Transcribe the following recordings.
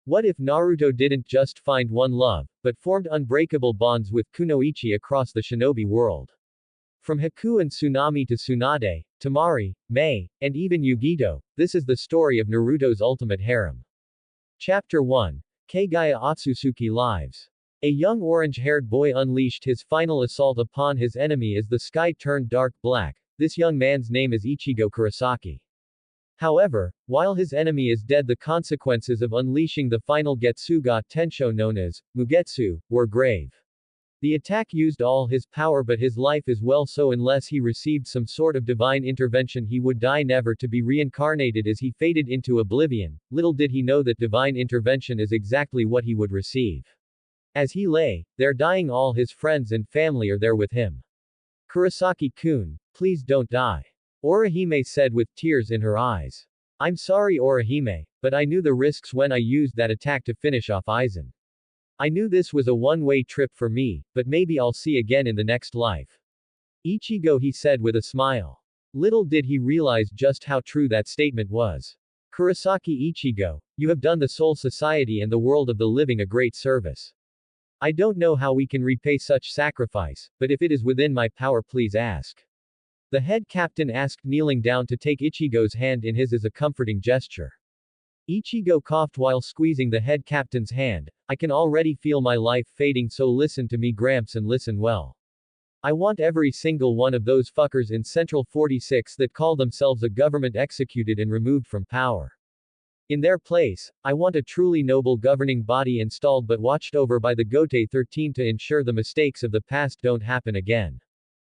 What if Naruto didn't just find one love, but formed unbreakable bonds with kunoichi across the shinobi world? From Haku and Tsunami to Tsunade, Temari, Mei, and even Yugito, this is the story of Naruto's ultimate harem. Chapter 1. Kagaya Otsutsuki Lives. A young orange-haired boy unleashed his final assault upon his enemy as the sky turned dark black. This young man's name is Ichigo Kurosaki. However, while his enemy is dead, the consequences of unleashing the final Getsuga Tensho known as Mugetsu were grave. The attack used all his power, but his life is well, so unless he received some sort of divine intervention he would die never to be reincarnated as he faded into oblivion. Little did he know that divine intervention is exactly what he would receive. As he lay there dying, all his friends and family are there with him. "Kurosaki-kun, please don't die," Orihime said with tears in her eyes. "I'm sorry, Orihime, but I knew the risks when I used that attack to finish off Aizen. I knew this was a one-way trip for me, but maybe I'll see again in the next life." Ichigo, he said with a smile. Little did he realize just how true that statement was. "Kurosaki Ichigo, you have done the Soul Society and the world of the living a great service. I don't know how we can repay such sacrifice, but if it is within my power, please ask." The head captain asked, kneeling down to take Ichigo's hand in his as a comforting gesture. Ichigo coughed while squeezing the head captain's hand. "I can already feel my life fading, so listen to me, Gramps, and listen well. I want every single one of those fuckers in Central 46 that call themselves a government executed and removed from power. In their place, I want a truly noble governing body installed but watched over by the Gote 13 to ensure the mistakes of the past don't happen again.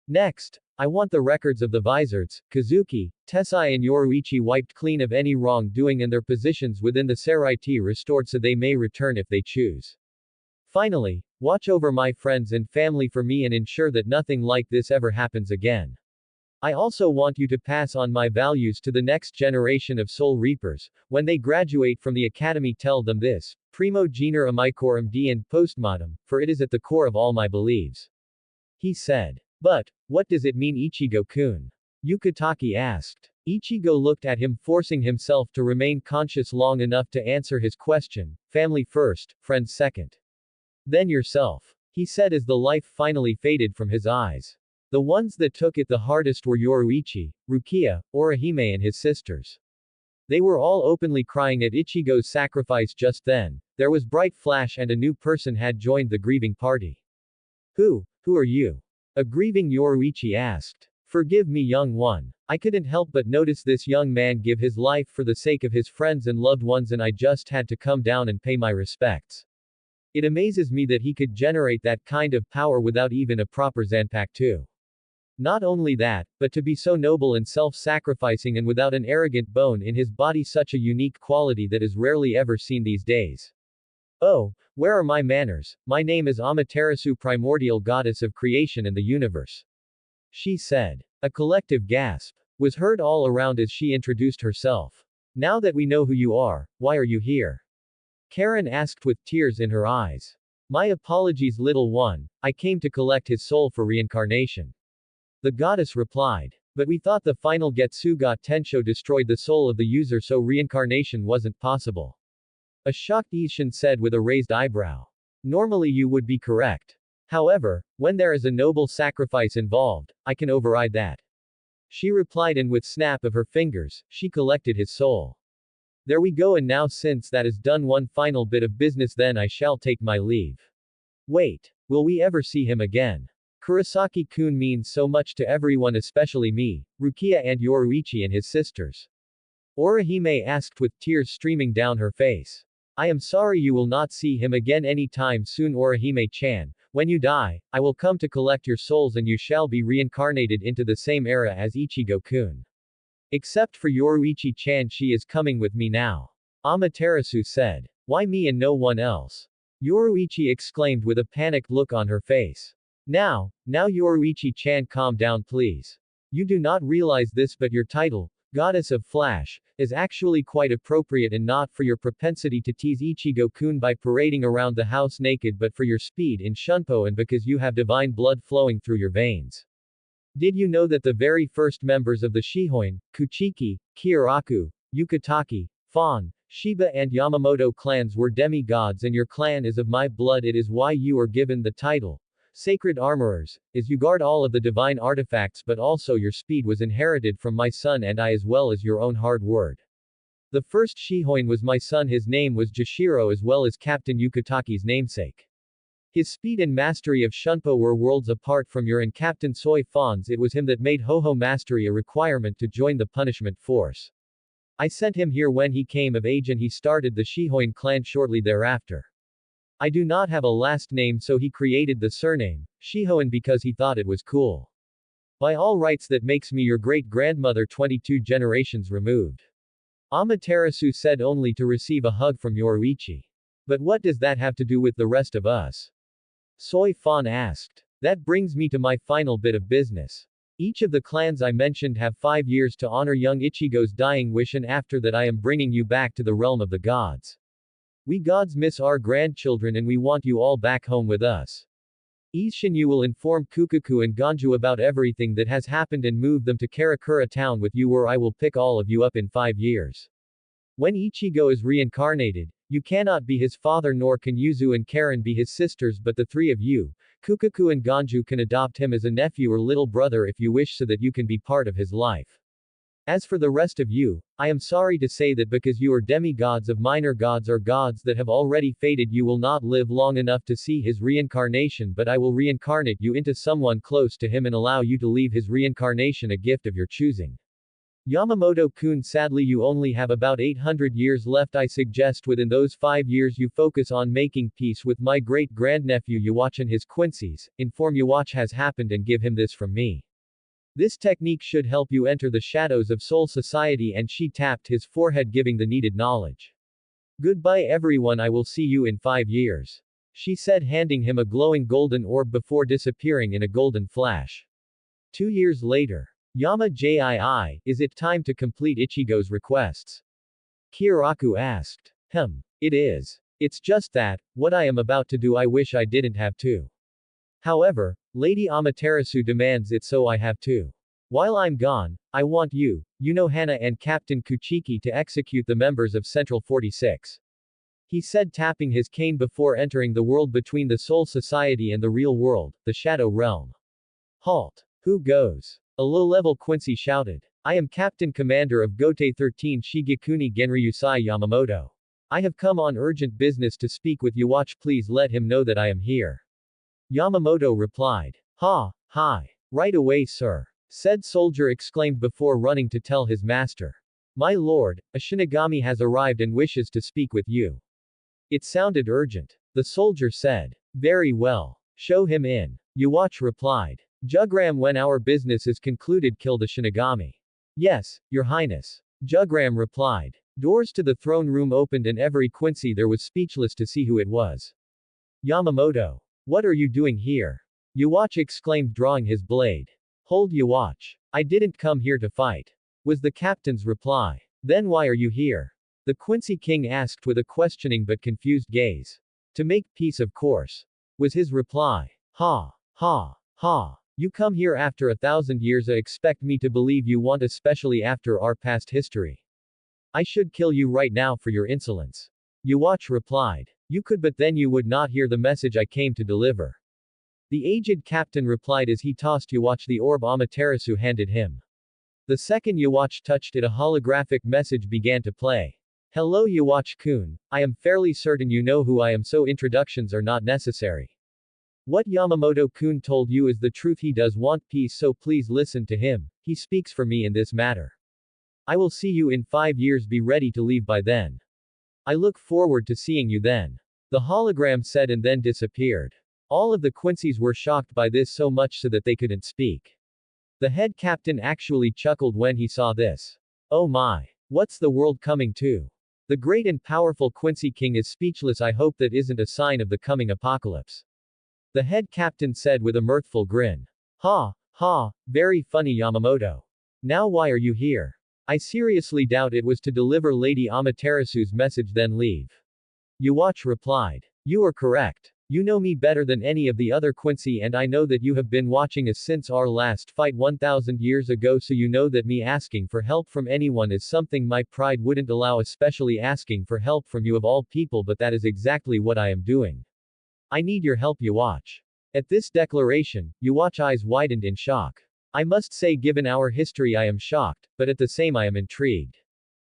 Next, I want the records of the Vizards, Kazuki, Tessai and Yoruichi wiped clean of any wrongdoing and their positions within the Seraiti restored so they may return if they choose. Finally, watch over my friends and family for me and ensure that nothing like this ever happens again. I also want you to pass on my values to the next generation of Soul Reapers. When they graduate from the academy, tell them this, primo genere amicorum D and postmodem, for it is at the core of all my beliefs." He said. "But, what does it mean, Ichigo-kun?" Yukitaki asked. Ichigo looked at him, forcing himself to remain conscious long enough to answer his question. "Family first, friends second. Then yourself," he said as the life finally faded from his eyes. The ones that took it the hardest were Yoruichi, Rukia, Orihime and his sisters. They were all openly crying at Ichigo's sacrifice just then. There was bright flash and a new person had joined the grieving party. Who are you?" A grieving Yoruichi asked. "Forgive me, young one. I couldn't help but notice this young man give his life for the sake of his friends and loved ones, and I just had to come down and pay my respects. It amazes me that he could generate that kind of power without even a proper Zanpakuto. Not only that, but to be so noble and self-sacrificing and without an arrogant bone in his body, such a unique quality that is rarely ever seen these days. Oh, where are my manners? My name is Amaterasu, primordial goddess of creation and the universe," she said. A collective gasp was heard all around as she introduced herself. "Now that we know who you are, why are you here?" Karen asked with tears in her eyes. "My apologies, little one, I came to collect his soul for reincarnation," the goddess replied. "But we thought the final Getsuga Tensho destroyed the soul of the user, so reincarnation wasn't possible," a shocked Ishin said with a raised eyebrow. "Normally you would be correct. However, when there is a noble sacrifice involved, I can override that," she replied, and with snap of her fingers, she collected his soul. "There we go, and now since that is done, one final bit of business, then I shall take my leave. Wait, will we ever see him again? Kurosaki-kun means so much to everyone, especially me, Rukia and Yoruichi and his sisters." Orihime asked with tears streaming down her face. "I am sorry you will not see him again any time soon, Orihime-chan. When you die, I will come to collect your souls and you shall be reincarnated into the same era as Ichigo-kun. Except for Yoruichi-chan, she is coming with me now," Amaterasu said. "Why me and no one else?" Yoruichi exclaimed with a panicked look on her face. Now Yoruichi-chan, calm down please. You do not realize this, but your title, Goddess of Flash, is actually quite appropriate, and not for your propensity to tease Ichigo-kun by parading around the house naked, but for your speed in Shunpo and because you have divine blood flowing through your veins. Did you know that the very first members of the Shihoin, Kuchiki, Kyoraku, Yukitaki, Fawn, Shiba and Yamamoto clans were demigods and your clan is of my blood, it is why you are given the title. Sacred Armorers, as you guard all of the divine artifacts, but also your speed was inherited from my son and I as well as your own hard word. The first Shihoin was my son, his name was Jashiro as well as Captain Yukitaki's namesake. His speed and mastery of Shunpo were worlds apart from your and Captain Soi Fon's, it was him that made Ho-Ho mastery a requirement to join the punishment force. I sent him here when he came of age and he started the Shihoin clan shortly thereafter. I do not have a last name so he created the surname, Shihoin because he thought it was cool. By all rights that makes me your great-grandmother 22 generations removed. Amaterasu said only to receive a hug from Yoruichi. But what does that have to do with the rest of us? Soi Fon asked. That brings me to my final bit of business. Each of the clans I mentioned have 5 years to honor young Ichigo's dying wish and after that I am bringing you back to the realm of the gods. We gods miss our grandchildren and we want you all back home with us. Isshinyu will inform Kukaku and Ganju about everything that has happened and move them to Karakura town with you where I will pick all of you up in 5 years. When Ichigo is reincarnated, you cannot be his father nor can Yuzu and Karen be his sisters but the three of you, Kukaku and Ganju can adopt him as a nephew or little brother if you wish so that you can be part of his life. As for the rest of you, I am sorry to say that because you are demigods of minor gods or gods that have already faded you will not live long enough to see his reincarnation but I will reincarnate you into someone close to him and allow you to leave his reincarnation a gift of your choosing. Yamamoto-kun, sadly you only have about 800 years left. I suggest within those 5 years you focus on making peace with my great-grandnephew Yuwatch and his Quincy's, inform Yuwatch has happened and give him this from me. This technique should help you enter the shadows of Soul Society and she tapped his forehead giving the needed knowledge. Goodbye everyone, I will see you in 5 years. She said handing him a glowing golden orb before disappearing in a golden flash. 2 years later. Yama Jii, is it time to complete Ichigo's requests? Kiraku asked. It is. It's just that, what I am about to do I wish I didn't have to. However, Lady Amaterasu demands it so I have to. While I'm gone, I want you, Hana and Captain Kuchiki to execute the members of Central 46. He said tapping his cane before entering the world between the Soul Society and the real world, the Shadow Realm. Halt. Who goes? A low-level Quincy shouted. I am Captain Commander of Gote 13 Shigekuni Genryusai Yamamoto. I have come on urgent business to speak with Yuwatch, please let him know that I am here. Yamamoto replied. Hi. Right away sir. Said soldier exclaimed before running to tell his master. My lord, a Shinigami has arrived and wishes to speak with you. It sounded urgent. The soldier said. Very well. Show him in. Yuwatch replied. Jugram, when our business is concluded kill the Shinigami. Yes, your highness. Jugram replied. Doors to the throne room opened and every Quincy there was speechless to see who it was. Yamamoto. What are you doing here? Yuwatch exclaimed drawing his blade. Hold Yuwatch. I didn't come here to fight. Was the captain's reply. Then why are you here? The Quincy king asked with a questioning but confused gaze. To make peace of course. Was his reply. Ha. You come here after 1,000 years. I expect me to believe you want, especially after our past history. I should kill you right now for your insolence. Yuwatch replied. You could but then you would not hear the message I came to deliver. The aged captain replied as he tossed Yuwatch the orb Amaterasu handed him. The second Yuwatch touched it a holographic message began to play. Hello Yuwatch-kun, I am fairly certain you know who I am so introductions are not necessary. What Yamamoto-kun told you is the truth. He does want peace so please listen to him, he speaks for me in this matter. I will see you in 5 years, be ready to leave by then. I look forward to seeing you then. The hologram said and then disappeared. All of the Quincy's were shocked by this so much so that they couldn't speak. The head captain actually chuckled when he saw this. Oh my. What's the world coming to? The great and powerful Quincy king is speechless. I hope that isn't a sign of the coming apocalypse. The head captain said with a mirthful grin. Ha, very funny Yamamoto. Now why are you here? I seriously doubt it was to deliver Lady Amaterasu's message then leave. Yuwatch replied. You are correct. You know me better than any of the other Quincy, and I know that you have been watching us since our last fight 1000 years ago, so you know that me asking for help from anyone is something my pride wouldn't allow, especially asking for help from you of all people, but that is exactly what I am doing. I need your help, you watch. At this declaration, Yuwat's eyes widened in shock. I must say, given our history, I am shocked, but at the same I am intrigued.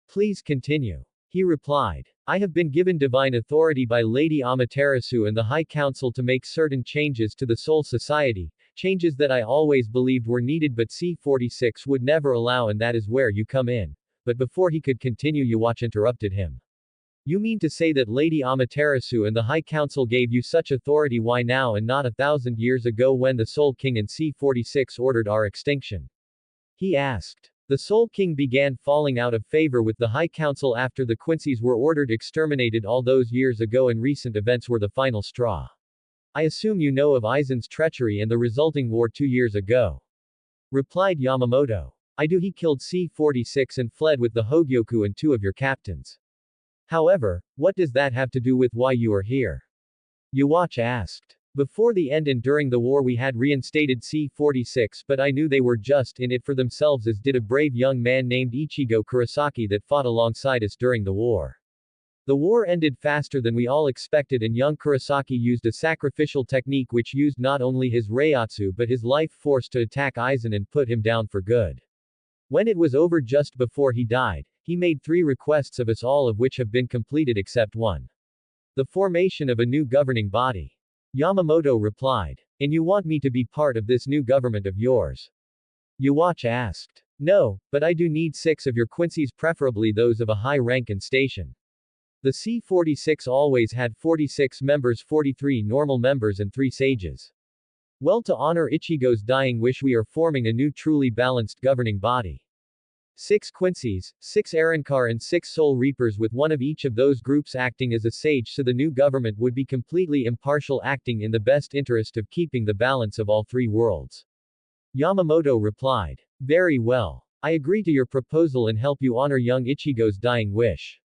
Please continue. He replied. I have been given divine authority by Lady Amaterasu and the High Council to make certain changes to the Soul Society, changes that I always believed were needed but C46 would never allow, and that is where you come in. But before he could continue, Yuwatch interrupted him. You mean to say that Lady Amaterasu and the High Council gave you such authority? Why now and not 1,000 years ago when the Soul King and C46 ordered our extinction? He asked. The Soul King began falling out of favor with the High Council after the Quincy's were ordered exterminated all those years ago, and recent events were the final straw. I assume you know of Aizen's treachery and the resulting war 2 years ago. Replied Yamamoto. I do. He killed C46 and fled with the Hogyoku and 2 of your captains. However, what does that have to do with why you are here? Yuwatch asked. Before the end and during the war we had reinstated C46, but I knew they were just in it for themselves, as did a brave young man named Ichigo Kurosaki that fought alongside us during the war. The war ended faster than we all expected, and young Kurosaki used a sacrificial technique which used not only his Reiatsu but his life force to attack Aizen and put him down for good. When it was over just before he died, he made 3 requests of us, all of which have been completed except one. The formation of a new governing body. Yamamoto replied. And you want me to be part of this new government of yours? Yuwatch asked. No, but I do need 6 of your Quincy's, preferably those of a high rank and station. The C46 always had 46 members, 43 normal members and 3 sages. Well, to honor Ichigo's dying wish, we are forming a new truly balanced governing body. 6 Quincy's, 6 Arrancar and 6 Soul Reapers, with one of each of those groups acting as a sage, so the new government would be completely impartial, acting in the best interest of keeping the balance of all 3 worlds. Yamamoto replied. Very well. I agree to your proposal and help you honor young Ichigo's dying wish.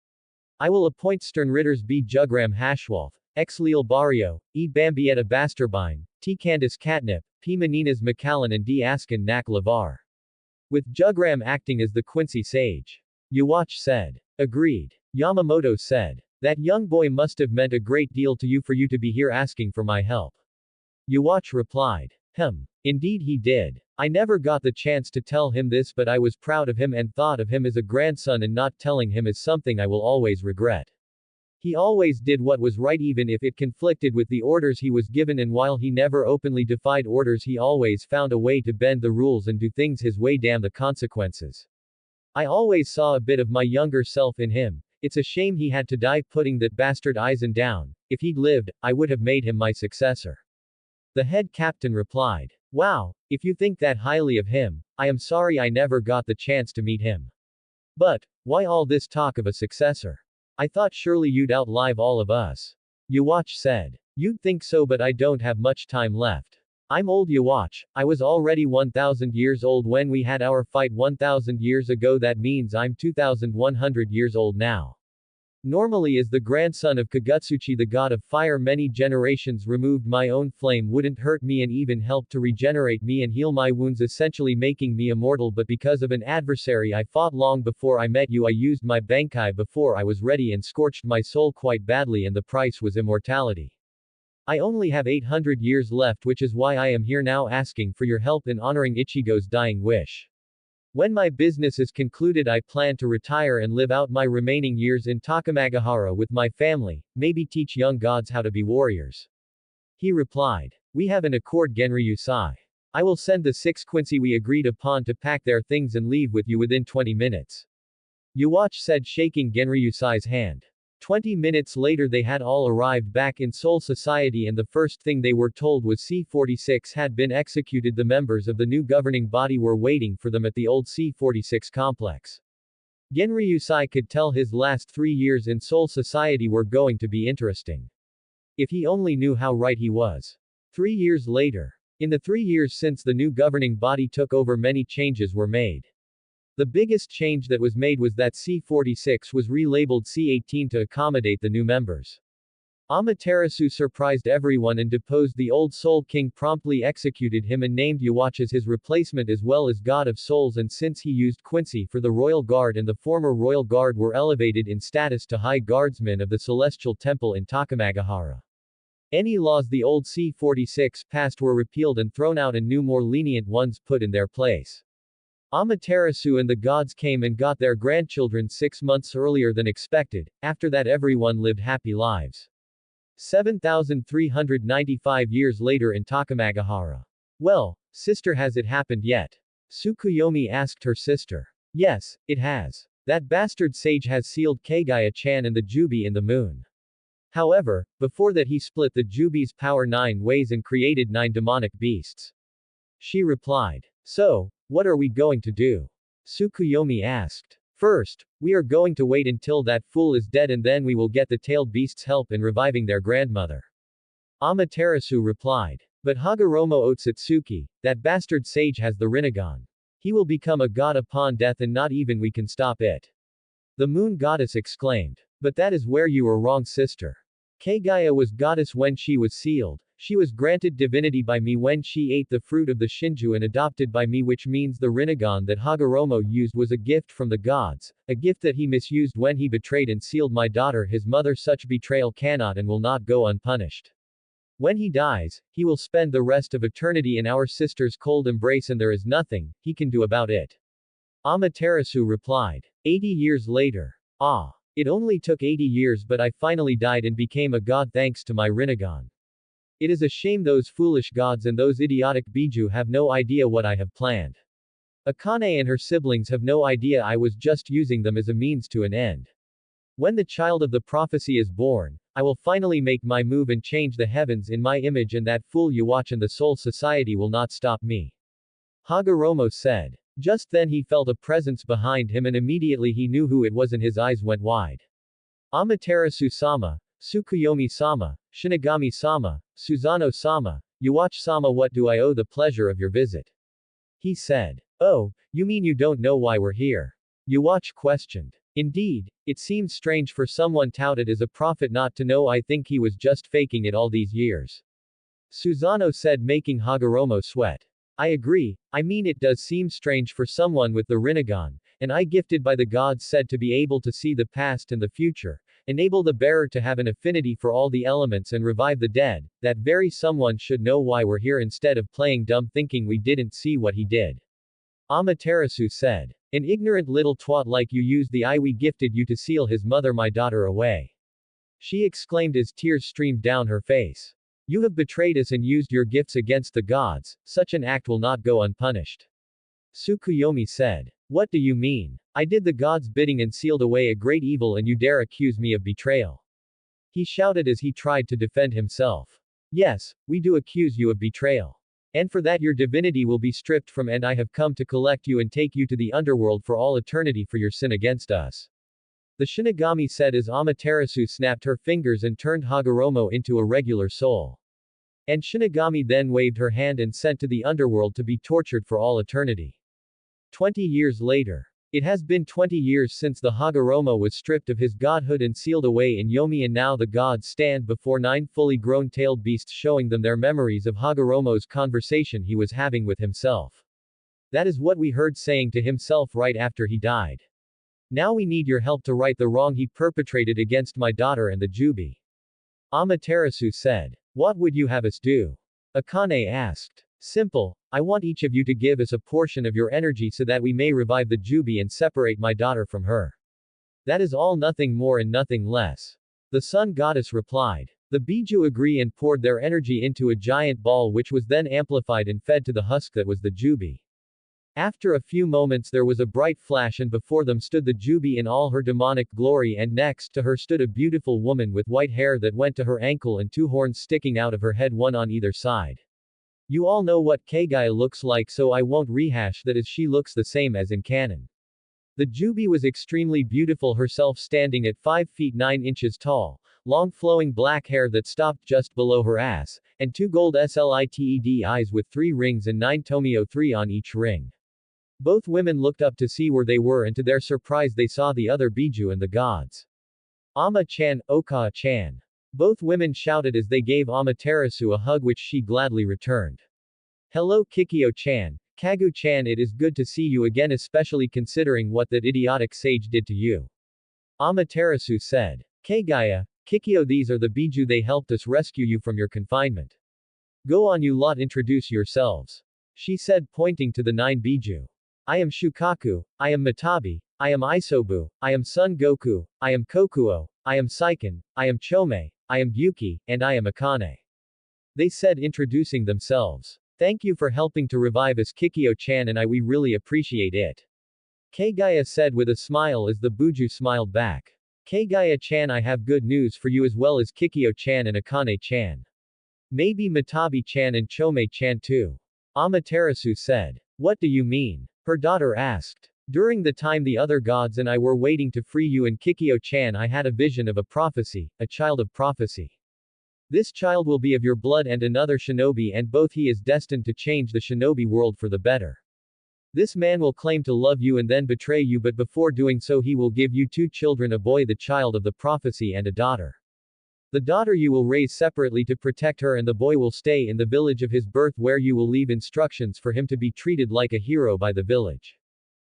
I will appoint Sternritters B. Jugram Hashwalth, X. Leal Barrio, E. Bambietta Basterbine, T. Candace Catnip, P. Meninas Macallan and D. Askin Nak Lavar. With Jugram acting as the Quincy sage. Yuwatch said. Agreed. Yamamoto said. That young boy must have meant a great deal to you for you to be here asking for my help. Yuwatch replied. Indeed he did. I never got the chance to tell him this, but I was proud of him and thought of him as a grandson, and not telling him is something I will always regret. He always did what was right even if it conflicted with the orders he was given, and while he never openly defied orders, he always found a way to bend the rules and do things his way, damn the consequences. I always saw a bit of my younger self in him. It's a shame he had to die putting that bastard Aizen down. If he'd lived, I would have made him my successor. The head captain replied. Wow, if you think that highly of him, I am sorry I never got the chance to meet him. But, why all this talk of a successor? I thought surely you'd outlive all of us. Yuwatch said. You'd think so, but I don't have much time left. I'm old, Yuwatch. I was already 1,000 years old when we had our fight 1,000 years ago. That means I'm 2,100 years old now. Normally, as the grandson of Kagutsuchi, the god of fire, many generations removed, my own flame wouldn't hurt me and even help to regenerate me and heal my wounds, essentially making me immortal. But because of an adversary I fought long before I met you, I used my Bankai before I was ready and scorched my soul quite badly, and the price was immortality. I only have 800 years left, which is why I am here now asking for your help in honoring Ichigo's dying wish. When my business is concluded, I plan to retire and live out my remaining years in Takamagahara with my family, maybe teach young gods how to be warriors. He replied. We have an accord, Genryusai. I will send the 6 Quincy we agreed upon to pack their things and leave with you within 20 minutes. Yuwatch said, shaking Genryusai's hand. 20 minutes later they had all arrived back in Soul Society, and the first thing they were told was C46 had been executed. The members of the new governing body were waiting for them at the old C46 complex. Genryusai could tell his last 3 years in Soul Society were going to be interesting. If he only knew how right he was. 3 years later. In the 3 years since the new governing body took over, many changes were made. The biggest change that was made was that C46 was relabeled C18 to accommodate the new members. Amaterasu surprised everyone and deposed the old Soul King, promptly executed him and named Yhwach as his replacement as well as God of Souls, and since he used Quincy for the Royal Guard and the former Royal Guard were elevated in status to High Guardsmen of the Celestial Temple in Takamagahara. Any laws the old C-46 passed were repealed and thrown out and new more lenient ones put in their place. Amaterasu and the gods came and got their grandchildren 6 months earlier than expected. After that everyone lived happy lives. 7,395 years later in Takamagahara. Well, sister, has it happened yet? Tsukuyomi asked her sister. Yes, it has. That bastard sage has sealed Kagaya-chan and the Jubi in the moon. However, before that he split the Jubi's power 9 ways and created 9 demonic beasts. She replied. So, what are we going to do? Tsukuyomi asked. First, we are going to wait until that fool is dead and then we will get the tailed beasts' help in reviving their grandmother. Amaterasu replied. But Hagoromo Otsutsuki, that bastard sage has the Rinnegan. He will become a god upon death and not even we can stop it. The moon goddess exclaimed. But that is where you are wrong, sister. Kagaya was goddess when she was sealed. She was granted divinity by me when she ate the fruit of the Shinju and adopted by me, which means the Rinnegan that Hagoromo used was a gift from the gods, a gift that he misused when he betrayed and sealed my daughter his mother. Such betrayal cannot and will not go unpunished. When he dies, he will spend the rest of eternity in our sister's cold embrace and there is nothing he can do about it. Amaterasu replied. 80 years later. Ah. It only took 80 years but I finally died and became a god thanks to my Rinnegan. It is a shame those foolish gods and those idiotic Biju have no idea what I have planned. Akane and her siblings have no idea I was just using them as a means to an end. When the child of the prophecy is born, I will finally make my move and change the heavens in my image and that fool Yhwach and the Soul Society will not stop me. Hagoromo said. Just then he felt a presence behind him and immediately he knew who it was and his eyes went wide. Amaterasu-sama, Tsukuyomi-sama, Shinigami-sama, Suzano-sama, Yhwach-sama, what do I owe the pleasure of your visit? He said. Oh, you mean you don't know why we're here? Yhwach questioned. Indeed, it seems strange for someone touted as a prophet not to know. I think he was just faking it all these years. Suzano said, making Hagoromo sweat. I agree, I mean it does seem strange for someone with the Rinnegan, and I gifted by the gods said to be able to see the past and the future, enable the bearer to have an affinity for all the elements and revive the dead, that very someone should know why we're here instead of playing dumb thinking we didn't see what he did. Amaterasu said. An ignorant little twat like you used the eye we gifted you to seal his mother my daughter away. She exclaimed as tears streamed down her face. You have betrayed us and used your gifts against the gods, such an act will not go unpunished. Tsukuyomi said. What do you mean? I did the gods' bidding and sealed away a great evil and you dare accuse me of betrayal. He shouted as he tried to defend himself. Yes, we do accuse you of betrayal. And for that your divinity will be stripped from and I have come to collect you and take you to the underworld for all eternity for your sin against us. The Shinigami said as Amaterasu snapped her fingers and turned Hagoromo into a regular soul. And Shinigami then waved her hand and sent to the underworld to be tortured for all eternity. 20 years later. It has been 20 years since the Hagoromo was stripped of his godhood and sealed away in Yomi, and now the gods stand before 9 fully grown tailed beasts showing them their memories of Hagoromo's conversation he was having with himself. That is what we heard saying to himself right after he died. Now we need your help to right the wrong he perpetrated against my daughter and the Jubi. Amaterasu said. What would you have us do? Akane asked. Simple, I want each of you to give us a portion of your energy so that we may revive the Jubi and separate my daughter from her. That is all, nothing more and nothing less. The sun goddess replied. The Biju agree and poured their energy into a giant ball which was then amplified and fed to the husk that was the Jubi. After a few moments there was a bright flash and before them stood the Jubi in all her demonic glory and next to her stood a beautiful woman with white hair that went to her ankle and 2 horns sticking out of her head, one on either side. You all know what Kagaya looks like so I won't rehash that as she looks the same as in canon. The Jubi was extremely beautiful herself, standing at 5 feet 9 inches tall, long flowing black hair that stopped just below her ass, and 2 gold slited eyes with 3 rings and 9 tomio 3 on each ring. Both women looked up to see where they were and to their surprise they saw the other Biju and the gods. Ama-chan, Oka-chan. Both women shouted as they gave Amaterasu a hug which she gladly returned. Hello Kikyo-chan, Kagu-chan, it is good to see you again, especially considering what that idiotic sage did to you. Amaterasu said. Kagaya, Kikyo, these are the Biju, they helped us rescue you from your confinement. Go on, you lot, introduce yourselves. She said, pointing to the 9 Biju. I am Shukaku, I am Matabi, I am Isobu, I am Son Goku, I am Kokuo, I am Saiken, I am Chome, I am Yuki, and I am Akane. They said, introducing themselves. Thank you for helping to revive us, Kikyo-chan, and we really appreciate it. Kagaya said with a smile as the Buju smiled back. Kagaya-chan, I have good news for you as well as Kikyo-chan and Akane-chan. Maybe Matabi-chan and Chome-chan too. Amaterasu said. What do you mean? Her daughter asked. During the time the other gods and I were waiting to free you and Kikyo-chan, I had a vision of a prophecy, a child of prophecy. This child will be of your blood and another shinobi, and both he is destined to change the shinobi world for the better. This man will claim to love you and then betray you, but before doing so he will give you 2 children, a boy the child of the prophecy and a daughter. The daughter you will raise separately to protect her, and the boy will stay in the village of his birth where you will leave instructions for him to be treated like a hero by the village.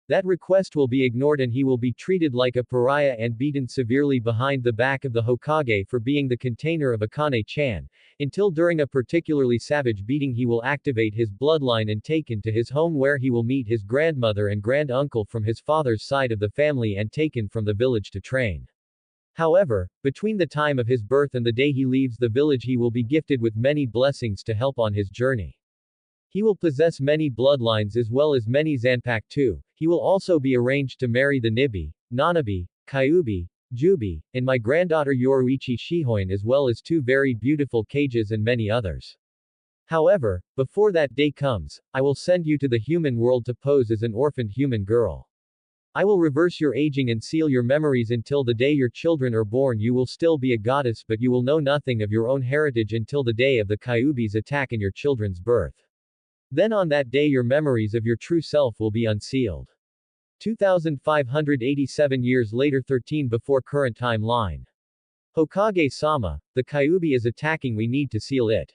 That request will be ignored and he will be treated like a pariah and beaten severely behind the back of the Hokage for being the container of Akane-chan, until during a particularly savage beating he will activate his bloodline and taken to his home where he will meet his grandmother and grand-uncle from his father's side of the family and taken from the village to train. However, between the time of his birth and the day he leaves the village he will be gifted with many blessings to help on his journey. He will possess many bloodlines as well as many zanpaku too. He will also be arranged to marry the Nibi, Nanabi, Kyuubi, Jubi, and my granddaughter Yoruichi Shihoin, as well as 2 very beautiful Kages and many others. However, before that day comes, I will send you to the human world to pose as an orphaned human girl. I will reverse your aging and seal your memories until the day your children are born. You will still be a goddess, but you will know nothing of your own heritage until the day of the Kyuubi's attack and your children's birth. Then on that day your memories of your true self will be unsealed. 2587 years later, 13 before current timeline. Hokage-sama, the Kyuubi is attacking, we need to seal it.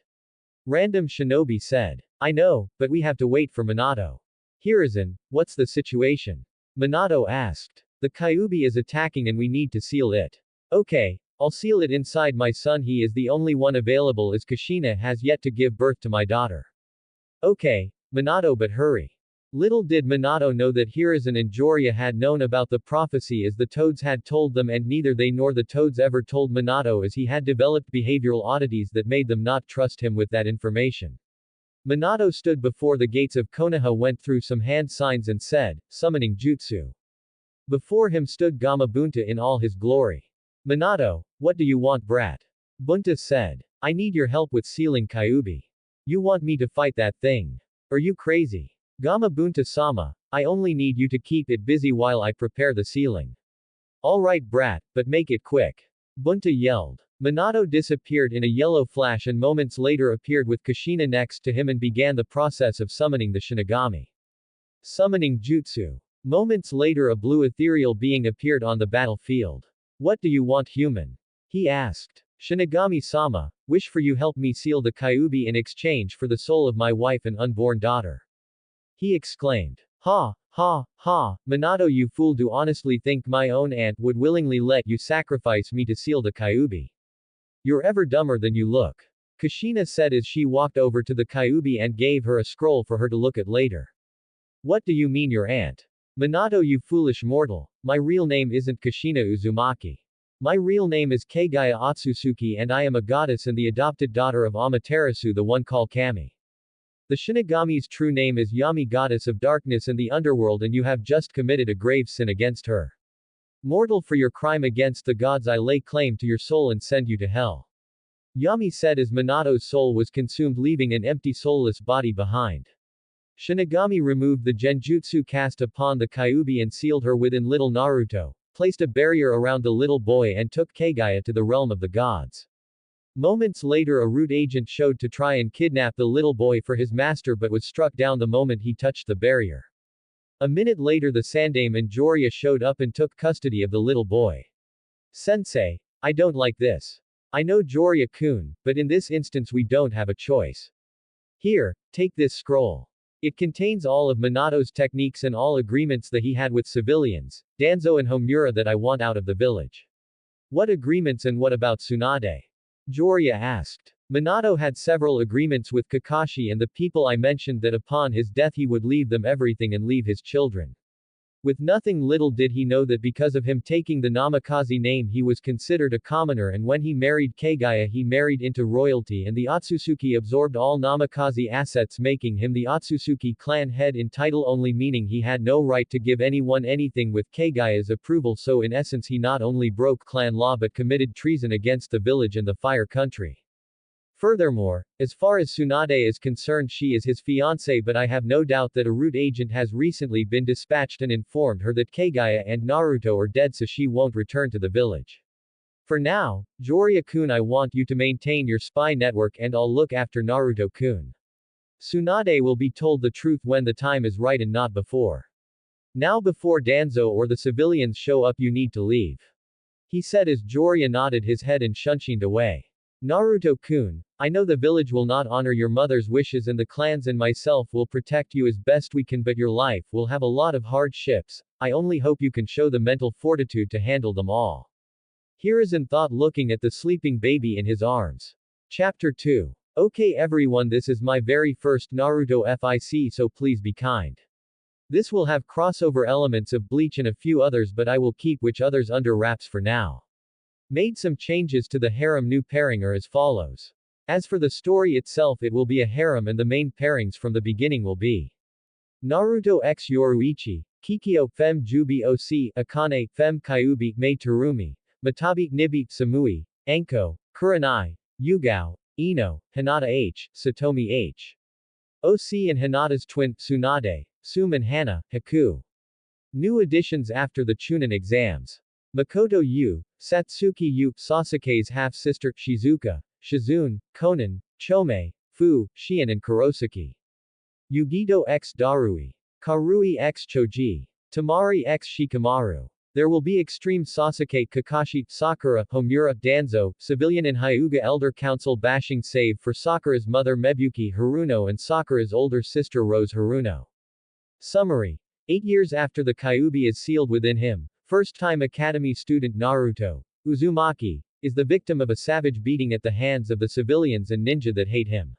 Random shinobi said. I know, but we have to wait for Minato. Hiruzen, what's the situation? Minato asked. The Kyuubi is attacking and we need to seal it. Okay, I'll seal it inside my son, he is the only one available as Kushina has yet to give birth to my daughter. Okay, Minato, but hurry. Little did Minato know that Hiruzen and Jiraiya had known about the prophecy as the toads had told them, and neither they nor the toads ever told Minato as he had developed behavioral oddities that made them not trust him with that information. Minato stood before the gates of Konoha, went through some hand signs and said, summoning jutsu. Before him stood Gamabunta in all his glory. Minato, what do you want, brat? Bunta said. I need your help with sealing Kyuubi. You want me to fight that thing? Are you crazy? Gamabunta-sama, I only need you to keep it busy while I prepare the sealing. Alright brat, but make it quick. Bunta yelled. Minato disappeared in a yellow flash and moments later appeared with Kushina next to him and began the process of summoning the Shinigami. Summoning jutsu. Moments later a blue ethereal being appeared on the battlefield. What do you want, human? He asked. Shinigami-sama, wish for you help me seal the Kyuubi in exchange for the soul of my wife and unborn daughter. He exclaimed. Ha, ha, ha, Minato, you fool, do honestly think my own aunt would willingly let you sacrifice me to seal the Kyuubi? You're ever dumber than you look. Kushina said as she walked over to the Kyuubi and gave her a scroll for her to look at later. What do you mean your aunt? Minato, you foolish mortal, my real name isn't Kushina Uzumaki. My real name is Kagaya Otsutsuki and I am a goddess and the adopted daughter of Amaterasu, the one called Kami. The Shinigami's true name is Yami, goddess of darkness and the underworld, and you have just committed a grave sin against her. Mortal, for your crime against the gods I lay claim to your soul and send you to hell. Yami said as Minato's soul was consumed, leaving an empty soulless body behind. Shinigami removed the genjutsu cast upon the Kyuubi and sealed her within little Naruto, placed a barrier around the little boy and took Kagaya to the realm of the gods. Moments later a root agent showed to try and kidnap the little boy for his master but was struck down the moment he touched the barrier. A minute later the Sandaime and Jiraiya showed up and took custody of the little boy. Sensei, I don't like this. I know Jiraiya-kun, but in this instance we don't have a choice. Here, take this scroll. It contains all of Minato's techniques and all agreements that he had with civilians, Danzo and Homura that I want out of the village. What agreements and what about Tsunade? Jiraiya asked. Minato had several agreements with Kakashi and the people I mentioned that upon his death he would leave them everything and leave his children. With nothing little did he know that because of him taking the Namikaze name he was considered a commoner, and when he married Kagaya he married into royalty, and the Otsutsuki absorbed all Namikaze assets, making him the Otsutsuki clan head in title only, meaning he had no right to give anyone anything with Kagaya's approval, so in essence he not only broke clan law but committed treason against the village and the Fire Country. Furthermore, as far as Tsunade is concerned, she is his fiancée, but I have no doubt that a root agent has recently been dispatched and informed her that Kagaya and Naruto are dead, so she won't return to the village. For now, Jiraiya-kun, I want you to maintain your spy network and I'll look after Naruto-kun. Tsunade will be told the truth when the time is right and not before. Now before Danzo or the civilians show up you need to leave. He said as Jiraiya nodded his head and shunshined away. Naruto-kun, I know the village will not honor your mother's wishes and the clans and myself will protect you as best we can, but your life will have a lot of hardships. I only hope you can show the mental fortitude to handle them all. Hiruzen thought, looking at the sleeping baby in his arms. Chapter 2. Okay everyone, this is my very first Naruto FIC, so please be kind. This will have crossover elements of Bleach and a few others, but I will keep which others under wraps for now. Made some changes to the harem. New pairing are as follows. As for the story itself, it will be a harem and the main pairings from the beginning will be Naruto x Yoruichi, Kikyo fem Jubi Oc, Akane fem Kyuubi Mei Terumi, Matabi Nibi Samui, Anko, Kurenai, Yugao, Ino, Hinata H, Satomi H. OC and Hinata's twin, Tsunade, Sum and Hana, Haku. New additions after the Chunin exams. Mikoto Yu, Satsuki Yu, Sasuke's half-sister, Shizuka, Shizune, Konan, Chome, Fu, Shion and Kurosaki. Yugito x Darui. Karui x Choji. Temari x Shikamaru. There will be Extreme Sasuke, Kakashi, Sakura, Homura, Danzo, Civilian and Hyuga Elder Council bashing save for Sakura's mother Mebuki Haruno and Sakura's older sister Rose Haruno. Summary. 8 years after the Kyuubi is sealed within him, first-time academy student Naruto, Uzumaki, is the victim of a savage beating at the hands of the civilians and ninja that hate him.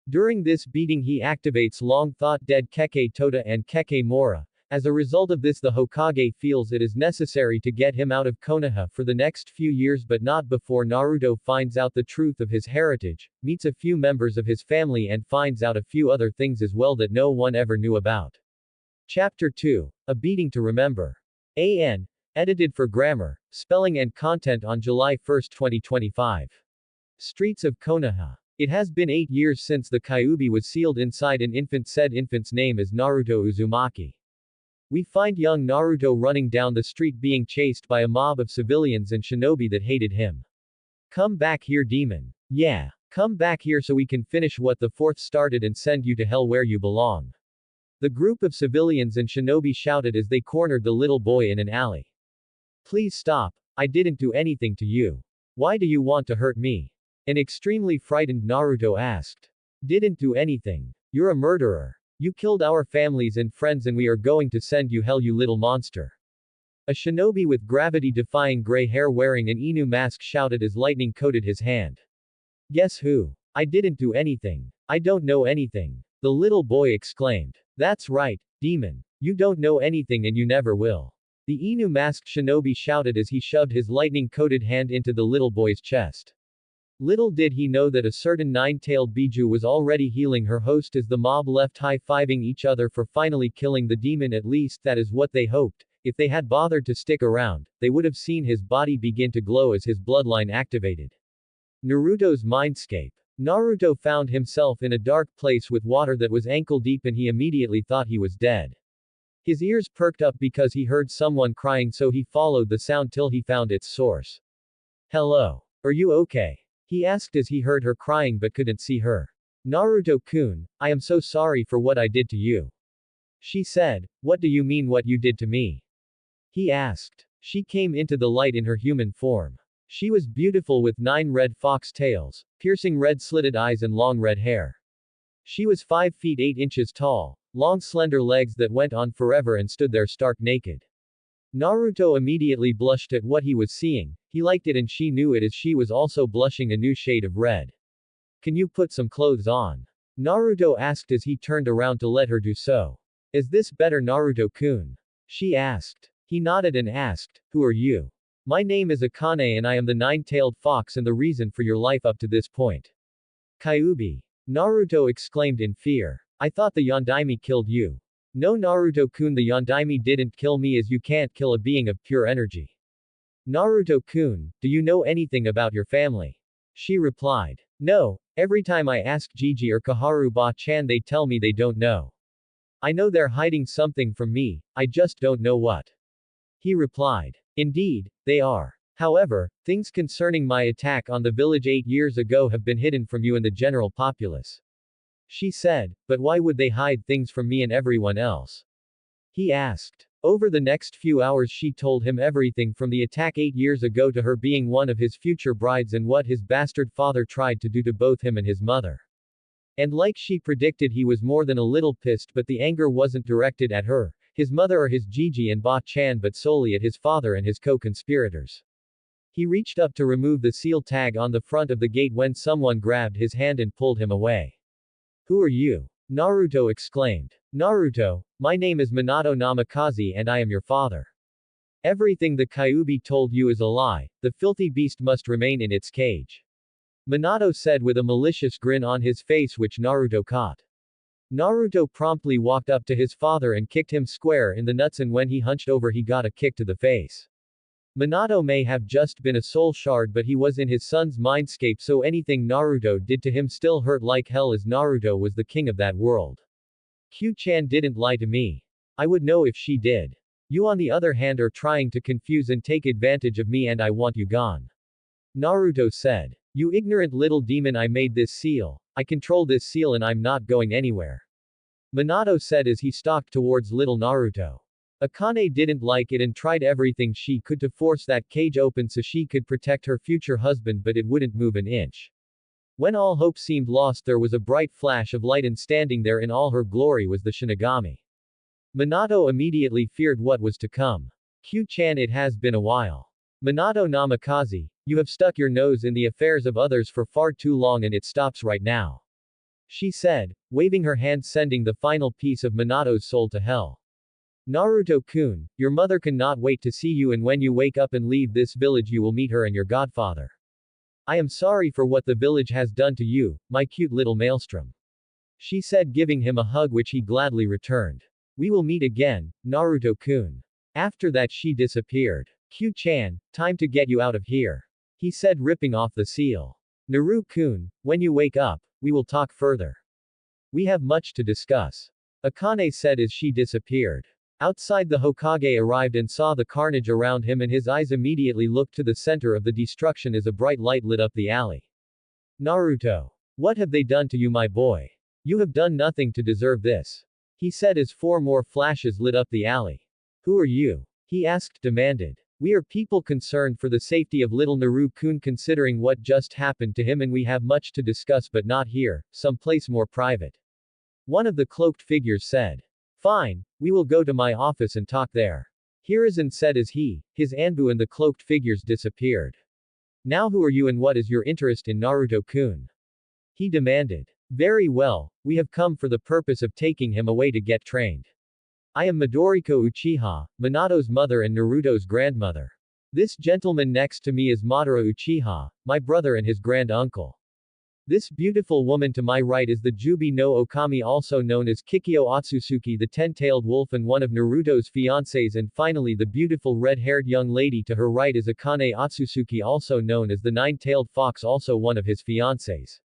During this beating he activates long-thought dead Keke Tota and Keke Mora. As a result of this, the Hokage feels it is necessary to get him out of Konoha for the next few years, but not before Naruto finds out the truth of his heritage, meets a few members of his family and finds out a few other things as well that no one ever knew about. Chapter 2. A Beating to Remember. AN. Edited for grammar, spelling and content on July 1, 2025. Streets of Konoha. It has been 8 years since the Kyuubi was sealed inside an infant. Said infant's name is Naruto Uzumaki. We find young Naruto running down the street being chased by a mob of civilians and shinobi that hated him. Come back here, demon. Yeah. Come back here so we can finish what the fourth started and send you to hell where you belong. The group of civilians and shinobi shouted as they cornered the little boy in an alley. Please stop. I didn't do anything to you. Why do you want to hurt me? An extremely frightened Naruto asked. Didn't do anything. You're a murderer. You killed our families and friends and we are going to send you hell, you little monster. A shinobi with gravity-defying gray hair wearing an Inu mask shouted as lightning coated his hand. Guess who? I didn't do anything. I don't know anything. The little boy exclaimed. That's right, demon. You don't know anything and you never will. The Inu masked shinobi shouted as he shoved his lightning-coated hand into the little boy's chest. Little did he know that a certain nine-tailed Biju was already healing her host as the mob left high-fiving each other for finally killing the demon. At least that is what they hoped. If they had bothered to stick around, they would have seen his body begin to glow as his bloodline activated. Naruto's mindscape. Naruto found himself in a dark place with water that was ankle-deep and he immediately thought he was dead. His ears perked up because he heard someone crying, so he followed the sound till he found its source. Hello. Are you okay? He asked as he heard her crying but couldn't see her. Naruto-kun, I am so sorry for what I did to you. She said. What do you mean what you did to me? He asked. She came into the light in her human form. She was beautiful with 9 red fox tails, piercing red slitted eyes and long red hair. She was 5 feet 8 inches tall, long slender legs that went on forever and stood there stark naked. Naruto immediately blushed at what he was seeing, he liked it and she knew it as she was also blushing a new shade of red. Can you put some clothes on? Naruto asked as he turned around to let her do so. Is this better Naruto-kun? She asked. He nodded and asked, who are you? My name is Akane and I am the 9-tailed fox and the reason for your life up to this point. Kyuubi. Naruto exclaimed in fear. I thought the Yondaime killed you. No Naruto-kun, the Yondaime didn't kill me as you can't kill a being of pure energy. Naruto-kun, do you know anything about your family? She replied. No, every time I ask Gigi or Kaharu Ba-chan they tell me they don't know. I know they're hiding something from me, I just don't know what. He replied. Indeed, they are. However, things concerning my attack on the village 8 years ago have been hidden from you and the general populace. She said, but why would they hide things from me and everyone else? He asked. Over the next few hours she told him everything from the attack 8 years ago to her being one of his future brides and what his bastard father tried to do to both him and his mother. And like she predicted he was more than a little pissed but the anger wasn't directed at her, his mother or his Gigi and Ba-chan but solely at his father and his co-conspirators. He reached up to remove the seal tag on the front of the gate when someone grabbed his hand and pulled him away. Who are you? Naruto exclaimed. Naruto, my name is Minato Namikaze and I am your father. Everything the Kyuubi told you is a lie, the filthy beast must remain in its cage. Minato said with a malicious grin on his face which Naruto caught. Naruto promptly walked up to his father and kicked him square in the nuts and when he hunched over he got a kick to the face. Minato may have just been a soul shard but he was in his son's mindscape so anything Naruto did to him still hurt like hell as Naruto was the king of that world. Q-chan didn't lie to me. I would know if she did. You on the other hand are trying to confuse and take advantage of me and I want you gone. Naruto said. You ignorant little demon, I made this seal. I control this seal and I'm not going anywhere. Minato said as he stalked towards little Naruto. Akane didn't like it and tried everything she could to force that cage open so she could protect her future husband but it wouldn't move an inch. When all hope seemed lost there was a bright flash of light and standing there in all her glory was the Shinigami. Minato immediately feared what was to come. Q-chan, it has been a while. Minato Namikaze, you have stuck your nose in the affairs of others for far too long and it stops right now. She said, waving her hand sending the final piece of Minato's soul to hell. Naruto-kun, your mother cannot wait to see you and when you wake up and leave this village you will meet her and your godfather. I am sorry for what the village has done to you, my cute little maelstrom. She said giving him a hug which he gladly returned. We will meet again, Naruto-kun. After that she disappeared. Q-chan, time to get you out of here. He said ripping off the seal. Naru-kun, when you wake up, we will talk further. We have much to discuss. Akane said as she disappeared. Outside the Hokage arrived and saw the carnage around him and his eyes immediately looked to the center of the destruction as a bright light lit up the alley. Naruto. What have they done to you, my boy? You have done nothing to deserve this. He said as 4 more flashes lit up the alley. Who are you? He asked demanded. We are people concerned for the safety of little Naru-kun considering what just happened to him and we have much to discuss but not here, someplace more private. One of the cloaked figures said. Fine, we will go to my office and talk there. Hiruzen said as his Anbu and the cloaked figures disappeared. Now who are you and what is your interest in Naruto-kun? He demanded. Very well, we have come for the purpose of taking him away to get trained. I am Midoriko Uchiha, Minato's mother and Naruto's grandmother. This gentleman next to me is Madara Uchiha, my brother and his grand-uncle. This beautiful woman to my right is the Jubi no Okami also known as Kikyo Otsutsuki the 10-tailed wolf and one of Naruto's fiancés and finally the beautiful red-haired young lady to her right is Akane Otsutsuki also known as the 9-tailed fox also one of his fiancés.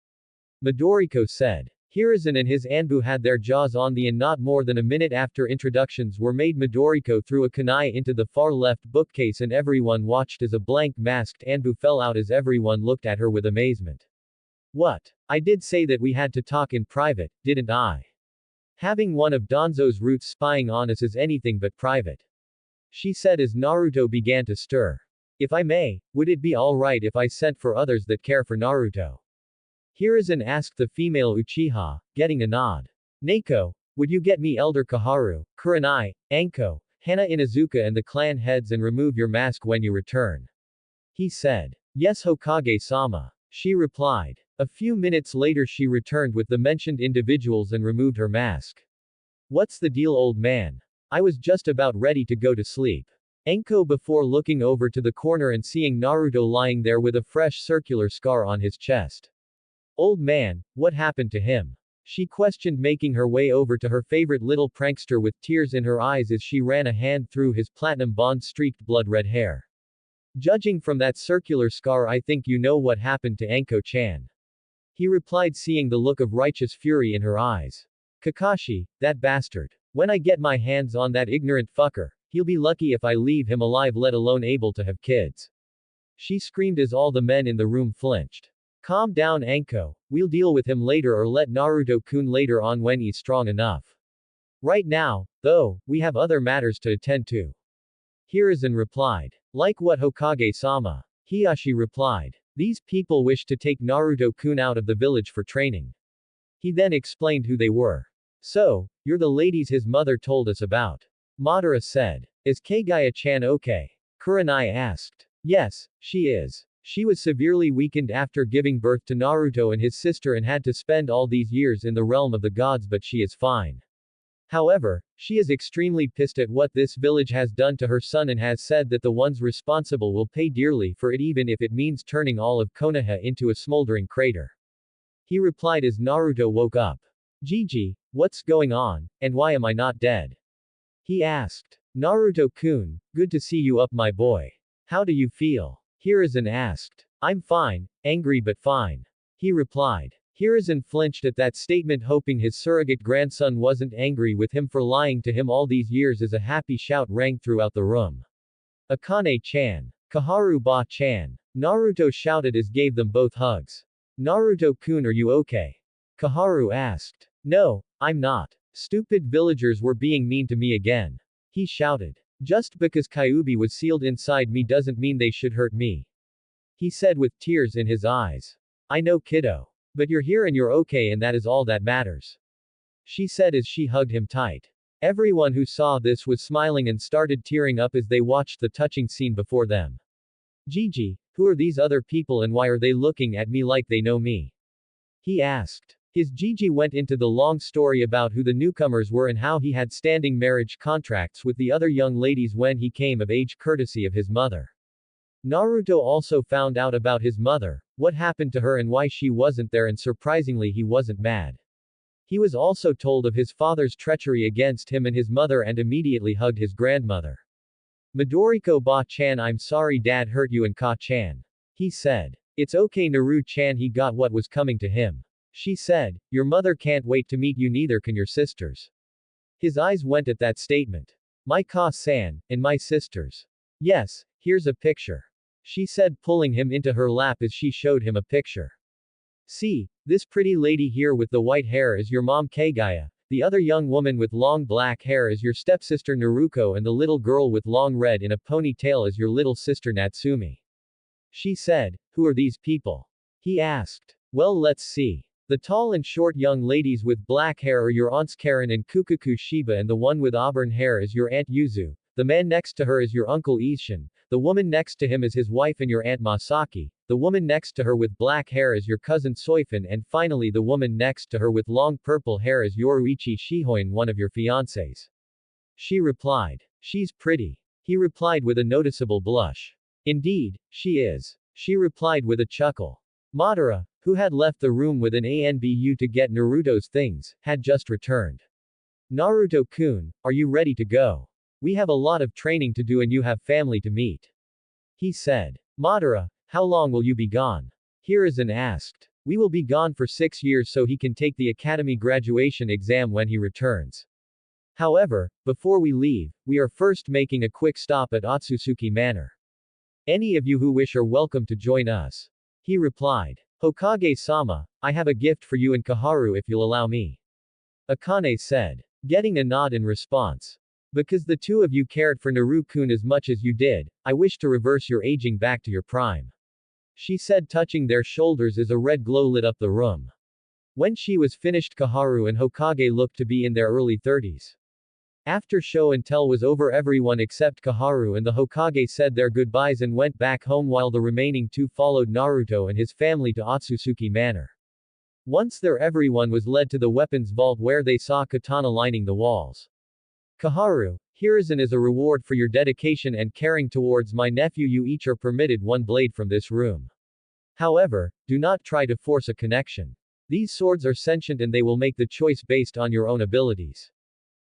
Midoriko said. Hiruzen and his Anbu had their jaws on the and not more than a minute after introductions were made Midoriko threw a kunai into the far left bookcase and everyone watched as a blank masked Anbu fell out as everyone looked at her with amazement. What? I did say that we had to talk in private, didn't I? Having one of Danzo's roots spying on us is anything but private. She said as Naruto began to stir. If I may, would it be alright if I sent for others that care for Naruto? Hiruzen asked the female Uchiha, getting a nod. Neko, would you get me Elder Kaharu, Kurenai, Anko, Hana Inazuka and the clan heads and remove your mask when you return? He said. Yes Hokage-sama. She replied. A few minutes later she returned with the mentioned individuals and removed her mask. What's the deal old man? I was just about ready to go to sleep. Anko before looking over to the corner and seeing Naruto lying there with a fresh circular scar on his chest. Old man, what happened to him? She questioned making her way over to her favorite little prankster with tears in her eyes as she ran a hand through his platinum bond-streaked blood-red hair. Judging from that circular scar I think you know what happened to Anko-chan. He replied seeing the look of righteous fury in her eyes. Kakashi, that bastard. When I get my hands on that ignorant fucker, he'll be lucky if I leave him alive let alone able to have kids. She screamed as all the men in the room flinched. Calm down Anko, we'll deal with him later or let Naruto-kun later on when he's strong enough. Right now, though, we have other matters to attend to. Hiruzen replied. Like what Hokage-sama? Hiashi replied. These people wish to take Naruto-kun out of the village for training. He then explained who they were. So, you're the ladies his mother told us about. Madara said. Is Kagaya-chan okay? Kurenai asked. Yes, she is. She was severely weakened after giving birth to Naruto and his sister and had to spend all these years in the realm of the gods but she is fine. However, she is extremely pissed at what this village has done to her son and has said that the ones responsible will pay dearly for it even if it means turning all of Konoha into a smoldering crater. He replied as Naruto woke up. Gigi, what's going on, and why am I not dead? He asked. Naruto-kun, good to see you up my boy. How do you feel? Hiruzen asked. I'm fine, angry but fine. He replied. Hiruzen flinched at that statement hoping his surrogate grandson wasn't angry with him for lying to him all these years as a happy shout rang throughout the room. Akane-chan. Kaharu-ba-chan. Naruto shouted as gave them both hugs. Naruto-kun are you okay? Kaharu asked. No, I'm not. Stupid villagers were being mean to me again. He shouted. Just because Kyuubi was sealed inside me doesn't mean they should hurt me. He said with tears in his eyes. I know kiddo. But you're here and you're okay and that is all that matters. She said as she hugged him tight. Everyone who saw this was smiling and started tearing up as they watched the touching scene before them. Gigi, who are these other people and why are they looking at me like they know me? He asked. His Gigi went into the long story about who the newcomers were and how he had standing marriage contracts with the other young ladies when he came of age courtesy of his mother. Naruto also found out about his mother, what happened to her and why she wasn't there and surprisingly he wasn't mad. He was also told of his father's treachery against him and his mother and immediately hugged his grandmother. Midoriko-ba-chan I'm sorry dad hurt you and Ka-chan. He said. It's okay Naru-chan he got what was coming to him. She said, your mother can't wait to meet you neither can your sisters. His eyes went at that statement. My Ka-san, and my sisters. Yes, here's a picture. She said pulling him into her lap as she showed him a picture. See, this pretty lady here with the white hair is your mom Kagaya, the other young woman with long black hair is your stepsister Naruko and the little girl with long red in a ponytail is your little sister Natsumi. She said, who are these people? He asked. Well let's see. The tall and short young ladies with black hair are your aunts Karen and Kukaku Shiba and the one with auburn hair is your aunt Yuzu, the man next to her is your uncle Ishin, the woman next to him is his wife and your aunt Masaki, the woman next to her with black hair is your cousin Soifun and finally the woman next to her with long purple hair is Yoruichi Shihoin one of your fiancés. She replied. She's pretty. He replied with a noticeable blush. Indeed, she is. She replied with a chuckle. Madara, who had left the room with an ANBU to get Naruto's things, had just returned. Naruto-kun, are you ready to go? We have a lot of training to do and you have family to meet. He said. Madara, how long will you be gone? Hiruzen asked. We will be gone for 6 years so he can take the academy graduation exam when he returns. However, before we leave, we are first making a quick stop at Otsutsuki Manor. Any of you who wish are welcome to join us. He replied. Hokage-sama, I have a gift for you and Kaharu if you'll allow me. Akane said. Getting a nod in response. Because the two of you cared for Naru-kun as much as you did, I wish to reverse your aging back to your prime. She said, touching their shoulders as a red glow lit up the room. When she was finished, Kaharu and Hokage looked to be in their early 30s. After show and tell was over, everyone except Kaharu and the Hokage said their goodbyes and went back home while the remaining two followed Naruto and his family to Otsutsuki Manor. Once there, everyone was led to the weapons vault where they saw katana lining the walls. Kaharu, Hiruzen, as a reward for your dedication and caring towards my nephew, you each are permitted one blade from this room. However, do not try to force a connection. These swords are sentient and they will make the choice based on your own abilities.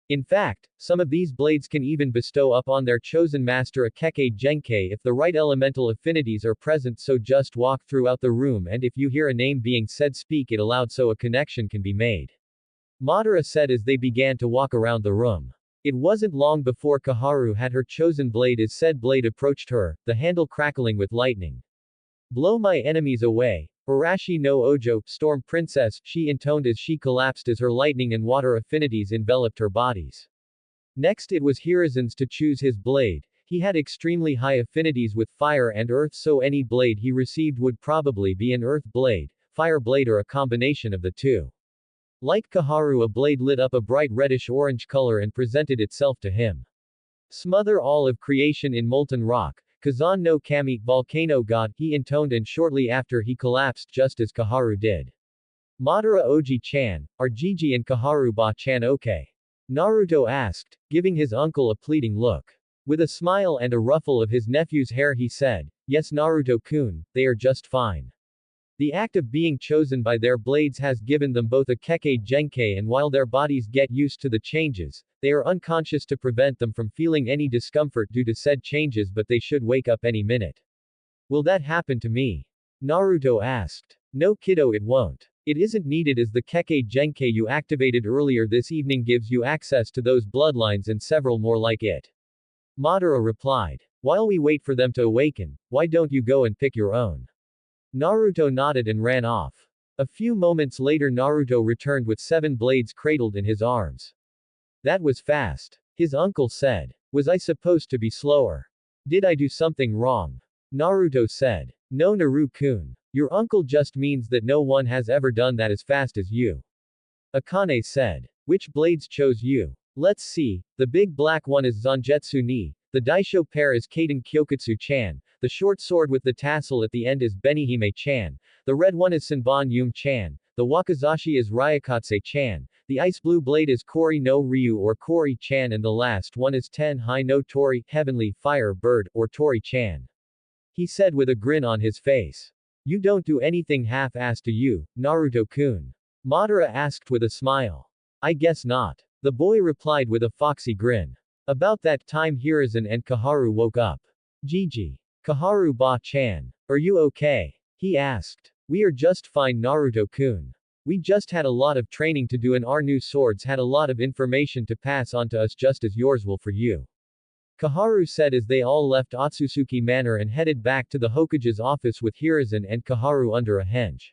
In fact, some of these blades can even bestow upon their chosen master a kekkei genkei if the right elemental affinities are present, so just walk throughout the room and if you hear a name being said, speak it aloud so a connection can be made. Madara said as they began to walk around the room. It wasn't long before Kaharu had her chosen blade as said blade approached her, the handle crackling with lightning. Blow my enemies away. Arashi no Ojo, Storm Princess, she intoned as she collapsed as her lightning and water affinities enveloped her bodies. Next it was Hiruzen's to choose his blade. He had extremely high affinities with fire and earth, so any blade he received would probably be an earth blade, fire blade, or a combination of the two. Like Kaharu, a blade lit up a bright reddish-orange color and presented itself to him. Smother all of creation in molten rock. Kazan no Kami, volcano god, he intoned, and shortly after he collapsed just as Kaharu did. Madara Oji-chan, are Gigi and Kaharu ba-chan okay? Naruto asked, giving his uncle a pleading look. With a smile and a ruffle of his nephew's hair he said, yes Naruto-kun, they are just fine. The act of being chosen by their blades has given them both a kekkei genkei, and while their bodies get used to the changes, they are unconscious to prevent them from feeling any discomfort due to said changes, but they should wake up any minute. Will that happen to me? Naruto asked. No kiddo, it won't. It isn't needed as the kekkei genkei you activated earlier this evening gives you access to those bloodlines and several more like it. Madara replied. While we wait for them to awaken, why don't you go and pick your own? Naruto nodded and ran off. A few moments later Naruto returned with 7 blades cradled in his arms. That was fast. His uncle said. Was I supposed to be slower? Did I do something wrong? Naruto said. No Naru-kun. Your uncle just means that no one has ever done that as fast as you. Akane said. Which blades chose you? Let's see, the big black one is Zangetsu ni, the Daisho pair is Kaden Kyokutsu-chan, the short sword with the tassel at the end is Benihime-chan, the red one is Senbon Yum-chan, the Wakizashi is Ryukatse-chan, the ice blue blade is Kori no Ryu or Kori-chan, and the last one is Ten-Hai no Tori, Heavenly Fire Bird, or Tori-chan. He said with a grin on his face. You don't do anything half-assed, to you, Naruto-kun? Madara asked with a smile. I guess not. The boy replied with a foxy grin. About that time Hiruzen and Kaharu woke up. Gigi. Kaharu ba-chan. Are you okay? He asked. We are just fine Naruto-kun. We just had a lot of training to do and our new swords had a lot of information to pass on to us just as yours will for you. Kaharu said as they all left Otsutsuki Manor and headed back to the Hokage's office with Hiruzen and Kaharu under a henge.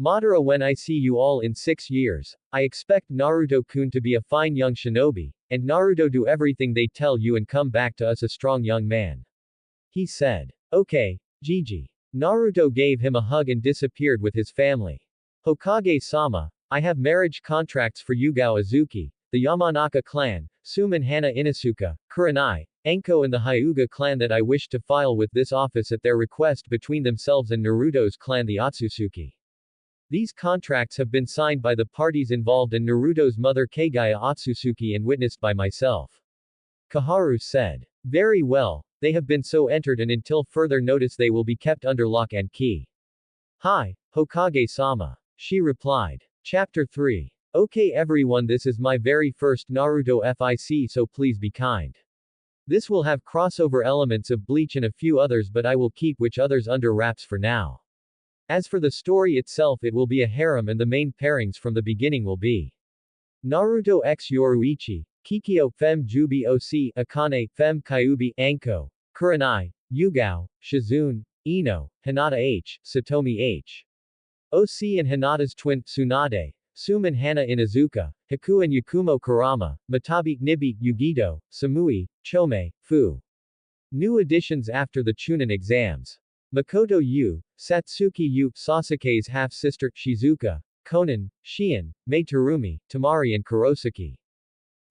Madara, when I see you all in 6 years, I expect Naruto-kun to be a fine young shinobi, and Naruto do everything they tell you and come back to us a strong young man. He said. Okay, Gigi. Naruto gave him a hug and disappeared with his family. Hokage-sama, I have marriage contracts for Yugao Azuki, the Yamanaka clan, Sum and Hana Inosuka, Kurenai, Enko and the Hyuga clan that I wish to file with this office at their request between themselves and Naruto's clan the Otsutsuki. These contracts have been signed by the parties involved and Naruto's mother Kagaya Otsutsuki and witnessed by myself. Kaharu said. Very well, they have been so entered and until further notice they will be kept under lock and key. Hi, Hokage-sama. She replied. Chapter 3. Okay everyone, this is my very first Naruto FIC, so please be kind. This will have crossover elements of Bleach and a few others, but I will keep which others under wraps for now. As for the story itself, it will be a harem and the main pairings from the beginning will be Naruto x Yoruichi, Kikyo fem Jubi Oc, Akane fem Kyuubi, Anko, Kurenai, Yugao, Shizune, Ino, Hinata H, Satomi H. Oc and Hinata's twin, Tsunade, Sum and Hana Inuzuka, Haku and Yakumo Kurama, Matabi, Nibi, Yugito, Samui, Chome, Fu. New additions after the Chunin exams. Mikoto Yu, Satsuki Yu, Sasuke's half-sister, Shizuka, Konan, Shion, Mei Terumi, Temari and Kurosaki.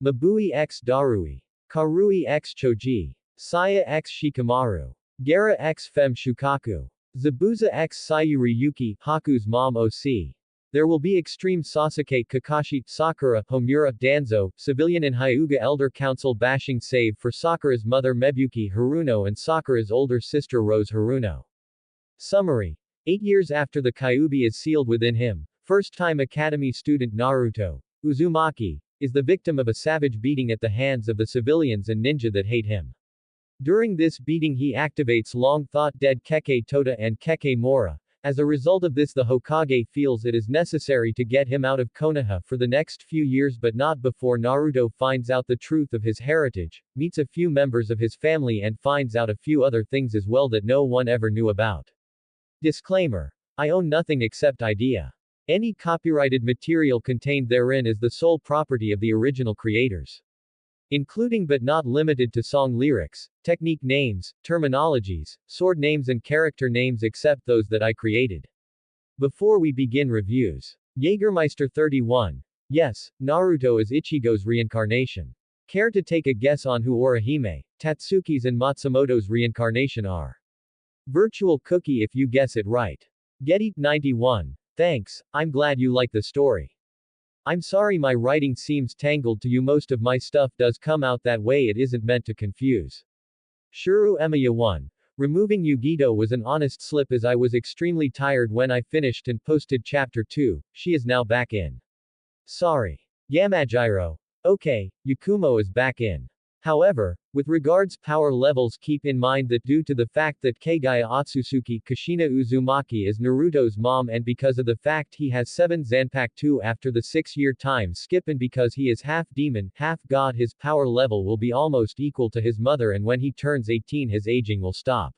Mabui x Darui. Karui x Choji. Saya x Shikamaru. Gara x Fem Shukaku. Zabuza x Sayuri Yuki, Haku's mom OC. There will be extreme Sasuke, Kakashi, Sakura, Homura, Danzo, civilian and Hyuga elder council bashing save for Sakura's mother Mebuki Haruno and Sakura's older sister Rose Haruno. Summary. 8 years after the Kyuubi is sealed within him, first-time academy student Naruto, Uzumaki, is the victim of a savage beating at the hands of the civilians and ninja that hate him. During this beating he activates long-thought-dead Keke Tota and Keke Mora. As a result of this the Hokage feels it is necessary to get him out of Konoha for the next few years but not before Naruto finds out the truth of his heritage, meets a few members of his family and finds out a few other things as well that no one ever knew about. Disclaimer. I own nothing except idea. Any copyrighted material contained therein is the sole property of the original creators. Including but not limited to song lyrics, technique names, terminologies, sword names and character names except those that I created. Before we begin reviews. Jägermeister 31. Yes, Naruto is Ichigo's reincarnation. Care to take a guess on who Orihime, Tatsuki's and Matsumoto's reincarnation are? Virtual cookie if you guess it right. Getty 91. Thanks, I'm glad you like the story. I'm sorry my writing seems tangled to you, most of my stuff does come out that way, it isn't meant to confuse. Shuru Emiya 1. Removing Yugito was an honest slip as I was extremely tired when I finished and posted chapter 2, she is now back in. Sorry. Yamajiro. Okay, Yakumo is back in. However, with regards power levels keep in mind that due to the fact that Kagaya Otsutsuki Kushina Uzumaki is Naruto's mom and because of the fact he has 7 Zanpakuto after the 6-year time skip and because he is half demon, half god his power level will be almost equal to his mother and when he turns 18 his aging will stop.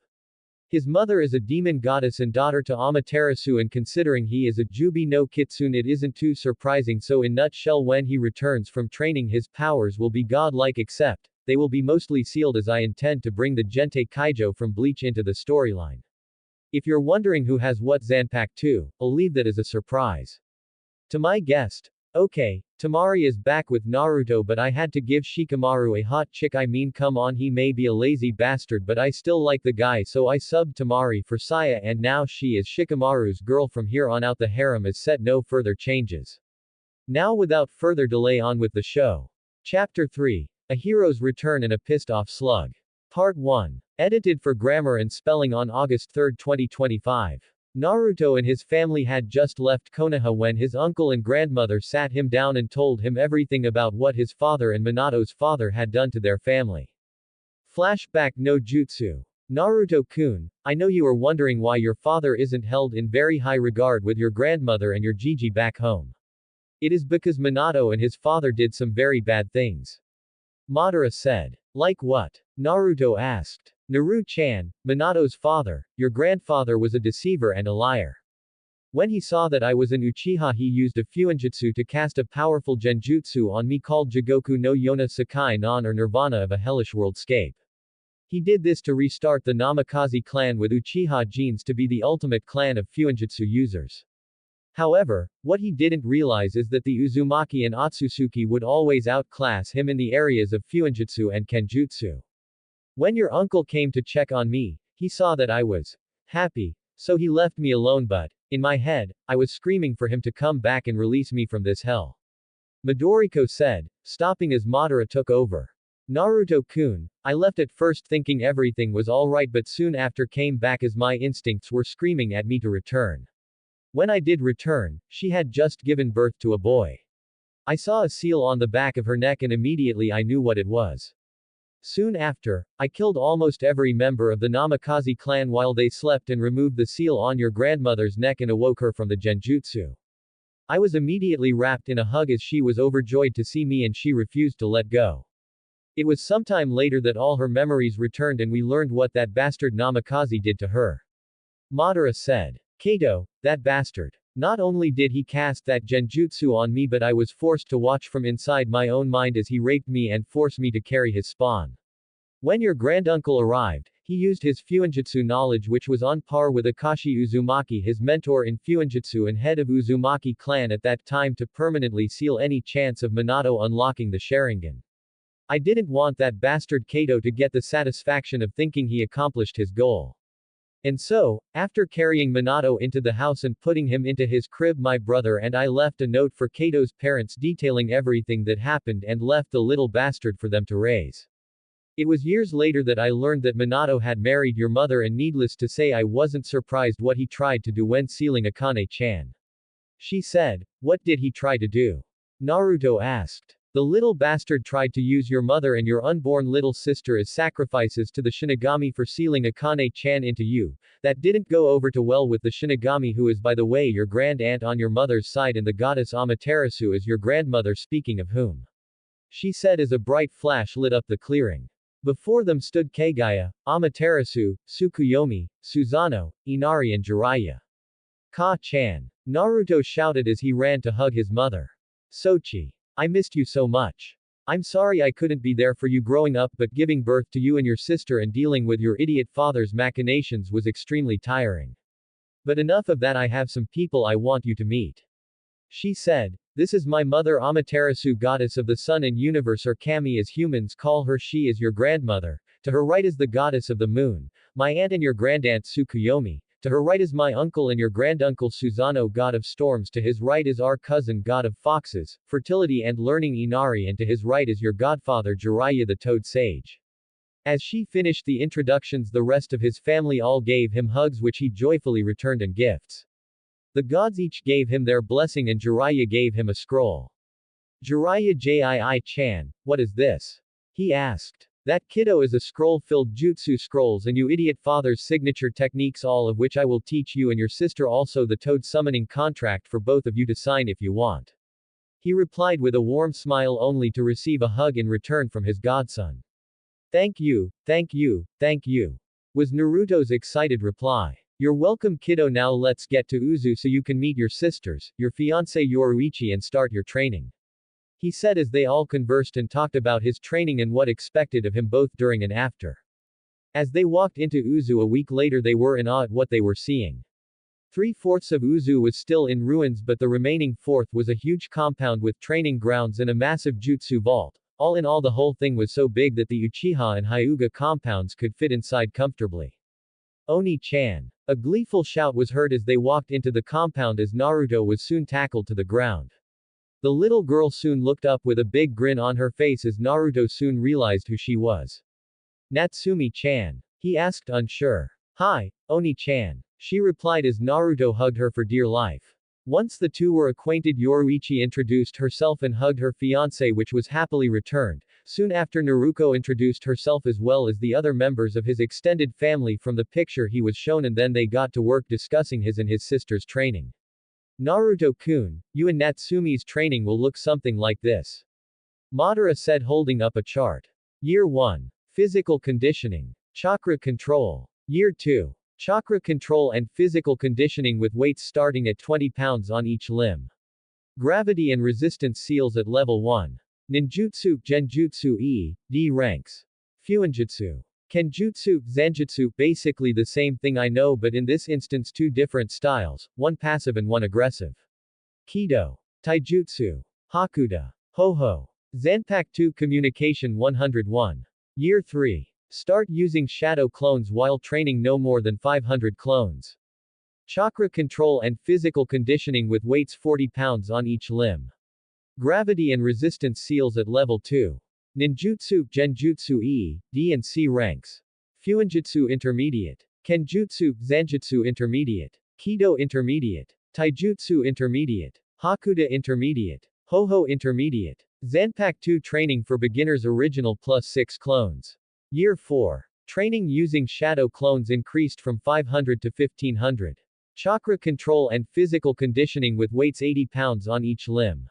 His mother is a demon goddess and daughter to Amaterasu and considering he is a Jubi no Kitsune it isn't too surprising so in nutshell when he returns from training his powers will be godlike except they will be mostly sealed as I intend to bring the Gente Kaijo from Bleach into the storyline. If you're wondering who has what Zanpakuto, I'll leave that as a surprise. To my guest. Okay, Temari is back with Naruto but I had to give Shikamaru a hot chick I mean come on he may be a lazy bastard but I still like the guy so I subbed Temari for Saya and now she is Shikamaru's girl from here on out the harem is set no further changes. Now without further delay on with the show. Chapter 3. A Hero's Return and a Pissed-Off Slug. Part 1. Edited for Grammar and Spelling on August 3, 2025. Naruto and his family had just left Konoha when his uncle and grandmother sat him down and told him everything about what his father and Minato's father had done to their family. Flashback no Jutsu. Naruto-kun, I know you are wondering why your father isn't held in very high regard with your grandmother and your Gigi back home. It is because Minato and his father did some very bad things. Madara said. Like what? Naruto asked. Naru-chan, Minato's father, your grandfather was a deceiver and a liar. When he saw that I was an Uchiha he used a Fuinjutsu to cast a powerful genjutsu on me called Jigoku no Yona Sakai non or Nirvana of a hellish worldscape. He did this to restart the Namikaze clan with Uchiha genes to be the ultimate clan of Fuinjutsu users. However, what he didn't realize is that the Uzumaki and Otsutsuki would always outclass him in the areas of Fuinjutsu and Kenjutsu. When your uncle came to check on me, he saw that I was happy, so he left me alone but, in my head, I was screaming for him to come back and release me from this hell. Midoriko said, stopping as Madara took over. Naruto-kun, I left at first thinking everything was alright but soon after came back as my instincts were screaming at me to return. When I did return, she had just given birth to a boy. I saw a seal on the back of her neck and immediately I knew what it was. Soon after, I killed almost every member of the Namikaze clan while they slept and removed the seal on your grandmother's neck and awoke her from the genjutsu. I was immediately wrapped in a hug as she was overjoyed to see me and she refused to let go. It was sometime later that all her memories returned and we learned what that bastard Namikaze did to her. Madara said. Kato, that bastard. Not only did he cast that genjutsu on me, but I was forced to watch from inside my own mind as he raped me and forced me to carry his spawn. When your granduncle arrived, he used his Fuinjutsu knowledge, which was on par with Akashi Uzumaki, his mentor in Fuinjutsu and head of Uzumaki clan at that time, to permanently seal any chance of Minato unlocking the Sharingan. I didn't want that bastard Kato to get the satisfaction of thinking he accomplished his goal. And so, after carrying Minato into the house and putting him into his crib, my brother and I left a note for Kato's parents detailing everything that happened and left the little bastard for them to raise. It was years later that I learned that Minato had married your mother, and needless to say I wasn't surprised what he tried to do when sealing Akane-chan. She said, "What did he try to do?" Naruto asked. "The little bastard tried to use your mother and your unborn little sister as sacrifices to the Shinigami for sealing Akane-chan into you. That didn't go over too well with the Shinigami, who is, by the way, your grand-aunt on your mother's side, and the goddess Amaterasu is your grandmother, speaking of whom," she said as a bright flash lit up the clearing. Before them stood Kagaya, Amaterasu, Tsukuyomi, Susanoo, Inari and Jiraiya. "Ka-chan!" Naruto shouted as he ran to hug his mother. "Sochi. I missed you so much. I'm sorry I couldn't be there for you growing up, but giving birth to you and your sister and dealing with your idiot father's machinations was extremely tiring. But enough of that, I have some people I want you to meet," she said. "This is my mother Amaterasu, goddess of the sun and universe, or Kami as humans call her. She is your grandmother. To her right is the goddess of the moon, my aunt and your grandaunt Tsukuyomi. To her right is my uncle and your granduncle Susanoo, god of storms. To his right is our cousin, god of foxes, fertility and learning, Inari, and to his right is your godfather Jiraiya, the toad sage." As she finished the introductions, the rest of his family all gave him hugs, which he joyfully returned, and gifts. The gods each gave him their blessing, and Jiraiya gave him a scroll. Jiraiya Jii-chan, what is this? He asked. "That kiddo is a scroll-filled jutsu scrolls and you idiot father's signature techniques, all of which I will teach you and your sister, also the toad summoning contract for both of you to sign if you want," he replied with a warm smile, only to receive a hug in return from his godson. "Thank you, thank you, thank you," was Naruto's excited reply. "You're welcome, kiddo. Now let's get to Uzu so you can meet your sisters, your fiancé Yoruichi, and start your training," he said as they all conversed and talked about his training and what expected of him both during and after. As they walked into Uzu a week later, they were in awe at what they were seeing. 3/4 of Uzu was still in ruins, but the remaining fourth was a huge compound with training grounds and a massive jutsu vault. All in all, the whole thing was so big that the Uchiha and Hyuga compounds could fit inside comfortably. "Oni-chan!" A gleeful shout was heard as they walked into the compound, as Naruto was soon tackled to the ground. The little girl soon looked up with a big grin on her face as Naruto soon realized who she was. "Natsumi-chan?" he asked, unsure. "Hi, Oni-chan," she replied as Naruto hugged her for dear life. Once the two were acquainted, Yoruichi introduced herself and hugged her fiancé, which was happily returned. Soon after, Naruto introduced herself as well as the other members of his extended family from the picture he was shown, and then they got to work discussing his and his sister's training. "Naruto-kun, you and Natsumi's training will look something like this," Madara said, holding up a chart. Year 1. Physical conditioning. Chakra control. Year 2. Chakra control and physical conditioning with weights starting at 20 pounds on each limb. Gravity and resistance seals at level 1. Ninjutsu, Genjutsu E.D. ranks. Fuinjutsu. Kenjutsu, Zanjutsu, basically the same thing I know, but in this instance two different styles, one passive and one aggressive. Kido. Taijutsu. Hakuda. Ho-ho. Zanpakuto Communication 101. Year 3. Start using shadow clones while training, no more than 500 clones. Chakra control and physical conditioning with weights 40 pounds on each limb. Gravity and resistance seals at level 2. Ninjutsu, Genjutsu E.D. and C ranks. Fuinjutsu Intermediate. Kenjutsu, Zanjutsu Intermediate. Kido Intermediate. Taijutsu Intermediate. Hakuda Intermediate. Ho-ho Intermediate. Zanpakuto Training for Beginners Original plus 6 clones. Year 4. Training using shadow clones increased from 500 to 1500. Chakra control and physical conditioning with weights 80 pounds on each limb.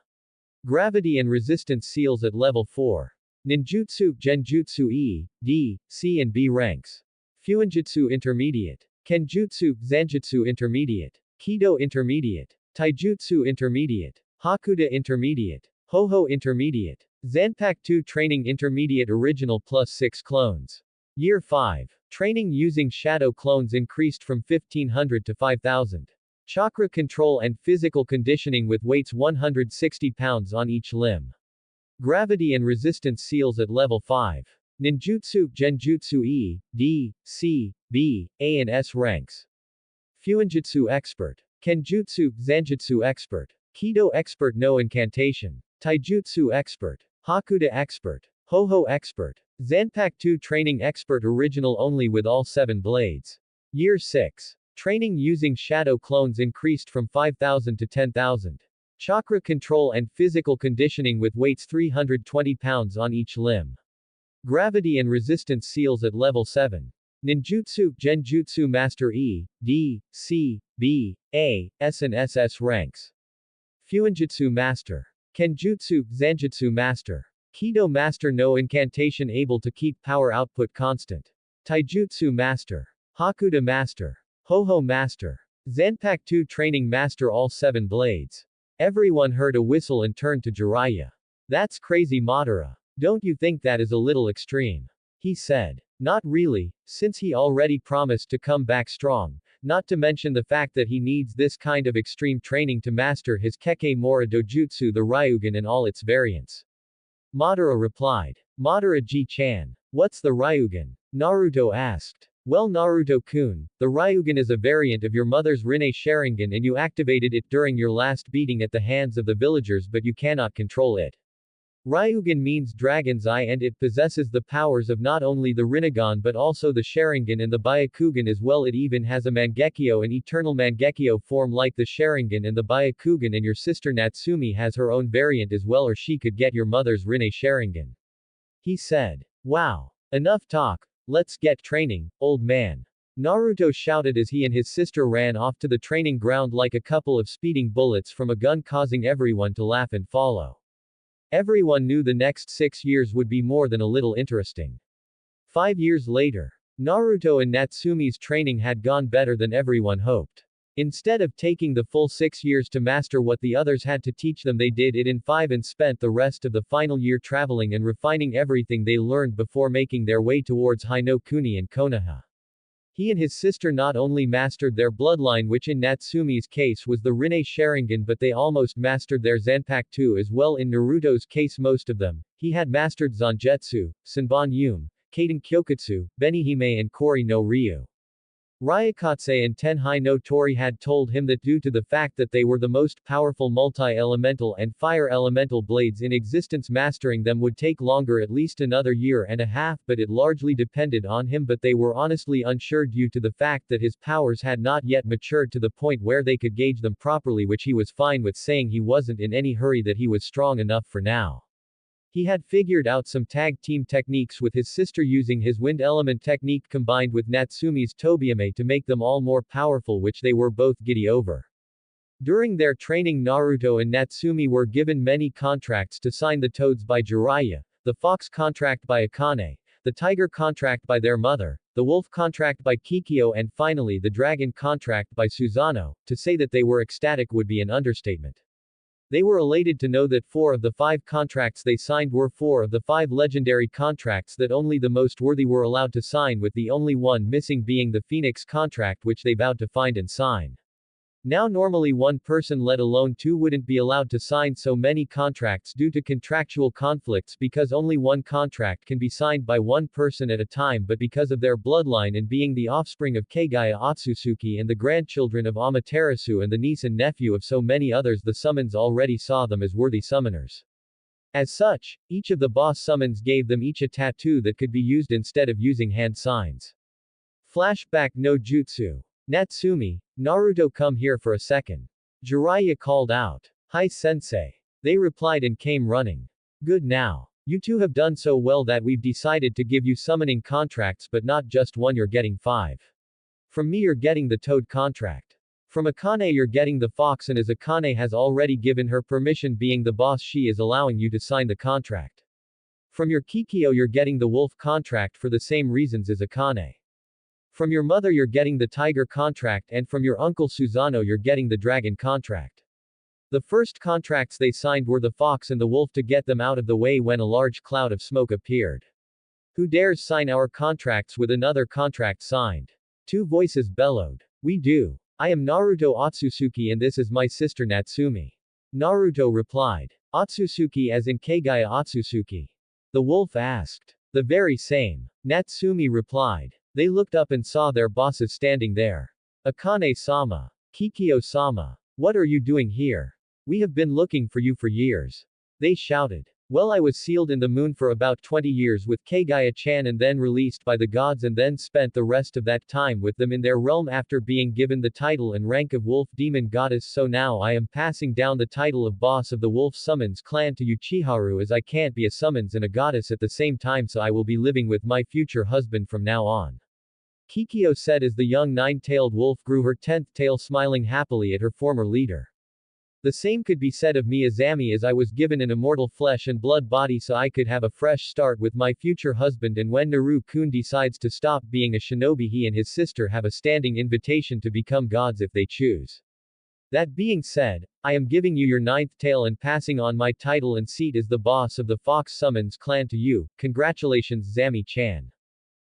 Gravity and resistance seals at level 4. Ninjutsu, Genjutsu E.D., C and B ranks. Fuinjutsu Intermediate. Kenjutsu, Zanjutsu Intermediate. Kido Intermediate. Taijutsu Intermediate. Hakuda Intermediate. Hoho Intermediate. Zanpakuto 2 Training Intermediate Original plus 6 clones. Year 5. Training using shadow clones increased from 1500 to 5000. Chakra control and physical conditioning with weights 160 pounds on each limb. Gravity and resistance seals at level 5. Ninjutsu, Genjutsu E, D, C, B, A and S ranks. Fuinjutsu Expert. Kenjutsu, Zanjutsu Expert. Kido Expert No Incantation. Taijutsu Expert. Hakuda Expert. Hoho Expert. Zanpakuto 2 Training Expert Original only with all 7 blades. Year 6. Training using shadow clones increased from 5000 to 10,000. Chakra control and physical conditioning with weights 320 pounds on each limb. Gravity and resistance seals at level 7. Ninjutsu, Genjutsu Master E, D, C, B, A, S and SS ranks. Fuinjutsu Master. Kenjutsu, Zanjutsu Master. Kido Master No Incantation able to keep power output constant. Taijutsu Master. Hakuda Master. Hoho Master. Zanpakuto 2 Training Master all 7 blades. Everyone heard a whistle and turned to Jiraiya. That's crazy Madara. Don't you think that is a little extreme? He said. Not really, since he already promised to come back strong, not to mention the fact that he needs this kind of extreme training to master his Kekkei Mora Dojutsu the Ryugan and all its variants. Madara replied. Madara-ji-chan. What's the Ryugan? Naruto asked. Well Naruto-kun, the Ryugan is a variant of your mother's Rinne Sharingan and you activated it during your last beating at the hands of the villagers but you cannot control it. Ryugan means Dragon's Eye and it possesses the powers of not only the Rinnegan but also the Sharingan and the Byakugan as well. It even has a Mangekyo and Eternal Mangekyo form like the Sharingan and the Byakugan, and your sister Natsumi has her own variant as well, or she could get your mother's Rinne Sharingan. He said. Wow. Enough talk. Let's get training, old man. Naruto shouted as he and his sister ran off to the training ground like a couple of speeding bullets from a gun, causing everyone to laugh and follow. Everyone knew the next 6 years would be more than a little interesting. 5 years later, Naruto and Natsumi's training had gone better than everyone hoped. Instead of taking the full 6 years to master what the others had to teach them, they did it in 5 and spent the rest of the final year traveling and refining everything they learned before making their way towards Hinokuni and Konoha. He and his sister not only mastered their bloodline, which in Natsumi's case was the Rinne Sharingan, but they almost mastered their Zanpakuto as well. In Naruto's case most of them, he had mastered Zangetsu, Senbon Yume, Kaden Kyokutsu, Benihime and Kori no Ryu. Ryukatse and Tenhai no Tori had told him that due to the fact that they were the most powerful multi-elemental and fire elemental blades in existence, mastering them would take longer, at least another year and a half, but it largely depended on him. But they were honestly unsure due to the fact that his powers had not yet matured to the point where they could gauge them properly, which he was fine with, saying he wasn't in any hurry, that he was strong enough for now. He had figured out some tag team techniques with his sister using his wind element technique combined with Natsumi's Tobiame to make them all more powerful, which they were both giddy over. During their training, Naruto and Natsumi were given many contracts to sign: the toads by Jiraiya, the fox contract by Akane, the tiger contract by their mother, the wolf contract by Kikyo, and finally the dragon contract by Susanoo. To say that they were ecstatic would be an understatement. They were elated to know that 4 of the 5 contracts they signed were 4 of the 5 legendary contracts that only the most worthy were allowed to sign, with the only one missing being the Phoenix contract, which they vowed to find and sign. Now normally one person, let alone 2, wouldn't be allowed to sign so many contracts due to contractual conflicts, because only one contract can be signed by one person at a time, but because of their bloodline and being the offspring of Kagaya Otsutsuki and the grandchildren of Amaterasu and the niece and nephew of so many others, the summons already saw them as worthy summoners. As such, each of the boss summons gave them each a tattoo that could be used instead of using hand signs. Flashback no Jutsu. Natsumi, Naruto, come here for a second. Jiraiya called out. Hi sensei. They replied and came running. Good, now. You two have done so well that we've decided to give you summoning contracts, but not just one, you're getting 5. From me you're getting the toad contract. From Akane you're getting the fox, and as Akane has already given her permission being the boss, she is allowing you to sign the contract. From your Kikyo you're getting the wolf contract for the same reasons as Akane. From your mother you're getting the tiger contract, and from your uncle Susanoo you're getting the dragon contract. The first contracts they signed were the fox and the wolf to get them out of the way when a large cloud of smoke appeared. Who dares sign our contracts with another contract signed? Two voices bellowed. We do. I am Naruto Otsutsuki and this is my sister Natsumi. Naruto replied. Otsutsuki as in Kagaya Otsutsuki. The wolf asked. The very same. Natsumi replied. They looked up and saw their bosses standing there. Akane-sama. Kikyo-sama. What are you doing here? We have been looking for you for years. They shouted. Well, I was sealed in the moon for about 20 years with Kagaya-chan and then released by the gods and then spent the rest of that time with them in their realm after being given the title and rank of wolf demon goddess, so now I am passing down the title of boss of the wolf summons clan to you Chiharu, as I can't be a summons and a goddess at the same time, so I will be living with my future husband from now on. Kikyo said as the young nine-tailed wolf grew her 10th tail, smiling happily at her former leader. The same could be said of me Azami, as I was given an immortal flesh and blood body so I could have a fresh start with my future husband, and when Naru-kun decides to stop being a shinobi, he and his sister have a standing invitation to become gods if they choose. That being said, I am giving you your 9th tail and passing on my title and seat as the boss of the Fox Summons clan to you. Congratulations Zami-chan.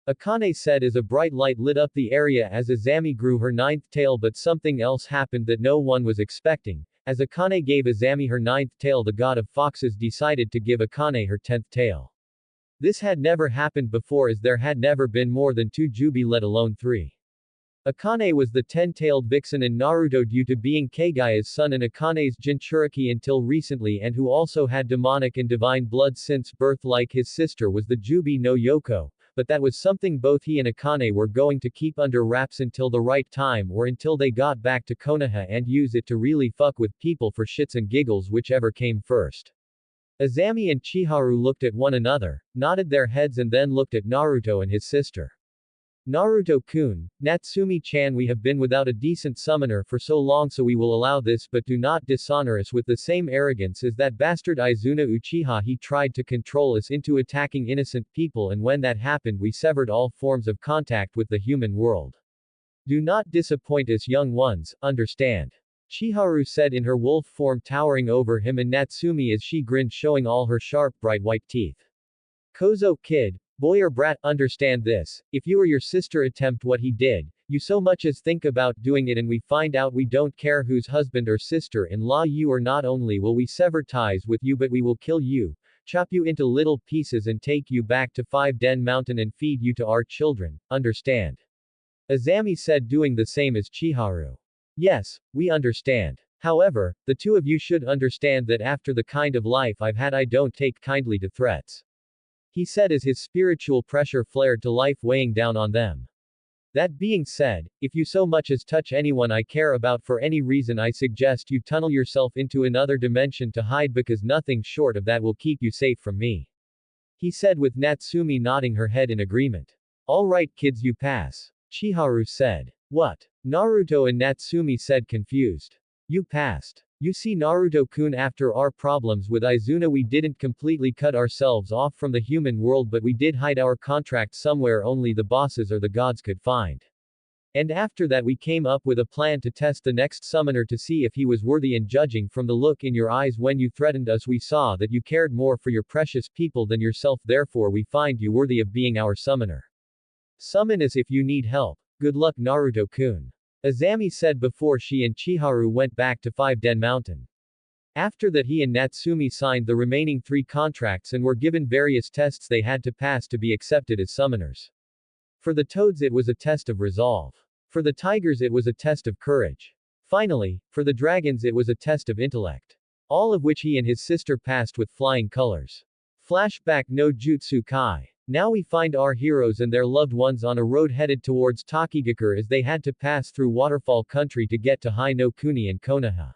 Akane said as a bright light lit up the area as Azami grew her 9th tail, but something else happened that no one was expecting. As Akane gave Azami her 9th tail, the god of foxes decided to give Akane her 10th tail. This had never happened before, as there had never been more than 2 Jubi, let alone 3. Akane was the 10-tailed vixen in Naruto due to being Kagaya's son and Akane's Jinchuriki until recently, and who also had demonic and divine blood since birth like his sister was the Jubi no Yoko. But that was something both he and Akane were going to keep under wraps until the right time, or until they got back to Konoha and use it to really fuck with people for shits and giggles, whichever came first. Azami and Chiharu looked at one another, nodded their heads and then looked at Naruto and his sister. Naruto-kun, Natsumi-chan, we have been without a decent summoner for so long, so we will allow this, but do not dishonor us with the same arrogance as that bastard Izuna Uchiha. He tried to control us into attacking innocent people, and when that happened we severed all forms of contact with the human world. Do not disappoint us young ones, understand? Chiharu said in her wolf form, towering over him and Natsumi as she grinned, showing all her sharp bright white teeth. Kozo kid, boy or brat, understand this. If you or your sister attempt what he did, you so much as think about doing it and we find out we don't care whose husband or sister-in-law you are, not only will we sever ties with you, but we will kill you, chop you into little pieces and take you back to 5-Den Mountain and feed you to our children, understand? Azami said, doing the same as Chiharu. Yes, we understand. However, the two of you should understand that after the kind of life I've had, I don't take kindly to threats. He said as his spiritual pressure flared to life, weighing down on them. That being said, if you so much as touch anyone I care about for any reason, I suggest you tunnel yourself into another dimension to hide, because nothing short of that will keep you safe from me. He said with Natsumi nodding her head in agreement. All right kids, you pass. Chiharu said. What? Naruto and Natsumi said, confused. You passed. You see Naruto-kun, after our problems with Izuna we didn't completely cut ourselves off from the human world, but we did hide our contract somewhere only the bosses or the gods could find. And after that we came up with a plan to test the next summoner to see if he was worthy, and judging from the look in your eyes when you threatened us, we saw that you cared more for your precious people than yourself, therefore we find you worthy of being our summoner. Summon us if you need help. Good luck Naruto-kun. Azami said before she and Chiharu went back to 5-Den Mountain. After that he and Natsumi signed the remaining 3 contracts and were given various tests they had to pass to be accepted as summoners. For the toads it was a test of resolve. For the tigers it was a test of courage. Finally, for the dragons it was a test of intellect. All of which he and his sister passed with flying colors. Flashback no Jutsu Kai. Now we find our heroes and their loved ones on a road headed towards Takigakure, as they had to pass through waterfall country to get to Hai no Kuni and Konoha.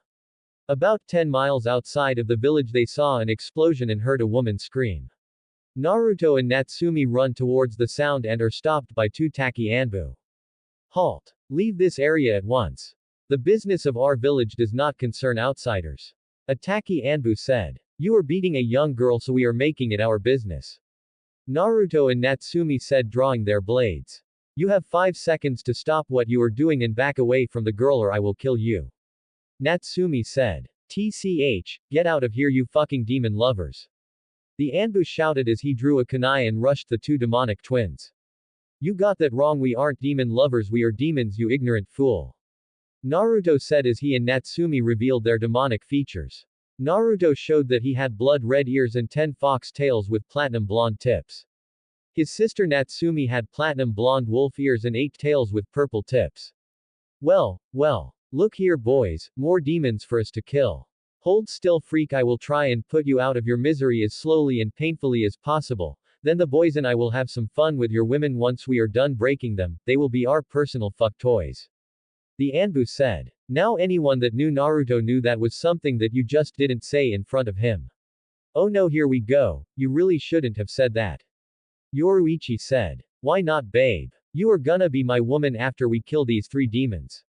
About 10 miles outside of the village they saw an explosion and heard a woman scream. Naruto and Natsumi run towards the sound and are stopped by 2 Taki Anbu. Halt. Leave this area at once. The business of our village does not concern outsiders. A Taki Anbu said. You are beating a young girl, so we are making it our business. Naruto and Natsumi said, drawing their blades. You have 5 seconds to stop what you are doing and back away from the girl or I will kill you. Natsumi said. TCH, get out of here you fucking demon lovers. The Anbu shouted as he drew a kunai and rushed the two demonic twins. You got that wrong, we aren't demon lovers, we are demons, you ignorant fool. Naruto said as he and Natsumi revealed their demonic features. Naruto showed that he had blood red ears and 10 fox tails with platinum blonde tips. His sister Natsumi had platinum blonde wolf ears and 8 tails with purple tips. Well, look here boys, more demons for us to kill. Hold still freak, I will try and put you out of your misery as slowly and painfully as possible, then the boys and I will have some fun with your women once we are done breaking them, they will be our personal fuck toys. The Anbu said. Now anyone that knew Naruto knew that was something that you just didn't say in front of him. Oh no, here we go, you really shouldn't have said that. Yoruichi said. Why not babe? You are gonna be my woman after we kill these 3 demons.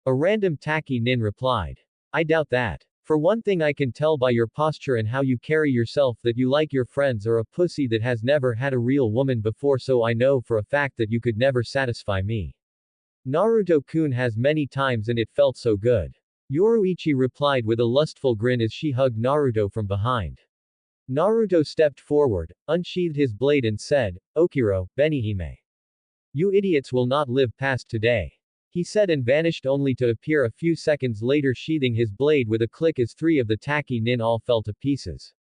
A random Taki nin replied. I doubt that. For one thing I can tell by your posture and how you carry yourself that you like your friends or a pussy that has never had a real woman before, so I know for a fact that you could never satisfy me. Naruto-kun has many times and it felt so good. Yoruichi replied with a lustful grin as she hugged Naruto from behind. Naruto stepped forward, unsheathed his blade and said, Okiro, Benihime. You idiots will not live past today. He said and vanished only to appear a few seconds later sheathing his blade with a click as 3 of the Taki nin all fell to pieces.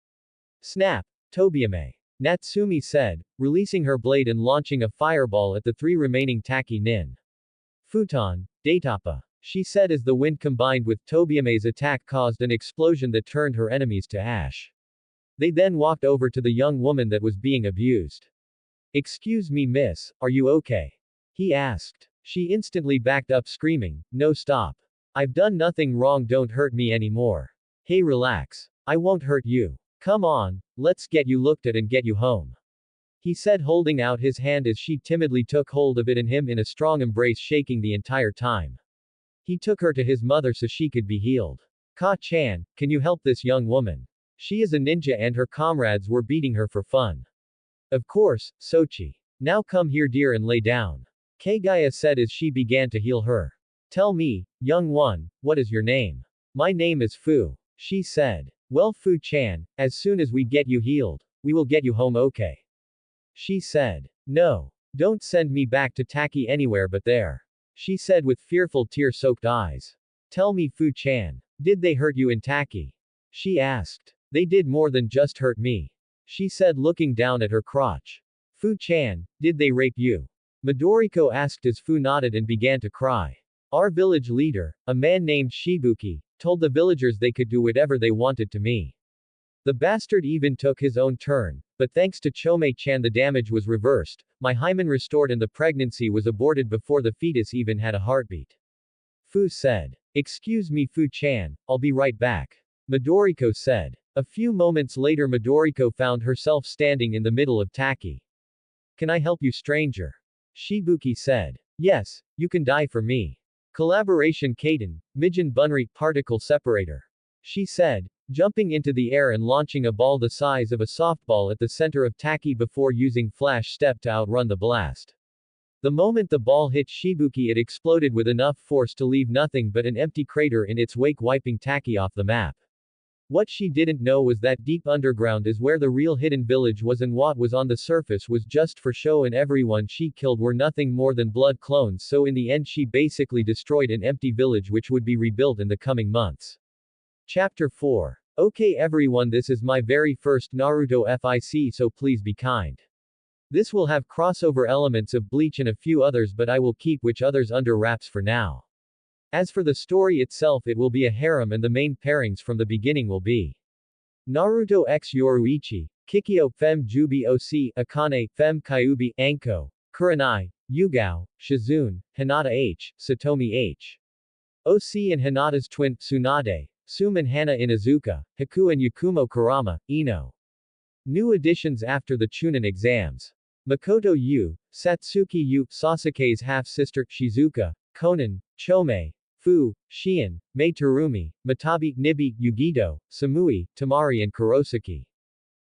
Snap! Tobiame. Natsumi said, releasing her blade and launching a fireball at the 3 remaining Taki nin. Futon, Datapa. She said as the wind combined with Tobiame's attack caused an explosion that turned her enemies to ash. They then walked over to the young woman that was being abused. Excuse me miss, are you okay? He asked. She instantly backed up screaming, no stop. I've done nothing wrong, don't hurt me anymore. Hey relax. I won't hurt you. Come on, let's get you looked at and get you home. He said holding out his hand as she timidly took hold of it and him in a strong embrace shaking the entire time. He took her to his mother so she could be healed. Ka-chan, can you help this young woman? She is a ninja and her comrades were beating her for fun. Of course, Sochi. Now come here dear and lay down. Kagaya said as she began to heal her. Tell me, young one, what is your name? My name is Fu. She said. Well Fu-chan, as soon as we get you healed, we will get you home okay? She said. No. Don't send me back to Taki anywhere but there. She said with fearful tear-soaked eyes. Tell me Fu-chan, did they hurt you in Taki? She asked. They did more than just hurt me. She said looking down at her crotch. Fu-chan, did they rape you? Midoriko asked as Fu nodded and began to cry. Our village leader, a man named Shibuki, told the villagers they could do whatever they wanted to me. The bastard even took his own turn, but thanks to Chome-chan the damage was reversed, my hymen restored and the pregnancy was aborted before the fetus even had a heartbeat. Fu said. Excuse me Fu-chan, I'll be right back. Midoriko said. A few moments later Midoriko found herself standing in the middle of Taki. Can I help you stranger? Shibuki said. Yes, you can die for me. Collaboration Kaden, Mijin Bunri, particle separator. She said, jumping into the air and launching a ball the size of a softball at the center of Taki before using flash step to outrun the blast. The moment the ball hit Shibuki it exploded with enough force to leave nothing but an empty crater in its wake wiping Taki off the map. What she didn't know was that deep underground is where the real hidden village was and what was on the surface was just for show and everyone she killed were nothing more than blood clones, so in the end she basically destroyed an empty village which would be rebuilt in the coming months. Chapter 4. Okay everyone, this is my very first Naruto FIC so please be kind. This will have crossover elements of Bleach and a few others but I will keep which others under wraps for now. As for the story itself it will be a harem and the main pairings from the beginning will be Naruto x Yoruichi, Kikyo, Fem Jubi Oc, Akane, Fem Kyubi, Anko, Kurenai, Yugao, Shizune, Hinata H, Satomi H. OC and Hinata's twin, Tsunade, Sum and Hana Inuzuka, Haku and Yakumo Kurama, Ino. New additions after the Chunin exams. Mikoto Yu, Satsuki Yu, Sasuke's half-sister, Shizuka, Konan, Chome, Fu, Shion, Mei Terumi, Matabi, Nibi, Yugito, Samui, Temari and Kurosaki.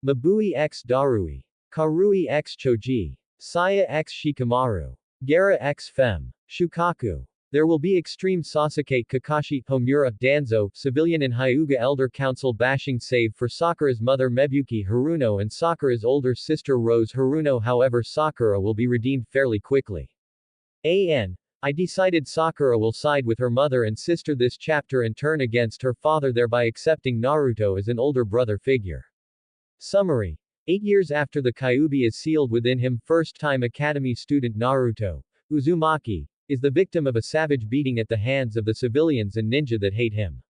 Mabui x Darui. Karui x Choji. Saya x Shikamaru. Gara x Fem. Shukaku. There will be extreme Sasuke, Kakashi, Homura, Danzo, civilian and Hyuga elder council bashing save for Sakura's mother Mebuki Haruno and Sakura's older sister Rose Haruno. However, Sakura will be redeemed fairly quickly. I decided Sakura will side with her mother and sister this chapter and turn against her father, thereby accepting Naruto as an older brother figure. Summary. 8 years after the Kyuubi is sealed within him, first-time academy student Naruto, Uzumaki, is the victim of a savage beating at the hands of the civilians and ninja that hate him.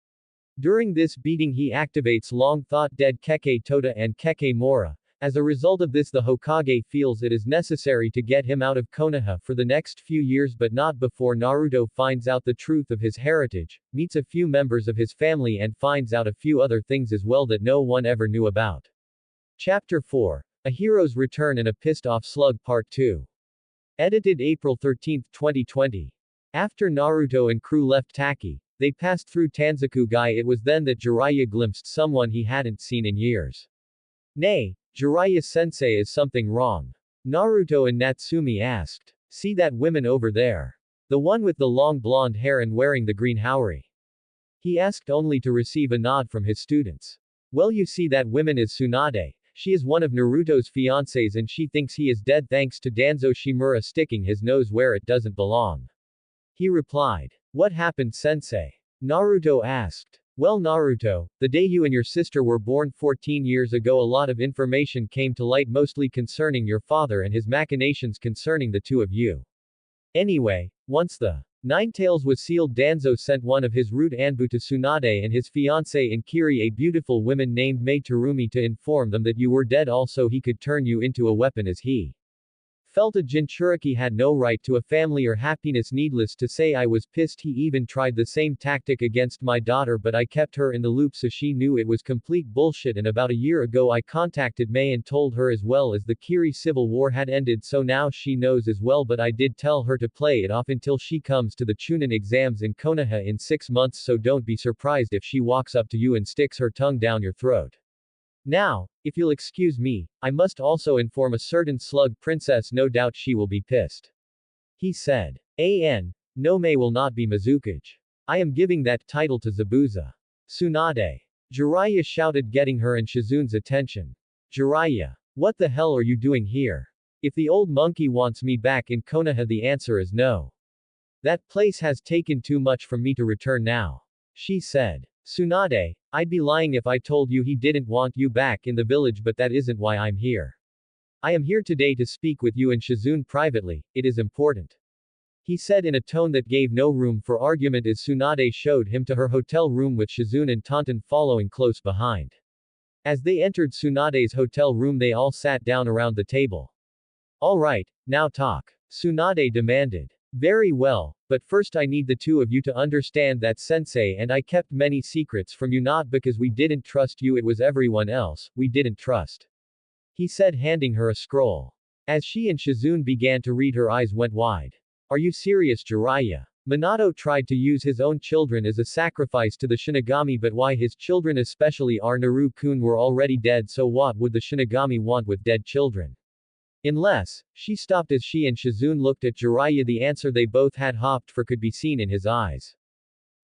During this beating he activates long-thought-dead Keke Tota and Keke Mora. As a result of this, the Hokage feels it is necessary to get him out of Konoha for the next few years, but not before Naruto finds out the truth of his heritage, meets a few members of his family and finds out a few other things as well that no one ever knew about. Chapter 4. A Hero's Return and a Pissed-Off Slug Part 2. Edited April 13, 2020. After Naruto and crew left Taki, they passed through Tanzaku-gai. It was then that Jiraiya glimpsed someone he hadn't seen in years. Nay, Jiraiya-sensei, is something wrong? Naruto and Natsumi asked. See that woman over there? The one with the long blonde hair and wearing the green haori? He asked only to receive a nod from his students. Well, you see, that woman is Tsunade. She is one of Naruto's fiancés and she thinks he is dead thanks to Danzo Shimura sticking his nose where it doesn't belong. He replied. What happened, sensei? Naruto asked. Well, Naruto, the day you and your sister were born 14 years ago, a lot of information came to light, mostly concerning your father and his machinations concerning the two of you. Anyway, once the Ninetales was sealed, Danzo sent one of his rude Anbu to Tsunade and his fiancée Inkiri, a beautiful woman named Mei Terumi, to inform them that you were dead, also he could turn you into a weapon, as he felt a Jinchuriki had no right to a family or happiness. Needless to say, I was pissed. He even tried the same tactic against my daughter, but I kept her in the loop so she knew it was complete bullshit, and about a year ago I contacted Mei and told her as well as the Kiri civil war had ended, so now she knows as well, but I did tell her to play it off until she comes to the Chunin exams in Konoha in 6 months, so don't be surprised if she walks up to you and sticks her tongue down your throat. Now, if you'll excuse me, I must also inform a certain slug princess, no doubt she will be pissed. He said. No, Mei will not be Mizukage. I am giving that title to Zabuza. Tsunade. Jiraiya shouted, getting her and Shizune's attention. Jiraiya. What the hell are you doing here? If the old monkey wants me back in Konoha, the answer is no. That place has taken too much from me to return now. She said. Tsunade, I'd be lying if I told you he didn't want you back in the village, but that isn't why I'm here. I am here today to speak with you and Shizune privately, it is important. He said in a tone that gave no room for argument as Tsunade showed him to her hotel room with Shizune and Tonton following close behind. As they entered Tsunade's hotel room, they all sat down around the table. Alright, now talk. Tsunade demanded. Very well, but first I need the two of you to understand that sensei and I kept many secrets from you, not because we didn't trust you, it was everyone else we didn't trust. He said, handing her a scroll. As she and Shizune began to read, her eyes went wide. Are you serious, Jiraiya? Minato tried to use his own children as a sacrifice to the Shinigami, but why his children, especially our Naru-kun, were already dead, so what would the Shinigami want with dead children? Unless, she stopped as she and Shizune looked at Jiraiya. The answer they both had hopped for could be seen in his eyes.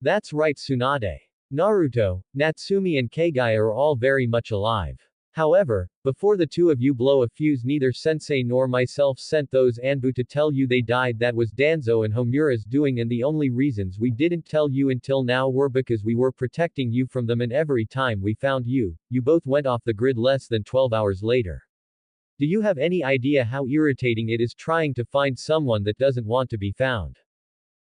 That's right, Tsunade. Naruto, Natsumi and Kagaya are all very much alive. However, before the two of you blow a fuse, neither sensei nor myself sent those Anbu to tell you they died. That was Danzo and Homura's doing, and the only reasons we didn't tell you until now were because we were protecting you from them, and every time we found you, you both went off the grid less than 12 hours later. Do you have any idea how irritating it is trying to find someone that doesn't want to be found?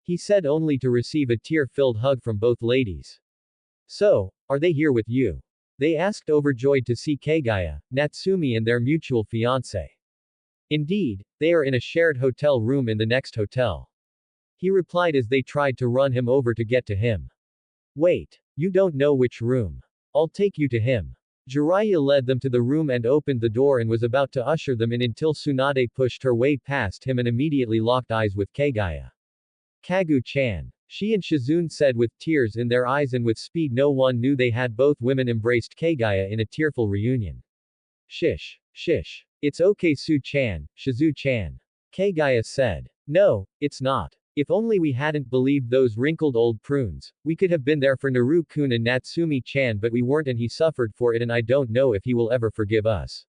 He said, only to receive a tear-filled hug from both ladies. So, are they here with you? They asked, overjoyed to see Kagaya, Natsumi and their mutual fiancé. Indeed, they are in a shared hotel room in the next hotel. He replied as they tried to run him over to get to him. Wait, you don't know which room? I'll take you to him. Jiraiya led them to the room and opened the door and was about to usher them in until Tsunade pushed her way past him and immediately locked eyes with Kagaya. Kagu-chan. She and Shizune said with tears in their eyes, and with speed no one knew they had. Both women embraced Kagaya in a tearful reunion. Shish. Shish. It's okay, Su-chan, Shizu-chan. Kagaya said. No, it's not. If only we hadn't believed those wrinkled old prunes. We could have been there for Naru-kun and Natsumi-chan, but we weren't, and he suffered for it, and I don't know if he will ever forgive us.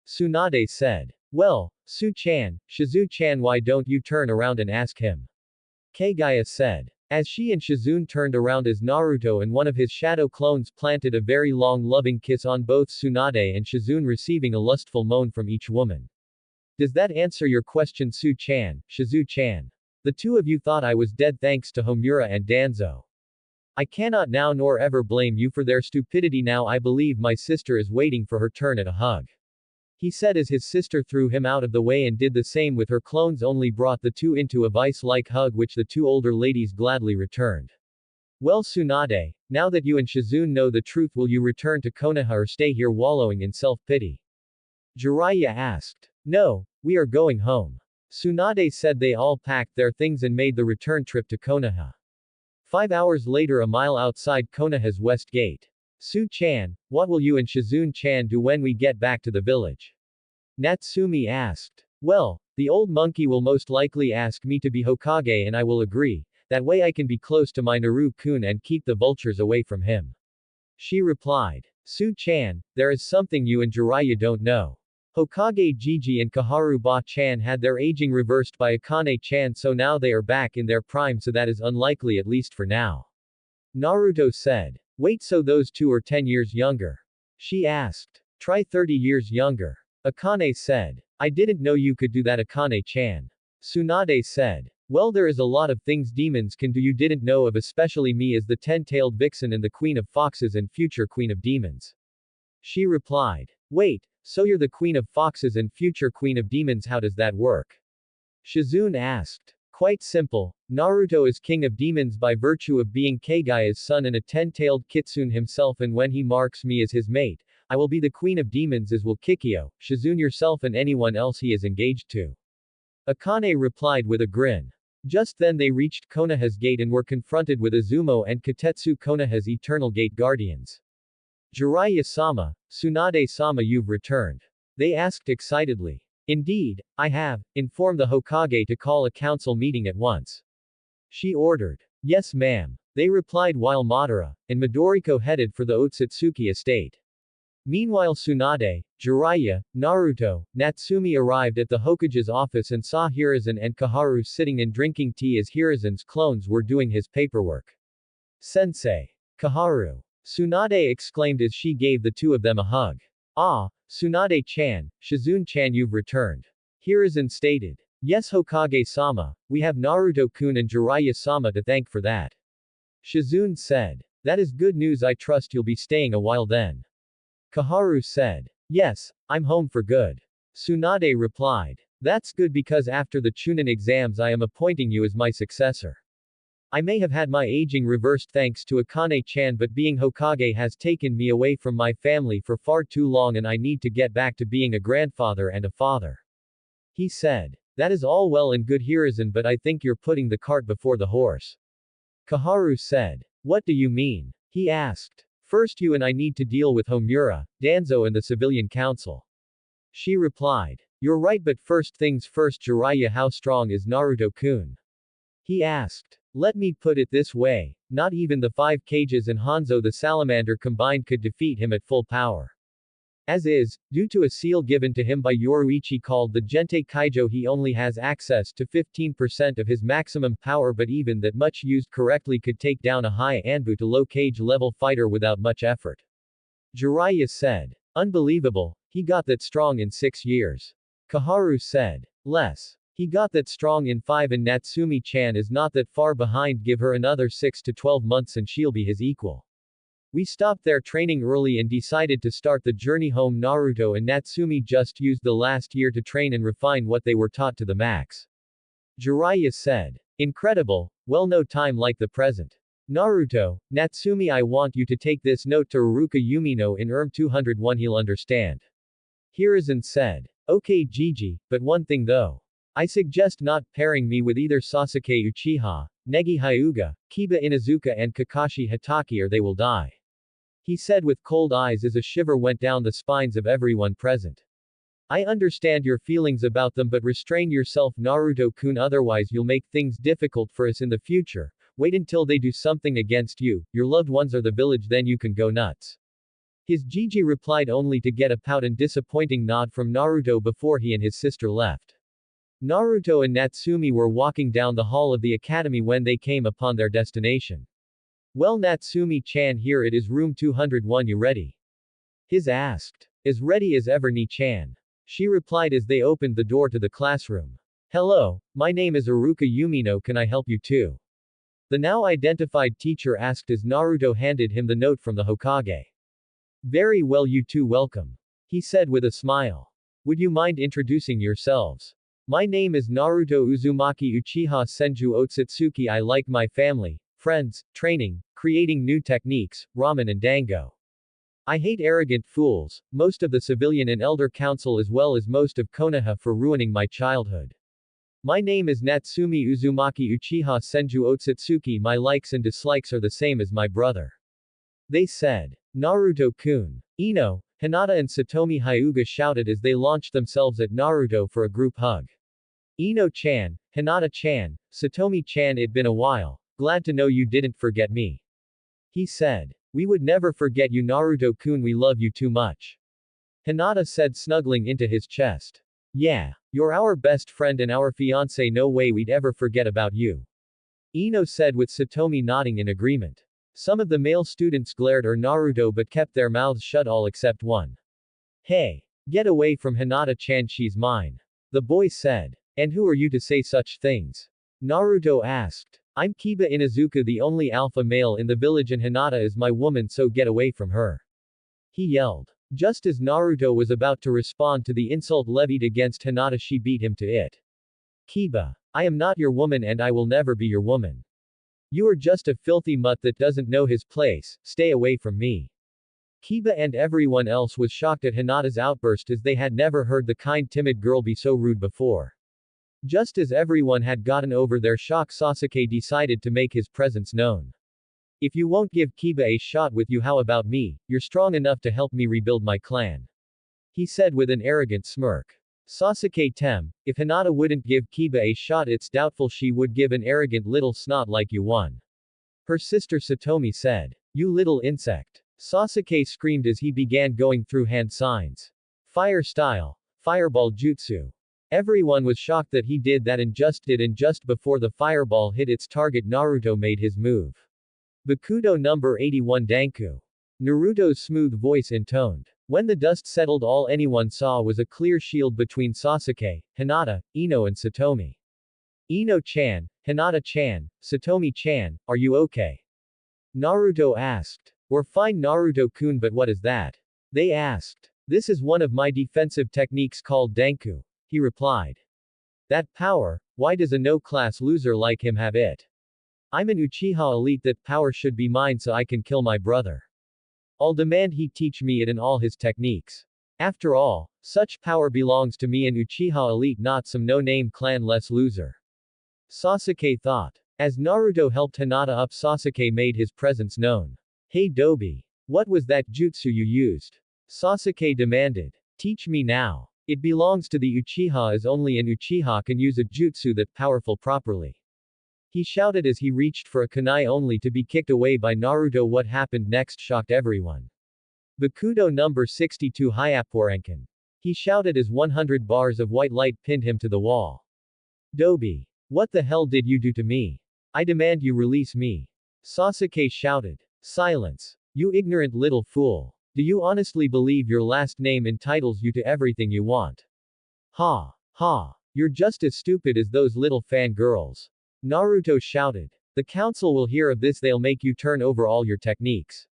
Tsunade said. Well, Su-chan, Shizu-chan, why don't you turn around and ask him? Kagaya said. As she and Shizune turned around as Naruto and one of his shadow clones planted a very long loving kiss on both Tsunade and Shizune, receiving a lustful moan from each woman. Does that answer your question, Su-chan, Shizu-chan? The two of you thought I was dead thanks to Homura and Danzo. I cannot now nor ever blame you for their stupidity. Now I believe my sister is waiting for her turn at a hug. He said as his sister threw him out of the way and did the same with her clones, only brought the two into a vice-like hug which the two older ladies gladly returned. Well, Tsunade, now that you and Shizune know the truth, will you return to Konoha or stay here wallowing in self-pity? Jiraiya asked. No, we are going home. Tsunade said. They all packed their things and made the return trip to Konoha. 5 hours later, a mile outside Konoha's west gate. Su-chan, what will you and Shizune-chan do when we get back to the village? Natsumi asked. Well, the old monkey will most likely ask me to be Hokage and I will agree. That way I can be close to my Naru-kun and keep the vultures away from him. She replied. Su-chan, there is something you and Jiraiya don't know. Hokage Gigi and Kaharu Ba-chan had their aging reversed by Akane-chan, so now they are back in their prime, so that is unlikely, at least for now. Naruto said. Wait, so those two are 10 years younger? She asked. Try 30 years younger. Akane said. I didn't know you could do that, Akane-chan. Tsunade said. Well, there is a lot of things demons can do you didn't know of, especially me as the 10-tailed vixen and the queen of foxes and future queen of demons. She replied. Wait, so you're the queen of foxes and future queen of demons, how does that work? Shizune asked. Quite simple. Naruto is king of demons by virtue of being Kagaya's son and a 10-tailed kitsune himself, and when he marks me as his mate, I will be the queen of demons, as will Kikyo, Shizune yourself, and anyone else he is engaged to. Akane replied with a grin. Just then they reached Konoha's gate and were confronted with Izumo and Katetsu, Konoha's eternal gate guardians. Jiraiya-sama, Tsunade-sama, you've returned. They asked excitedly. Indeed, I have. Inform the Hokage to call a council meeting at once. She ordered. Yes, ma'am. They replied while Madara and Midoriko headed for the Otsutsuki estate. Meanwhile, Tsunade, Jiraiya, Naruto, Natsumi arrived at the Hokage's office and saw Hiruzen and Kaharu sitting and drinking tea as Hiruzen's clones were doing his paperwork. Sensei. Kaharu. Tsunade exclaimed as she gave the two of them a hug. Ah, Tsunade-chan, Shizune-chan, you've returned. Hiruzen stated. Yes, Hokage-sama, we have Naruto-kun and Jiraiya-sama to thank for that. Shizune said. That is good news, I trust you'll be staying a while then. Kaharu said. Yes, I'm home for good. Tsunade replied. That's good, because after the Chunin exams I am appointing you as my successor. I may have had my aging reversed thanks to Akane-chan, but being Hokage has taken me away from my family for far too long, and I need to get back to being a grandfather and a father. He said. That is all well and good, Hiruzen, but I think you're putting the cart before the horse. Kaharu said. What do you mean? He asked. First, you and I need to deal with Homura, Danzo, and the civilian council. She replied. You're right, but first things first, Jiraiya, how strong is Naruto-kun? He asked. Let me put it this way, not even the 5 Kages and Hanzo the Salamander combined could defeat him at full power. As is, due to a seal given to him by Yoruichi called the Gente Kaijo, he only has access to 15% of his maximum power, but even that much used correctly could take down a high Anbu to low Kage level fighter without much effort. Jiraiya said. Unbelievable, he got that strong in 6 years. Kaharu said. Less. He got that strong in 5, and Natsumi-chan is not that far behind. Give her another 6 to 12 months and she'll be his equal. We stopped their training early and decided to start the journey home. Naruto and Natsumi just used the last year to train and refine what they were taught to the max. Jiraiya said. Incredible, well, no time like the present. Naruto, Natsumi, I want you to take this note to Iruka Yumino in ERM 201, he'll understand. Hiruzen said. Okay, Gigi, but one thing though. I suggest not pairing me with either Sasuke Uchiha, Negi Hyuga, Kiba Inuzuka, and Kakashi Hatake, or they will die. He said with cold eyes as a shiver went down the spines of everyone present. I understand your feelings about them, but restrain yourself, Naruto-kun, otherwise you'll make things difficult for us in the future. Wait until they do something against you, your loved ones are the village, then you can go nuts. His Gigi replied only to get a pout and disappointing nod from Naruto before he and his sister left. Naruto and Natsumi were walking down the hall of the academy when they came upon their destination. Well, Natsumi-chan, here it is, room 201, you ready? His asked. As ready as ever, Ni-chan. She replied as they opened the door to the classroom. Hello, my name is Iruka Yumino, can I help you too? The now identified teacher asked as Naruto handed him the note from the Hokage. Very well, you two, welcome. He said with a smile. Would you mind introducing yourselves? My name is Naruto Uzumaki Uchiha Senju Otsutsuki. I like my family, friends, training, creating new techniques, ramen and dango. I hate arrogant fools, most of the civilian and elder council as well as most of Konoha for ruining my childhood. My name is Natsumi Uzumaki Uchiha Senju Otsutsuki. My likes and dislikes are the same as my brother. They said. Naruto-kun. Ino, Hinata and Satomi Hyuga shouted as they launched themselves at Naruto for a group hug. Ino-chan, Hinata-chan, Satomi-chan, it'd been a while. Glad to know you didn't forget me. He said. We would never forget you, Naruto-kun, we love you too much. Hinata said, snuggling into his chest. Yeah, you're our best friend and our fiancé, no way we'd ever forget about you. Ino said with Satomi nodding in agreement. Some of the male students glared at Naruto but kept their mouths shut, all except one. Hey! Get away from Hinata-chan, she's mine. The boy said. And who are you to say such things? Naruto asked. I'm Kiba Inuzuka, the only alpha male in the village, and Hinata is my woman, so get away from her. He yelled. Just as Naruto was about to respond to the insult levied against Hinata, she beat him to it. Kiba. I am not your woman and I will never be your woman. You are just a filthy mutt that doesn't know his place, stay away from me. Kiba and everyone else was shocked at Hinata's outburst, as they had never heard the kind timid girl be so rude before. Just as everyone had gotten over their shock, Sasuke decided to make his presence known. If you won't give Kiba a shot with you, how about me? You're strong enough to help me rebuild my clan. He said with an arrogant smirk. Sasuke Tem, if Hinata wouldn't give Kiba a shot, it's doubtful she would give an arrogant little snot like you one. Her sister Satomi said. You little insect. Sasuke screamed as he began going through hand signs. Fire style. Fireball jutsu. Everyone was shocked that he did that, and just before the fireball hit its target, Naruto made his move. Bakudo number 81 Danku. Naruto's smooth voice intoned. When the dust settled, all anyone saw was a clear shield between Sasuke, Hinata, Ino and Satomi. Ino-chan, Hinata-chan, Satomi-chan, are you okay? Naruto asked. We're fine, Naruto-kun, but what is that? They asked. This is one of my defensive techniques called Danku. He replied. That power, why does a no-class loser like him have it? I'm an Uchiha elite, that power should be mine so I can kill my brother. I'll demand he teach me it and all his techniques. After all, such power belongs to me and Uchiha elite, not some no-name clan-less loser. Sasuke thought. As Naruto helped Hinata up, Sasuke made his presence known. Hey Dobi. What was that jutsu you used? Sasuke demanded. Teach me now. It belongs to the Uchiha, as only an Uchiha can use a jutsu that powerful properly. He shouted as he reached for a kunai, only to be kicked away by Naruto. What happened next shocked everyone. Bakudo number 62 Hyapurankan. He shouted as 100 bars of white light pinned him to the wall. Dobi. What the hell did you do to me? I demand you release me. Sasuke shouted. Silence. You ignorant little fool. Do you honestly believe your last name entitles you to everything you want? Ha. Ha. You're just as stupid as those little fangirls. Naruto shouted. The council will hear of this, they'll make you turn over all your techniques.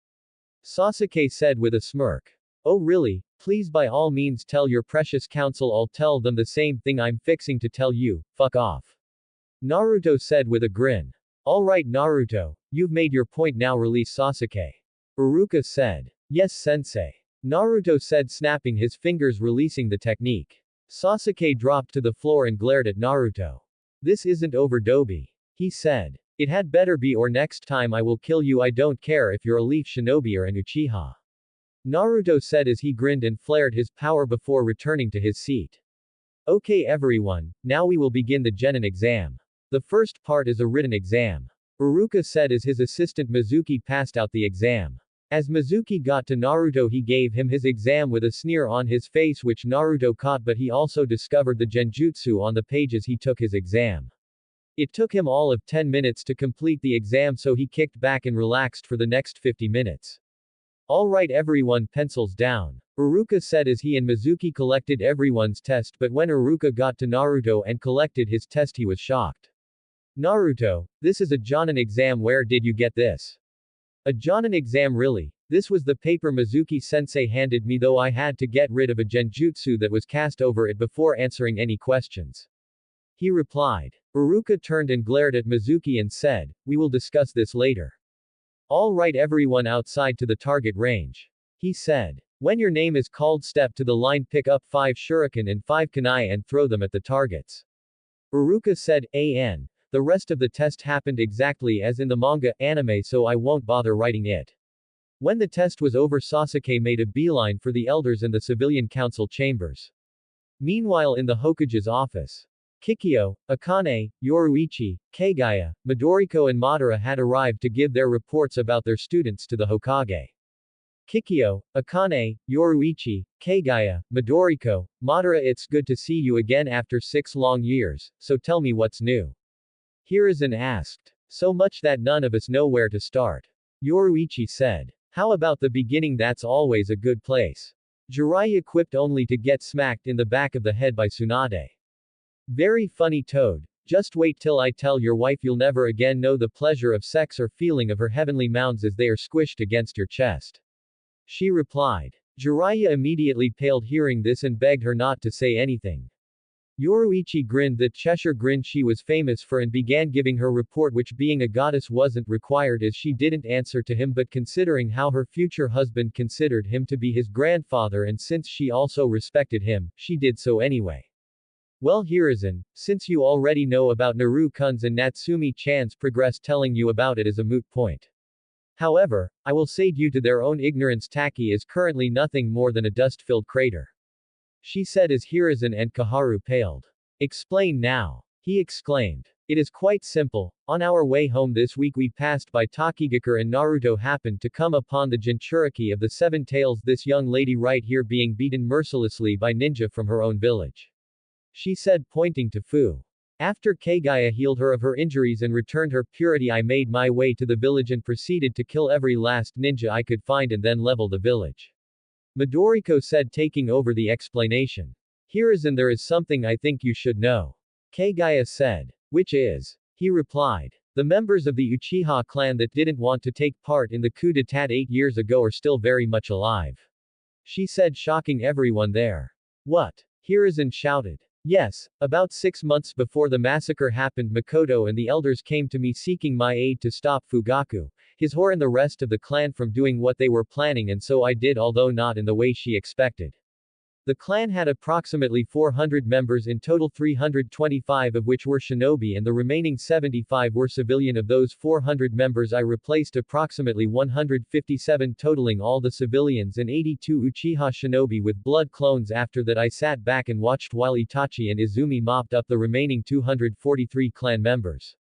Sasuke said with a smirk. Oh really? Please, by all means tell your precious council, I'll tell them the same thing I'm fixing to tell you, fuck off. Naruto said with a grin. Alright Naruto, you've made your point, now release Sasuke. Iruka said. Yes sensei. Naruto said, snapping his fingers, releasing the technique. Sasuke dropped to the floor and glared at Naruto. This isn't over, Dobi. He said. It had better be, or next time I will kill you. I don't care if you're a leaf shinobi or an Uchiha. Naruto said as he grinned and flared his power before returning to his seat. Okay everyone, now we will begin the Genin exam. The first part is a written exam. Uruka said as his assistant Mizuki passed out the exam. As Mizuki got to Naruto he gave him his exam with a sneer on his face which Naruto caught, but he also discovered the genjutsu on the pages he took his exam. It took him all of 10 minutes to complete the exam, so he kicked back and relaxed for the next 50 minutes. Alright everyone, pencils down. Uruka said as he and Mizuki collected everyone's test, but when Uruka got to Naruto and collected his test he was shocked. Naruto, this is a Jonin exam, where did you get this? A Jonin exam, really? This was the paper Mizuki-sensei handed me, though I had to get rid of a genjutsu that was cast over it before answering any questions. He replied. Uruka turned and glared at Mizuki and said, we will discuss this later. All right everyone, outside to the target range. He said. When your name is called, step to the line, pick up 5 shuriken and 5 kunai and throw them at the targets. Uruka said, "An. The rest of the test happened exactly as in the manga, anime, so I won't bother writing it." When the test was over, Sasuke made a beeline for the elders and the civilian council chambers. Meanwhile in the Hokage's office, Kikyo, Akane, Yoruichi, Kagaya, Midoriko and Madara had arrived to give their reports about their students to the Hokage. Kikyo, Akane, Yoruichi, Kagaya, Midoriko, Madara, it's good to see you again after 6 long years, so tell me what's new. Hiruzen asked. So much that none of us know where to start. Yoruichi said. How about the beginning? That's always a good place. Jiraiya quipped, only to get smacked in the back of the head by Tsunade. Very funny, Toad. Just wait till I tell your wife you'll never again know the pleasure of sex or feeling of her heavenly mounds as they are squished against your chest. She replied. Jiraiya immediately paled hearing this and begged her not to say anything. Yoruichi grinned that Cheshire grin she was famous for and began giving her report, which being a goddess wasn't required as she didn't answer to him, but considering how her future husband considered him to be his grandfather and since she also respected him, she did so anyway. Well Hiruzen, since you already know about Naru-kun's and Natsumi-chan's progress, telling you about it is a moot point. However, I will say due to their own ignorance Taki is currently nothing more than a dust-filled crater. She said as Hiruzen and Kaharu paled. Explain now. He exclaimed. It is quite simple. On our way home this week we passed by Takigakure and Naruto happened to come upon the Jinchuriki of the 7 tails, this young lady right here being beaten mercilessly by ninja from her own village. She said, pointing to Fu. After Kagaya healed her of her injuries and returned her purity, I made my way to the village and proceeded to kill every last ninja I could find and then level the village. Midoriko said, taking over the explanation. Hiruzen, there is something I think you should know. Kagaya said. Which is? He replied. The members of the Uchiha clan that didn't want to take part in the coup d'etat 8 years ago are still very much alive. She said, shocking everyone there. What? Hiruzen shouted. Yes, about 6 months before the massacre happened, Mikoto and the elders came to me seeking my aid to stop Fugaku, his whore and the rest of the clan from doing what they were planning, and so I did, although not in the way she expected. The clan had approximately 400 members in total, 325 of which were shinobi and the remaining 75 were civilian. Of those 400 members I replaced approximately 157, totaling all the civilians, and 82 Uchiha shinobi with blood clones. After that I sat back and watched while Itachi and Izumi mopped up the remaining 243 clan members.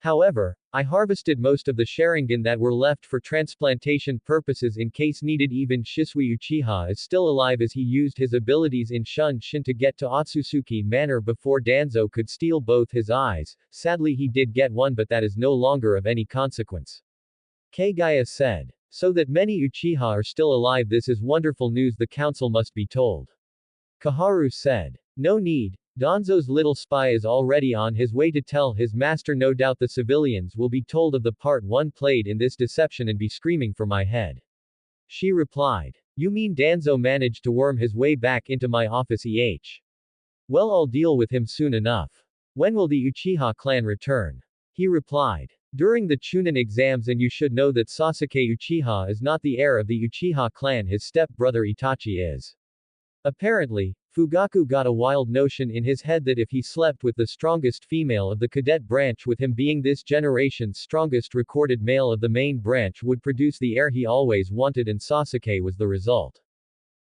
However, I harvested most of the Sharingan that were left for transplantation purposes in case needed. Even Shisui Uchiha is still alive as he used his abilities in Shunshin to get to Otsutsuki Manor before Danzo could steal both his eyes. Sadly he did get one, but that is no longer of any consequence. Kagaya said. So that many Uchiha are still alive, this is wonderful news, the council must be told. Kaharu said. No need. Danzo's little spy is already on his way to tell his master. No doubt the civilians will be told of the part one played in this deception and be screaming for my head. She replied. You mean Danzo managed to worm his way back into my office? Well, I'll deal with him soon enough. When will the Uchiha clan return? He replied. During the Chunin exams, and you should know that Sasuke Uchiha is not the heir of the Uchiha clan, his step-brother Itachi is. Apparently, Fugaku got a wild notion in his head that if he slept with the strongest female of the cadet branch, with him being this generation's strongest recorded male of the main branch, would produce the heir he always wanted, and Sasuke was the result.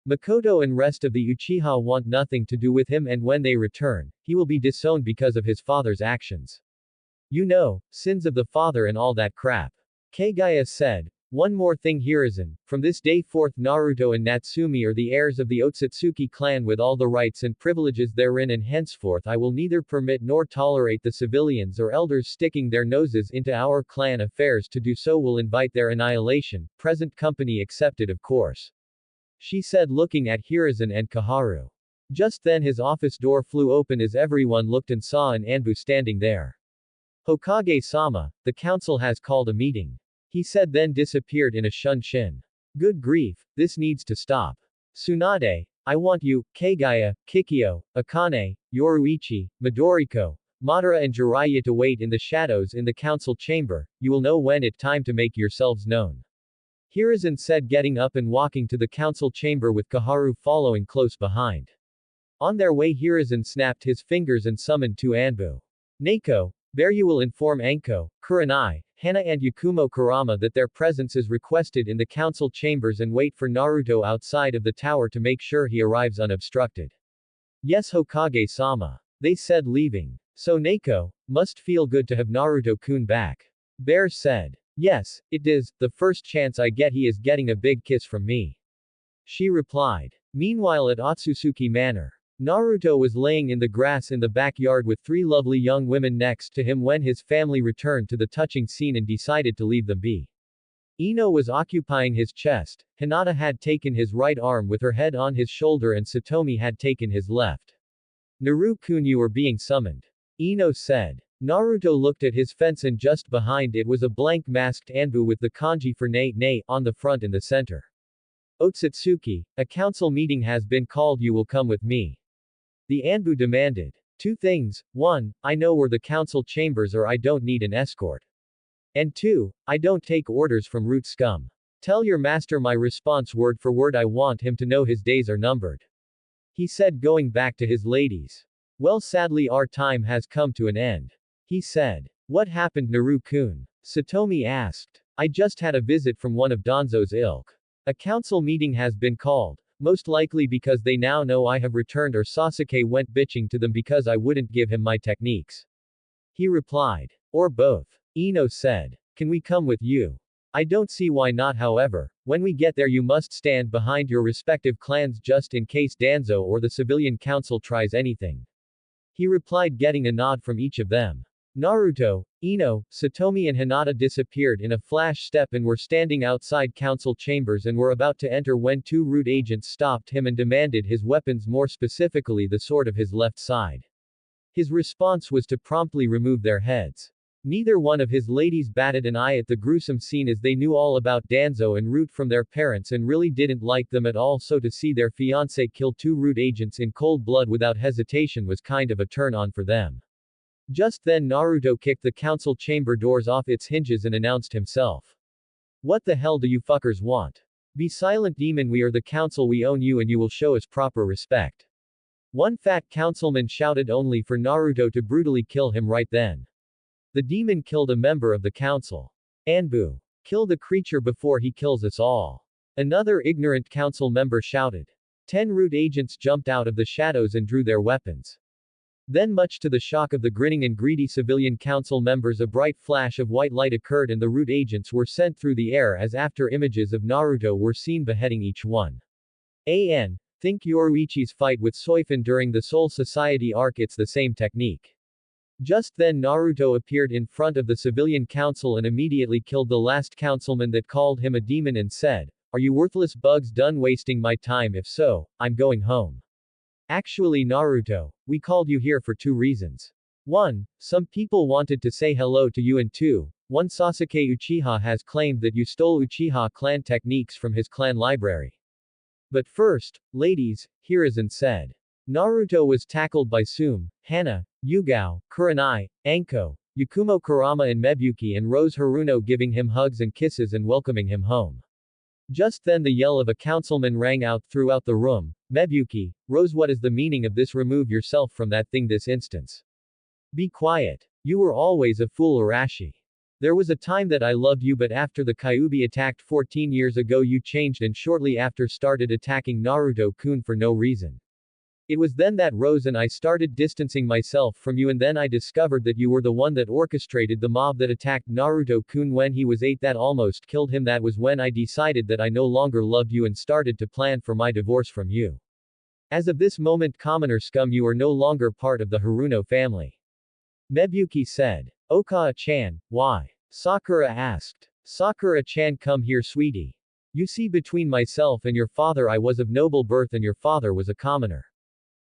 Mikoto and rest of the Uchiha want nothing to do with him, and when they return, he will be disowned because of his father's actions. You know, sins of the father and all that crap. Kagaya said. One more thing, Hiruzen, from this day forth Naruto and Natsumi are the heirs of the Otsutsuki clan with all the rights and privileges therein, and henceforth I will neither permit nor tolerate the civilians or elders sticking their noses into our clan affairs. To do so will invite their annihilation, present company excepted of course. She said, looking at Hiruzen and Koharu. Just then his office door flew open as everyone looked and saw an Anbu standing there. Hokage-sama, the council has called a meeting. He said, then disappeared in a shunshin. Good grief, this needs to stop. Tsunade, I want you, Kagaya, Kikyo, Akane, Yoruichi, Midoriko, Madara and Jiraiya to wait in the shadows in the council chamber. You will know when it's time to make yourselves known. Hiruzen said, getting up and walking to the council chamber with Koharu following close behind. On their way, Hiruzen snapped his fingers and summoned two Anbu. Neko, there you will inform Anko, Kurenai, Hana and Yakumo Kurama that their presence is requested in the council chambers, and wait for Naruto outside of the tower to make sure he arrives unobstructed. Yes, Hokage-sama. They said, leaving. So Neko, must feel good to have Naruto-kun back. Bear said. Yes, it is, the first chance I get he is getting a big kiss from me. She replied. Meanwhile at Otsutsuki Manor, Naruto was laying in the grass in the backyard with three lovely young women next to him when his family returned to the touching scene and decided to leave them be. Ino was occupying his chest, Hinata had taken his right arm with her head on his shoulder, and Satomi had taken his left. Naru-kun, you are being summoned. Ino said. Naruto looked at his fence, and just behind it was a blank masked Anbu with the kanji for ne on the front in the center. Otsutsuki, a council meeting has been called, you will come with me. The Anbu demanded. Two things, 1, I know where the council chambers are, I don't need an escort. And 2, I don't take orders from root scum. Tell your master my response word for word, I want him to know his days are numbered. He said, going back to his ladies. Well, sadly our time has come to an end. He said. What happened, Naru-kun? Satomi asked. I just had a visit from one of Danzo's ilk. A council meeting has been called. Most likely because they now know I have returned, or Sasuke went bitching to them because I wouldn't give him my techniques. He replied. Or both. Ino said. Can we come with you? I don't see why not, however, when we get there you must stand behind your respective clans just in case Danzo or the civilian council tries anything. He replied, getting a nod from each of them. Naruto, Ino, Satomi and Hinata disappeared in a flash step and were standing outside council chambers and were about to enter when two root agents stopped him and demanded his weapons, more specifically the sword of his left side. His response was to promptly remove their heads. Neither one of his ladies batted an eye at the gruesome scene, as they knew all about Danzo and Root from their parents and really didn't like them at all, so to see their fiancé kill two root agents in cold blood without hesitation was kind of a turn on for them. Just then Naruto kicked the council chamber doors off its hinges and announced himself. What the hell do you fuckers want? Be silent, demon, we are the council, we own you and you will show us proper respect. One fat councilman shouted, only for Naruto to brutally kill him right then. The demon killed a member of the council. Anbu. Kill the creature before he kills us all. Another ignorant council member shouted. 10 root agents jumped out of the shadows and drew their weapons. Then, much to the shock of the grinning and greedy civilian council members, a bright flash of white light occurred and the root agents were sent through the air as after images of Naruto were seen beheading each one. Think Yoruichi's fight with Soifun during the Soul Society arc, it's the same technique. Just then Naruto appeared in front of the civilian council and immediately killed the last councilman that called him a demon and said, "Are you worthless bugs done wasting my time? If so, I'm going home." Actually, Naruto, we called you here for 2 reasons. 1. Some people wanted to say hello to you, and 2. One Sasuke Uchiha has claimed that you stole Uchiha clan techniques from his clan library. But first, ladies, Hiruzen said. Naruto was tackled by Tsume, Hana, Yugao, Kurenai, Anko, Yakumo Kurama and Mebuki, and Rose Haruno, giving him hugs and kisses and welcoming him home. Just then the yell of a councilman rang out throughout the room. Mebuki, Rose, what is the meaning of this? Remove yourself from that thing this instance. Be quiet. You were always a fool, Arashi. There was a time that I loved you, but after the Kyuubi attacked 14 years ago you changed and shortly after started attacking Naruto-kun for no reason. It was then that Rose and I started distancing myself from you, and then I discovered that you were the one that orchestrated the mob that attacked Naruto-kun when he was 8 that almost killed him. That was when I decided that I no longer loved you and started to plan for my divorce from you. As of this moment, commoner scum, you are no longer part of the Haruno family. Mebuki said. Oka-chan, why? Sakura asked. Sakura-chan, come here, sweetie. You see, between myself and your father I was of noble birth and your father was a commoner.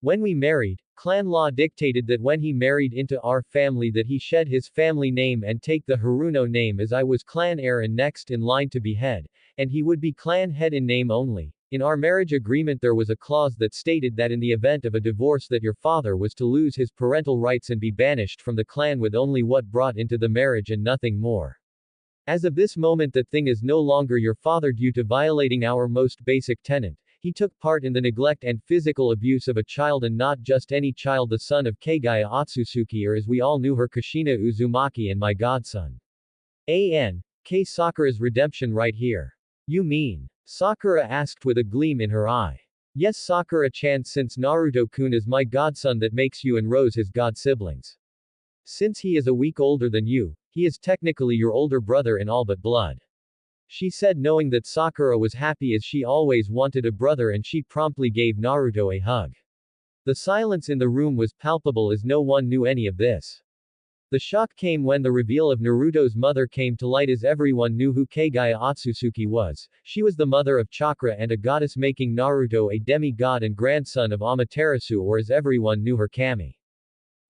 When we married, clan law dictated that when he married into our family that he shed his family name and take the Haruno name, as I was clan heir and next in line to be head, and he would be clan head in name only. In our marriage agreement there was a clause that stated that in the event of a divorce that your father was to lose his parental rights and be banished from the clan with only what brought into the marriage and nothing more. As of this moment that thing is no longer your father due to violating our most basic tenet. He took part in the neglect and physical abuse of a child, and not just any child, the son of Kagaya Otsutsuki, or as we all knew her, Kushina Uzumaki, and my godson. K. Sakura's redemption right here. You mean? Sakura asked with a gleam in her eye. Yes, Sakura-chan, since Naruto-kun is my godson, that makes you and Rose his god siblings. Since he is a week older than you, he is technically your older brother in all but blood. She said, knowing that Sakura was happy as she always wanted a brother, and she promptly gave Naruto a hug. The silence in the room was palpable as no one knew any of this. The shock came when the reveal of Naruto's mother came to light, as everyone knew who Kagaya Otsutsuki was. She was the mother of chakra and a goddess, making Naruto a demigod and grandson of Amaterasu, or as everyone knew her, Kami.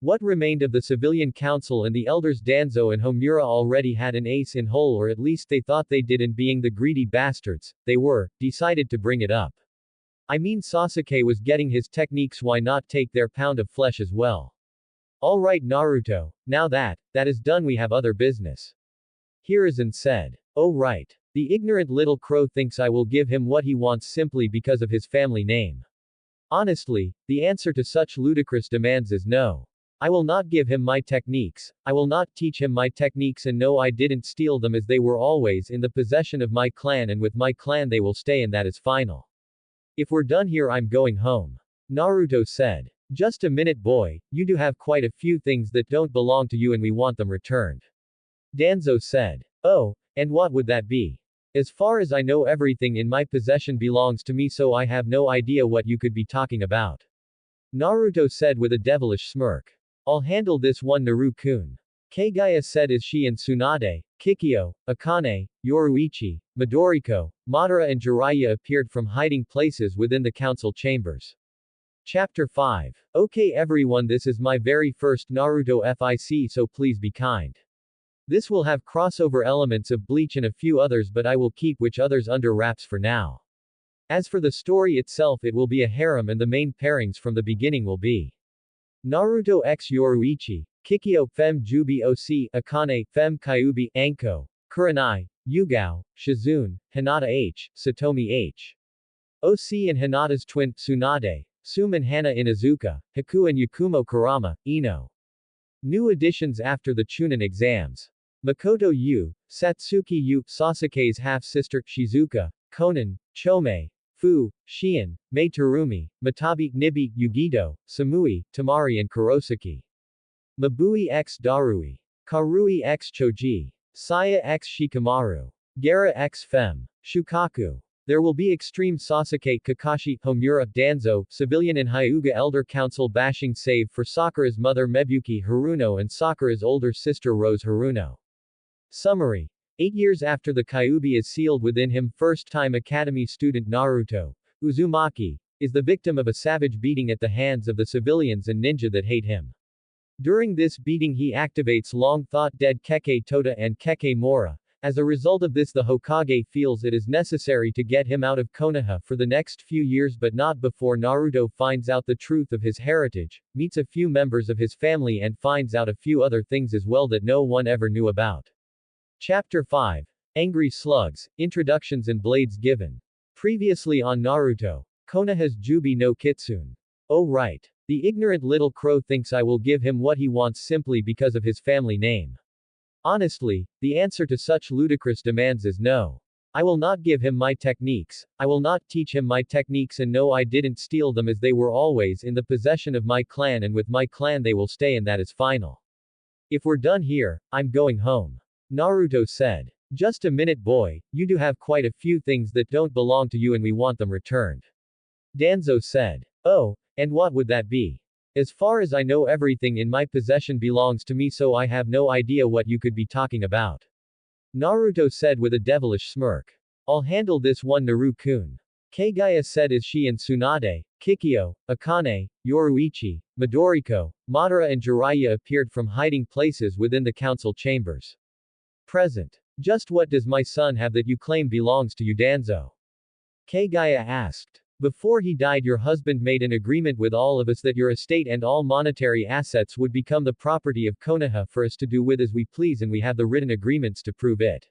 What remained of the civilian council and the elders Danzo and Homura already had an ace in hole, or at least they thought they did, and being the greedy bastards they were, decided to bring it up. I mean, Sasuke was getting his techniques, why not take their pound of flesh as well? Alright Naruto, now that is done, we have other business. Hiruzen said. Oh right. The ignorant little crow thinks I will give him what he wants simply because of his family name. Honestly, the answer to such ludicrous demands is no. I will not give him my techniques, I will not teach him my techniques, and no, I didn't steal them, as they were always in the possession of my clan, and with my clan they will stay, and that is final. If we're done here I'm going home. Naruto said. Just a minute boy, you do have quite a few things that don't belong to you and we want them returned. Danzo said. Oh, and what would that be? As far as I know everything in my possession belongs to me, so I have no idea what you could be talking about. Naruto said with a devilish smirk. I'll handle this one, Naru-kun. Kagaya said as she and Tsunade, Kikyo, Akane, Yoruichi, Midoriko, Madara and Jiraiya appeared from hiding places within the council chambers. Chapter 5. Okay everyone, this is my very first Naruto FIC, so please be kind. This will have crossover elements of Bleach and a few others, but I will keep which others under wraps for now. As for the story itself, it will be a harem, and the main pairings from the beginning will be Naruto x Yoruichi, Kikyo Fem Jubi OC, Akane Fem Kyuubi, Anko, Kurenai, Yugao, Shizune, Hinata H, Satomi H. OC and Hinata's twin, Tsunade, Sum and Hana Inuzuka, Haku and Yakumo Kurama, Ino. New additions after the Chunin exams. Mikoto Yu, Satsuki Yu, Sasuke's half-sister, Shizuka, Konan, Chome, Fu, Shion, Mei Terumi, Matabi, Nibi, Yugito, Samui, Temari and Kurosaki. Mabui x Darui. Karui x Choji. Saya x Shikamaru. Gara x Fem. Shukaku. There will be extreme Sasuke, Kakashi, Homura, Danzo, civilian and Hyuga elder council bashing, save for Sakura's mother Mebuki Haruno and Sakura's older sister Rose Haruno. Summary. 8 years after the Kyuubi is sealed within him, first-time academy student Naruto Uzumaki is the victim of a savage beating at the hands of the civilians and ninja that hate him. During this beating he activates long-thought-dead Keke Tota and Keke Mora. As a result of this, the Hokage feels it is necessary to get him out of Konoha for the next few years, but not before Naruto finds out the truth of his heritage, meets a few members of his family and finds out a few other things as well that no one ever knew about. Chapter 5. Angry slugs, introductions and blades given. Previously on Naruto. Konoha's Jubi no Kitsune. Oh right. The ignorant little crow thinks I will give him what he wants simply because of his family name. Honestly, the answer to such ludicrous demands is no. I will not give him my techniques, I will not teach him my techniques, and no, I didn't steal them, as they were always in the possession of my clan, and with my clan they will stay, and that is final. If we're done here, I'm going home. Naruto said. Just a minute boy, you do have quite a few things that don't belong to you and we want them returned. Danzo said. Oh, and what would that be? As far as I know, everything in my possession belongs to me, so I have no idea what you could be talking about. Naruto said with a devilish smirk. I'll handle this one, Naru-kun. Kagaya said as she and Tsunade, Kikyo, Akane, Yoruichi, Midoriko, Madara and Jiraiya appeared from hiding places within the council chambers. Present. Just what does my son have that you claim belongs to you, Danzo? Kagaya asked. Before he died, your husband made an agreement with all of us that your estate and all monetary assets would become the property of Konoha for us to do with as we please, and we have the written agreements to prove it.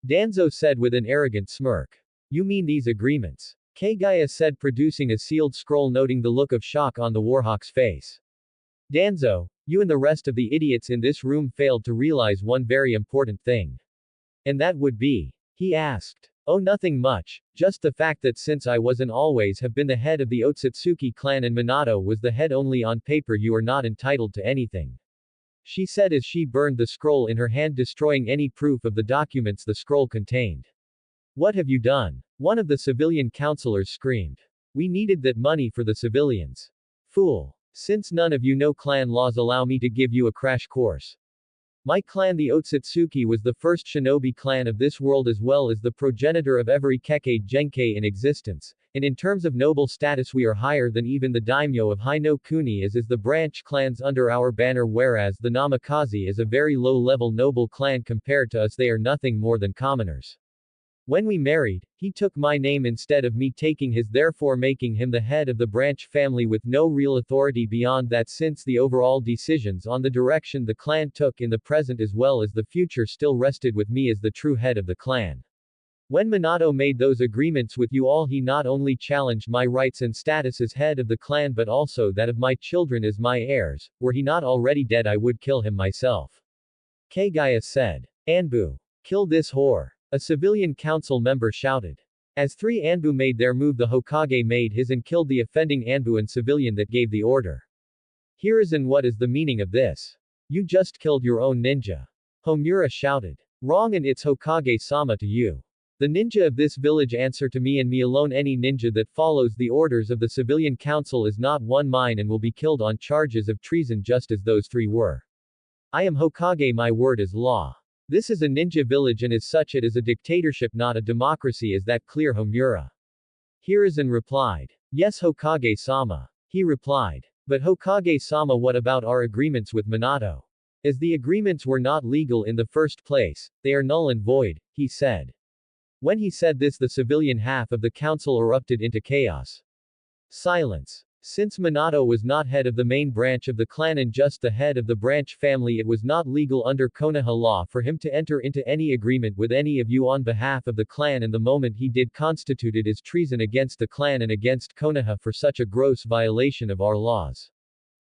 Danzo said with an arrogant smirk. You mean these agreements? Kagaya said, producing a sealed scroll, noting the look of shock on the Warhawk's face. Danzo, you and the rest of the idiots in this room failed to realize one very important thing. And that would be? He asked. Oh, nothing much, just the fact that since I was and always have been the head of the Otsutsuki clan and Minato was the head only on paper, you are not entitled to anything. She said as she burned the scroll in her hand, destroying any proof of the documents the scroll contained. What have you done? One of the civilian counselors screamed. We needed that money for the civilians. Fool. Since none of you know clan laws, allow me to give you a crash course. My clan, the Otsutsuki, was the first shinobi clan of this world, as well as the progenitor of every Kekkei Genkei in existence, and in terms of noble status we are higher than even the daimyo of Hai no Kuni, as is the branch clans under our banner, whereas the Namikaze is a very low-level noble clan compared to us. They are nothing more than commoners. When we married, he took my name instead of me taking his, therefore making him the head of the branch family with no real authority beyond that, since the overall decisions on the direction the clan took in the present as well as the future still rested with me as the true head of the clan. When Minato made those agreements with you all, he not only challenged my rights and status as head of the clan but also that of my children as my heirs. Were he not already dead, I would kill him myself. Kagaya said. Anbu. Kill this whore. A civilian council member shouted. As three Anbu made their move, the Hokage made his and killed the offending Anbu and civilian that gave the order. Hiruzen, what is the meaning of this? You just killed your own ninja. Homura shouted. Wrong, and it's Hokage-sama to you. The ninja of this village answer to me and me alone. Any ninja that follows the orders of the civilian council is not one mine and will be killed on charges of treason, just as those three were. I am Hokage, my word is law. This is a ninja village, and as such it is a dictatorship, not a democracy. Is that clear, Homura? Hiruzen replied. Yes, Hokage-sama. He replied. But Hokage-sama, what about our agreements with Minato? As the agreements were not legal in the first place, they are null and void, he said. When he said this, the civilian half of the council erupted into chaos. Silence. Since Minato was not head of the main branch of the clan and just the head of the branch family, it was not legal under Konoha law for him to enter into any agreement with any of you on behalf of the clan, and the moment he did constituted as treason against the clan and against Konoha for such a gross violation of our laws.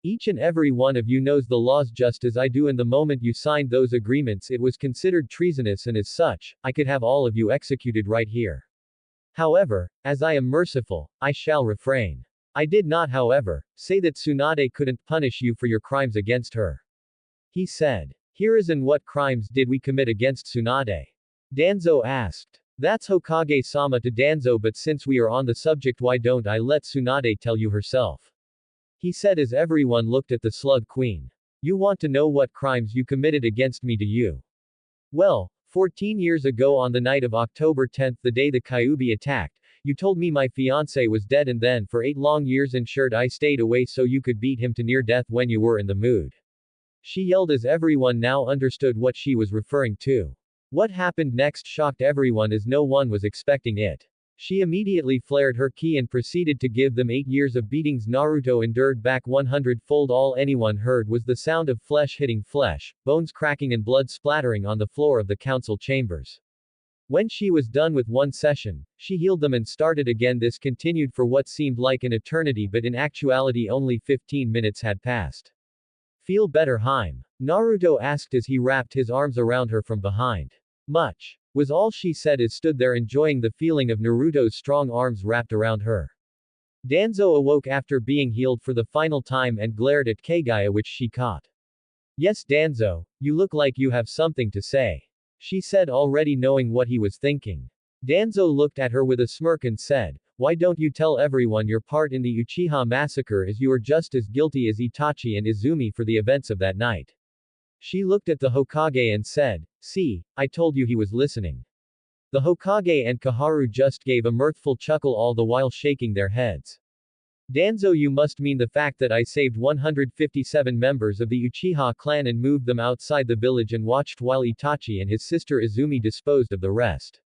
Each and every one of you knows the laws just as I do, and the moment you signed those agreements it was considered treasonous, and as such, I could have all of you executed right here. However, as I am merciful, I shall refrain. I did not, however, say that Tsunade couldn't punish you for your crimes against her. He said. Hiruzen, what crimes did we commit against Tsunade? Danzo asked. That's Hokage-sama to Danzo, but since we are on the subject, why don't I let Tsunade tell you herself? He said as everyone looked at the Slug Queen. You want to know what crimes you committed against me, do you? Well, 14 years ago on the night of October 10th, the day the Kyuubi attacked, you told me my fiancé was dead, and then for 8 long years ensured I stayed away so you could beat him to near death when you were in the mood. She yelled as everyone now understood what she was referring to. What happened next shocked everyone as no one was expecting it. She immediately flared her ki and proceeded to give them 8 years of beatings Naruto endured back 100-fold. All anyone heard was the sound of flesh hitting flesh, bones cracking and blood splattering on the floor of the council chambers. When she was done with one session, she healed them and started again. This continued for what seemed like an eternity, but in actuality only 15 minutes had passed. Feel better, Haim? Naruto asked as he wrapped his arms around her from behind. Much, was all she said as stood there enjoying the feeling of Naruto's strong arms wrapped around her. Danzo awoke after being healed for the final time and glared at Kagaya, which she caught. Yes, Danzo, you look like you have something to say, she said, already knowing what he was thinking. Danzo looked at her with a smirk and said, why don't you tell everyone your part in the Uchiha massacre, as you are just as guilty as Itachi and Izumi for the events of that night. She looked at the Hokage and said, see, I told you he was listening. The Hokage and Kaharu just gave a mirthful chuckle, all the while shaking their heads. Danzo, you must mean the fact that I saved 157 members of the Uchiha clan and moved them outside the village and watched while Itachi and his sister Izumi disposed of the rest.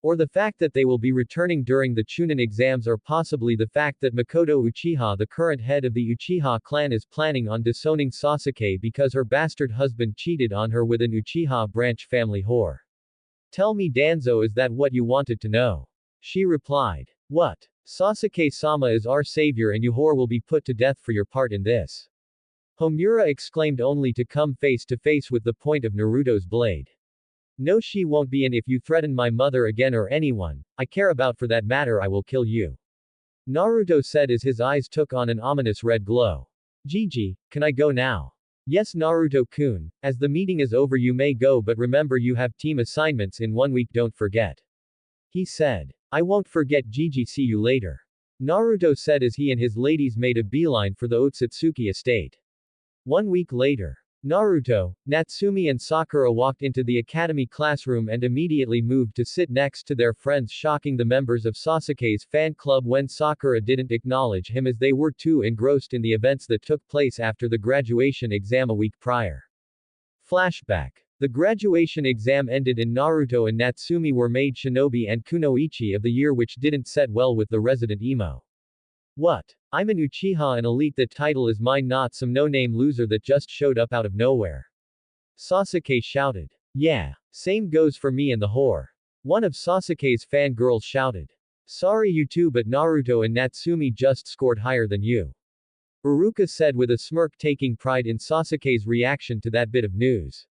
Or the fact that they will be returning during the Chunin exams, or possibly the fact that Mikoto Uchiha, the current head of the Uchiha clan, is planning on disowning Sasuke because her bastard husband cheated on her with an Uchiha branch family whore. Tell me, Danzo, is that what you wanted to know? She replied. What? Sasuke-sama is our savior and you whore will be put to death for your part in this. Homura exclaimed, only to come face to face with the point of Naruto's blade. No, she won't be, and if you threaten my mother again or anyone I care about for that matter, I will kill you. Naruto said as his eyes took on an ominous red glow. Gigi, can I go now? Yes, Naruto-kun, as the meeting is over you may go, but remember you have team assignments in 1 week, don't forget. He said. I won't forget, Gigi, see you later. Naruto said as he and his ladies made a beeline for the Otsutsuki estate. 1 week later. Naruto, Natsumi and Sakura walked into the academy classroom and immediately moved to sit next to their friends, shocking the members of Sasuke's fan club when Sakura didn't acknowledge him, as they were too engrossed in the events that took place after the graduation exam a week prior. Flashback. The graduation exam ended and Naruto and Natsumi were made shinobi and kunoichi of the year, which didn't set well with the resident emo. What? I'm an Uchiha, an elite, that title is mine, not some no-name loser that just showed up out of nowhere. Sasuke shouted. Yeah, same goes for me and the whore. One of Sasuke's fangirls shouted. Sorry you two, but Naruto and Natsumi just scored higher than you. Uruka said with a smirk, taking pride in Sasuke's reaction to that bit of news.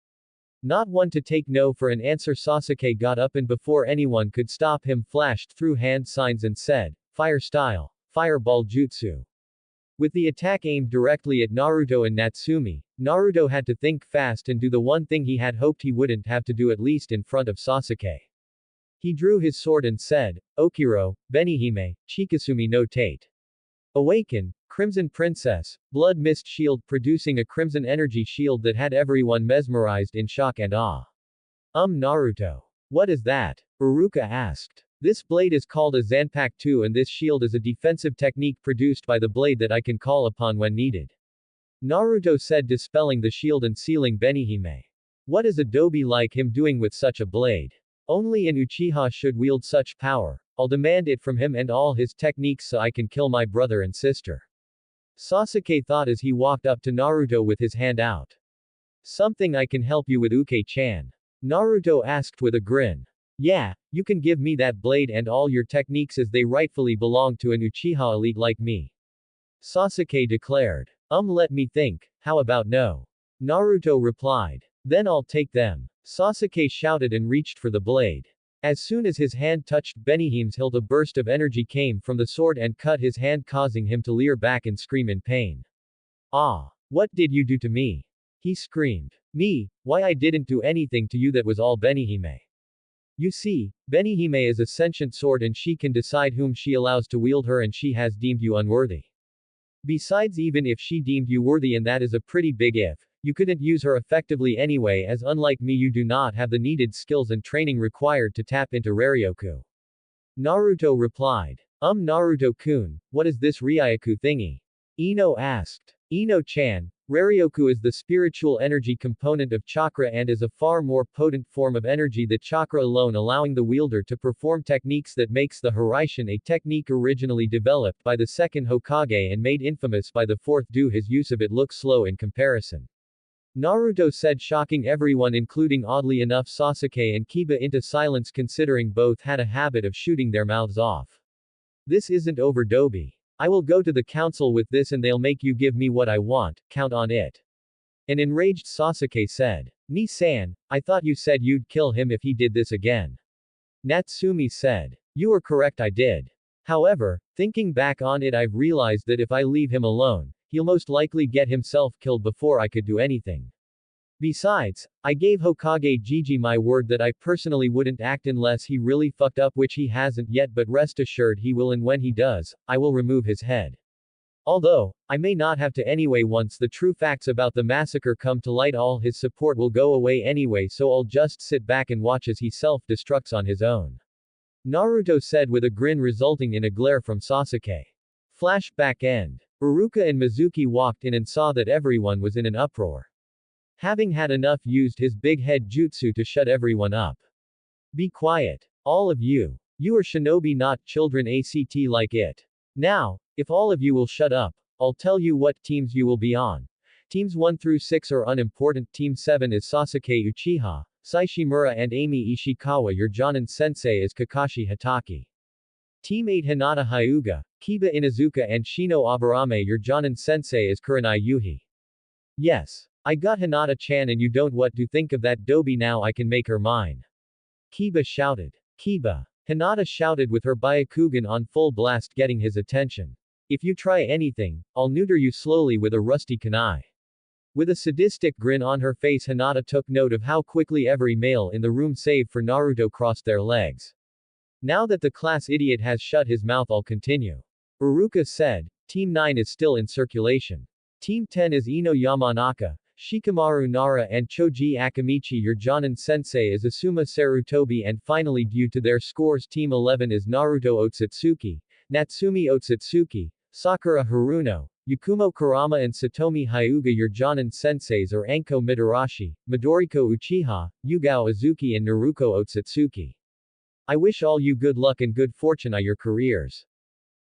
Not one to take no for an answer, Sasuke got up and before anyone could stop him flashed through hand signs and said, fire style, fireball jutsu. With the attack aimed directly at Naruto and Natsumi, Naruto had to think fast and do the one thing he had hoped he wouldn't have to do, at least in front of Sasuke. He drew his sword and said, Okiro, Benihime, Chikasumi no Tate. Awaken, Crimson Princess, Blood Mist Shield, producing a crimson energy shield that had everyone mesmerized in shock and awe. Naruto. What is that? Uruka asked. This blade is called a Zanpakuto, and this shield is a defensive technique produced by the blade that I can call upon when needed. Naruto said, dispelling the shield and sealing Benihime. What is Adobe like him doing with such a blade? Only an Uchiha should wield such power. I'll demand it from him and all his techniques so I can kill my brother and sister. Sasuke thought as he walked up to Naruto with his hand out. Something I can help you with, Uke-chan? Naruto asked with a grin. Yeah, you can give me that blade and all your techniques, as they rightfully belong to an Uchiha elite like me. Sasuke declared. Let me think, how about no? Naruto replied. Then I'll take them. Sasuke shouted and reached for the blade. As soon as his hand touched Benihime's hilt, a burst of energy came from the sword and cut his hand, causing him to leer back and scream in pain. Ah! What did you do to me? He screamed. Me? Why, I didn't do anything to you, that was all Benihime. You see, Benihime is a sentient sword and she can decide whom she allows to wield her, and she has deemed you unworthy. Besides, even if she deemed you worthy, and that is a pretty big if, you couldn't use her effectively anyway, as unlike me you do not have the needed skills and training required to tap into Ryoryoku. Naruto replied. Naruto-kun, what is this Ryoryoku thingy? Ino asked. Ino-chan, Ryoryoku is the spiritual energy component of chakra and is a far more potent form of energy than chakra alone, allowing the wielder to perform techniques that makes the Hiraishin, a technique originally developed by the second Hokage and made infamous by the fourth. Do his use of it look slow in comparison? Naruto said, shocking everyone, including oddly enough Sasuke and Kiba, into silence, considering both had a habit of shooting their mouths off. This isn't over, Dobi. I will go to the council with this and they'll make you give me what I want, count on it. An enraged Sasuke said. Ni-san, I thought you said you'd kill him if he did this again. Natsumi said. You are correct, I did. However, thinking back on it, I've realized that if I leave him alone, he'll most likely get himself killed before I could do anything. Besides, I gave Hokage Gigi my word that I personally wouldn't act unless he really fucked up, which he hasn't yet, but rest assured he will, and when he does, I will remove his head. Although, I may not have to anyway. Once the true facts about the massacre come to light, all his support will go away anyway, so I'll just sit back and watch as he self-destructs on his own. Naruto said with a grin resulting in a glare from Sasuke. Flashback end. Iruka and Mizuki walked in and saw that everyone was in an uproar. Having had enough, used his big head jutsu to shut everyone up. Be quiet. All of you. You are shinobi, not children, act like it. Now, if all of you will shut up, I'll tell you what teams you will be on. Teams 1 through 6 are unimportant. Team 7 is Sasuke Uchiha, Saishimura and Amy Ishikawa. Your Jonin sensei is Kakashi Hatake. Team 8 Hinata Hyuga, Kiba Inuzuka and Shino Aburame. Your Jonin sensei is Kurenai Yuhi. Yes. I got Hinata-chan, and you don't. What do think of that, Dobi? Now I can make her mine. Kiba shouted. Kiba. Hinata shouted with her Byakugan on full blast, getting his attention. If you try anything, I'll neuter you slowly with a rusty kunai. With a sadistic grin on her face, Hinata took note of how quickly every male in the room save for Naruto crossed their legs. Now that the class idiot has shut his mouth, I'll continue. Iruka said. Team 9 is still in circulation. Team 10 is Ino Yamanaka, Shikamaru Nara and Choji Akamichi. Your Jonin sensei is Asuma Sarutobi, and finally, due to their scores, Team 11 is Naruto Otsutsuki, Natsumi Otsutsuki, Sakura Haruno, Yakumo Kurama and Satomi Hyuga. Your Jonin senseis are Anko Midarashi, Midoriko Uchiha, Yugao Azuki and Naruko Otsutsuki. I wish all you good luck and good fortune on your careers.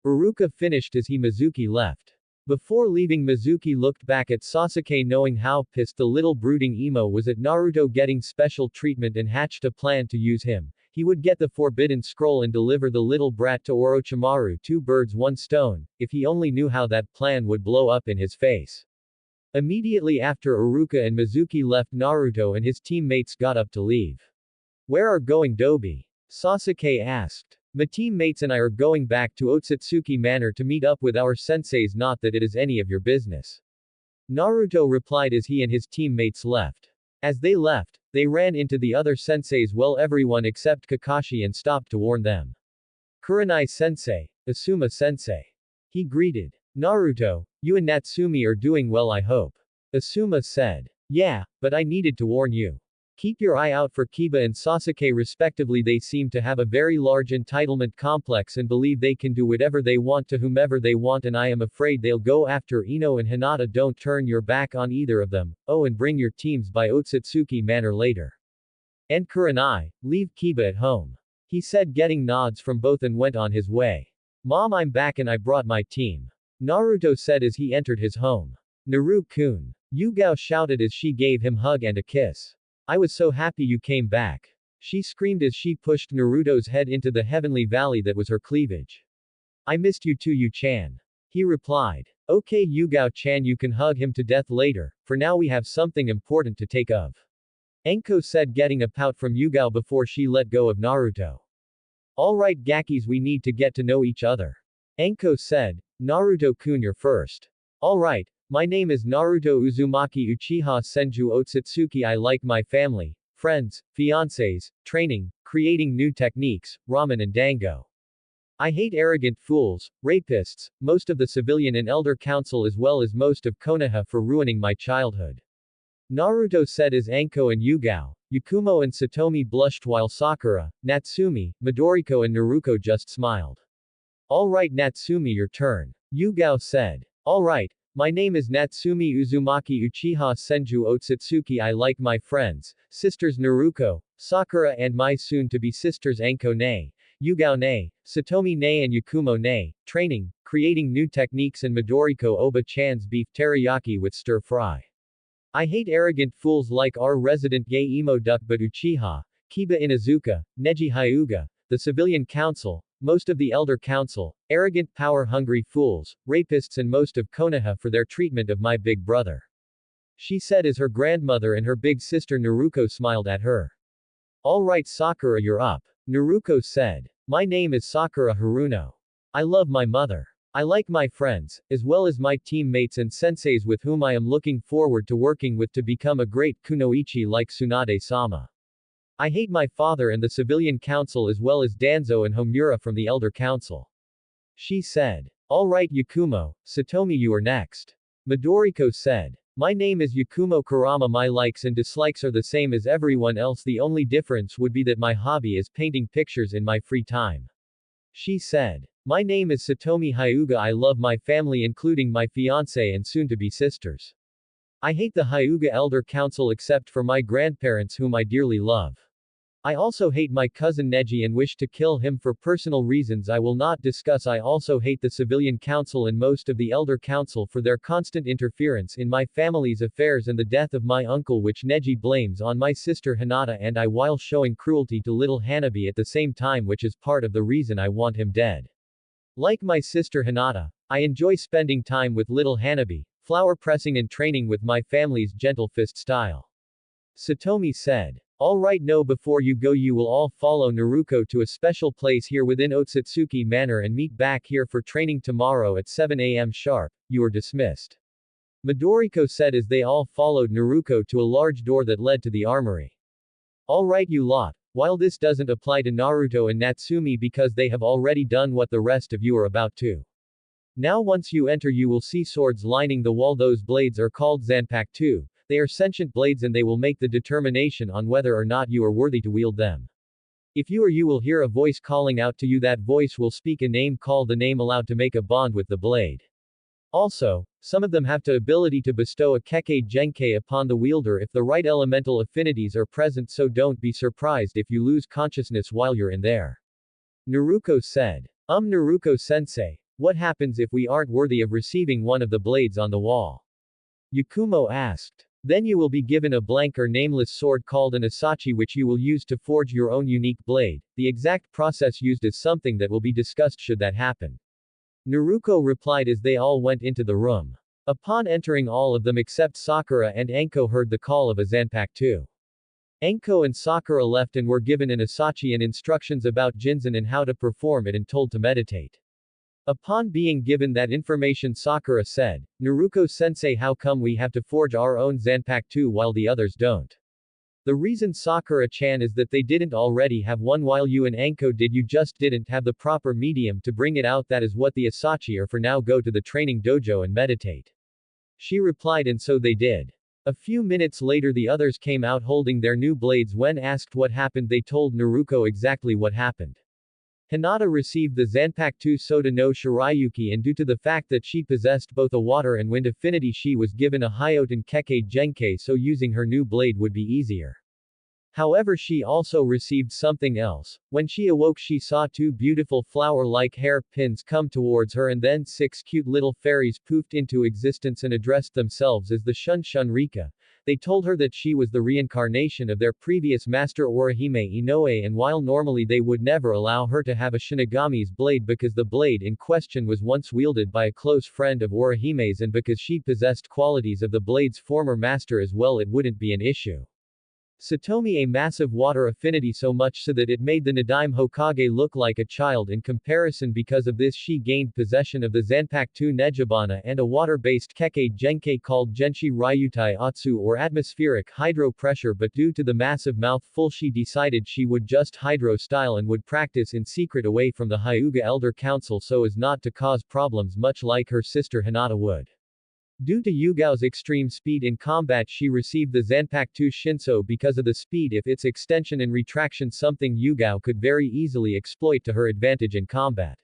Iruka finished as Mizuki left. Before leaving, Mizuki looked back at Sasuke, knowing how pissed the little brooding emo was at Naruto getting special treatment, and hatched a plan to use him. He would get the forbidden scroll and deliver the little brat to Orochimaru. 2 birds, 1 stone, if he only knew how that plan would blow up in his face. Immediately after Iruka and Mizuki left, Naruto and his teammates got up to leave. Where are going, Dobi? Sasuke asked. My teammates and I are going back to Otsutsuki Manor to meet up with our senseis, not that it is any of your business. Naruto replied as he and his teammates left. As they left, they ran into the other senseis, well, everyone except Kakashi, and stopped to warn them. Kurenai sensei, Asuma sensei. He greeted. Naruto, you and Natsumi are doing well, I hope. Asuma said. Yeah, but I needed to warn you. Keep your eye out for Kiba and Sasuke respectively. They seem to have a very large entitlement complex and believe they can do whatever they want to whomever they want, and I am afraid they'll go after Ino and Hinata. Don't turn your back on either of them. Oh, and bring your teams by Otsutsuki Manor later. And Kurenai, leave Kiba at home. He said, getting nods from both, and went on his way. Mom, I'm back and I brought my team. Naruto said as he entered his home. Naru-kun. Yugao shouted as she gave him a hug and a kiss. I was so happy you came back. She screamed as she pushed Naruto's head into the heavenly valley that was her cleavage. I missed you too, Yu-chan. He replied. Okay, Yugao-chan, you can hug him to death later, for now we have something important to take of. Enko said, getting a pout from Yugao before she let go of Naruto. Alright Gakis, we need to get to know each other. Enko said. Naruto-kun, you're first. Alright. My name is Naruto Uzumaki Uchiha Senju Otsutsuki. I like my family, friends, fiancés, training, creating new techniques, ramen and dango. I hate arrogant fools, rapists, most of the civilian and elder council, as well as most of Konoha, for ruining my childhood. Naruto said as Anko and Yugao, Yakumo and Satomi blushed while Sakura, Natsumi, Midoriko and Naruko just smiled. Alright Natsumi, your turn. Yugao said. Alright. My name is Natsumi Uzumaki Uchiha Senju Otsutsuki. I like my friends, sisters Naruko, Sakura and my soon-to-be sisters Anko ne, Yugao ne, Satomi ne and Yakumo ne, training, creating new techniques, and Midoriko Oba-chan's beef teriyaki with stir-fry. I hate arrogant fools like our resident gay emo duck but Uchiha, Kiba Inuzuka, Neji Hyuga, the civilian council, most of the elder council, arrogant power-hungry fools, rapists and most of Konoha for their treatment of my big brother. She said as her grandmother and her big sister Naruko smiled at her. Alright Sakura, you're up. Naruko said. My name is Sakura Haruno. I love my mother. I like my friends, as well as my teammates and senseis with whom I am looking forward to working with to become a great kunoichi like Tsunade-sama. I hate my father and the civilian council as well as Danzo and Homura from the elder council. She said. Alright Yakumo, Satomi, you are next. Midoriko said. My name is Yakumo Kurama. My likes and dislikes are the same as everyone else, the only difference would be that my hobby is painting pictures in my free time. She said. My name is Satomi Hyuga. I love my family including my fiancé and soon-to-be sisters. I hate the Hyuga Elder Council except for my grandparents whom I dearly love. I also hate my cousin Neji and wish to kill him for personal reasons I will not discuss. I also hate the civilian council and most of the elder council for their constant interference in my family's affairs and the death of my uncle which Neji blames on my sister Hinata and I while showing cruelty to little Hanabi at the same time, which is part of the reason I want him dead. Like my sister Hinata, I enjoy spending time with little Hanabi, flower pressing and training with my family's gentle fist style. Satomi said. Alright, no, before you go you will all follow Naruko to a special place here within Otsutsuki Manor and meet back here for training tomorrow at 7 a.m. sharp. You are dismissed. Midoriko said as they all followed Naruko to a large door that led to the armory. Alright you lot, while this doesn't apply to Naruto and Natsumi because they have already done what the rest of you are about to. Now once you enter you will see swords lining the wall. Those blades are called Zanpakuto. They are sentient blades and they will make the determination on whether or not you are worthy to wield them. If you will hear a voice calling out to you, that voice will speak a name, call the name aloud to make a bond with the blade. Also, some of them have the ability to bestow a kekkei genkei upon the wielder if the right elemental affinities are present, so don't be surprised if you lose consciousness while you're in there. Naruko said. Naruko sensei, what happens if we aren't worthy of receiving one of the blades on the wall? Yakumo asked. Then you will be given a blank or nameless sword called an asachi which you will use to forge your own unique blade. The exact process used is something that will be discussed should that happen. Naruko replied as they all went into the room. Upon entering, all of them except Sakura and Anko heard the call of a Zanpakuto. Anko and Sakura left and were given an asachi and instructions about Jinzan and how to perform it and told to meditate. Upon being given that information, Sakura said, Naruko-sensei, how come we have to forge our own Zanpakuto while the others don't? The reason, Sakura-chan, is that they didn't already have one while you and Anko did. You just didn't have the proper medium to bring it out. That is what the asachi are for. Now go to the training dojo and meditate. She replied, and so they did. A few minutes later the others came out holding their new blades. When asked what happened, they told Naruko exactly what happened. Hinata received the Zanpakuto Soda no Shirayuki, and due to the fact that she possessed both a water and wind affinity, she was given a Hyoten Kekkei Genkei, so using her new blade would be easier. However, she also received something else. When she awoke, she saw two beautiful flower-like hair pins come towards her, and then 6 cute little fairies poofed into existence and addressed themselves as the Shun Shun Rika. They told her that she was the reincarnation of their previous master Orihime Inoue, and while normally they would never allow her to have a Shinigami's blade because the blade in question was once wielded by a close friend of Orihime's and because she possessed qualities of the blade's former master as well, it wouldn't be an issue. Satomi a massive water affinity, so much so that it made the Nadaime Hokage look like a child in comparison. Because of this, she gained possession of the Zanpakuto Nejibana and a water-based Kekkei Genkei called Genshi Ryutai Atsu, or atmospheric hydro pressure, but due to the massive mouthful she decided she would just hydro style and would practice in secret away from the Hyuga Elder Council so as not to cause problems, much like her sister Hinata would. Due to Yugao's extreme speed in combat, she received the Zanpakuto Shinso because of the speed of its extension and retraction, something Yugao could very easily exploit to her advantage in combat.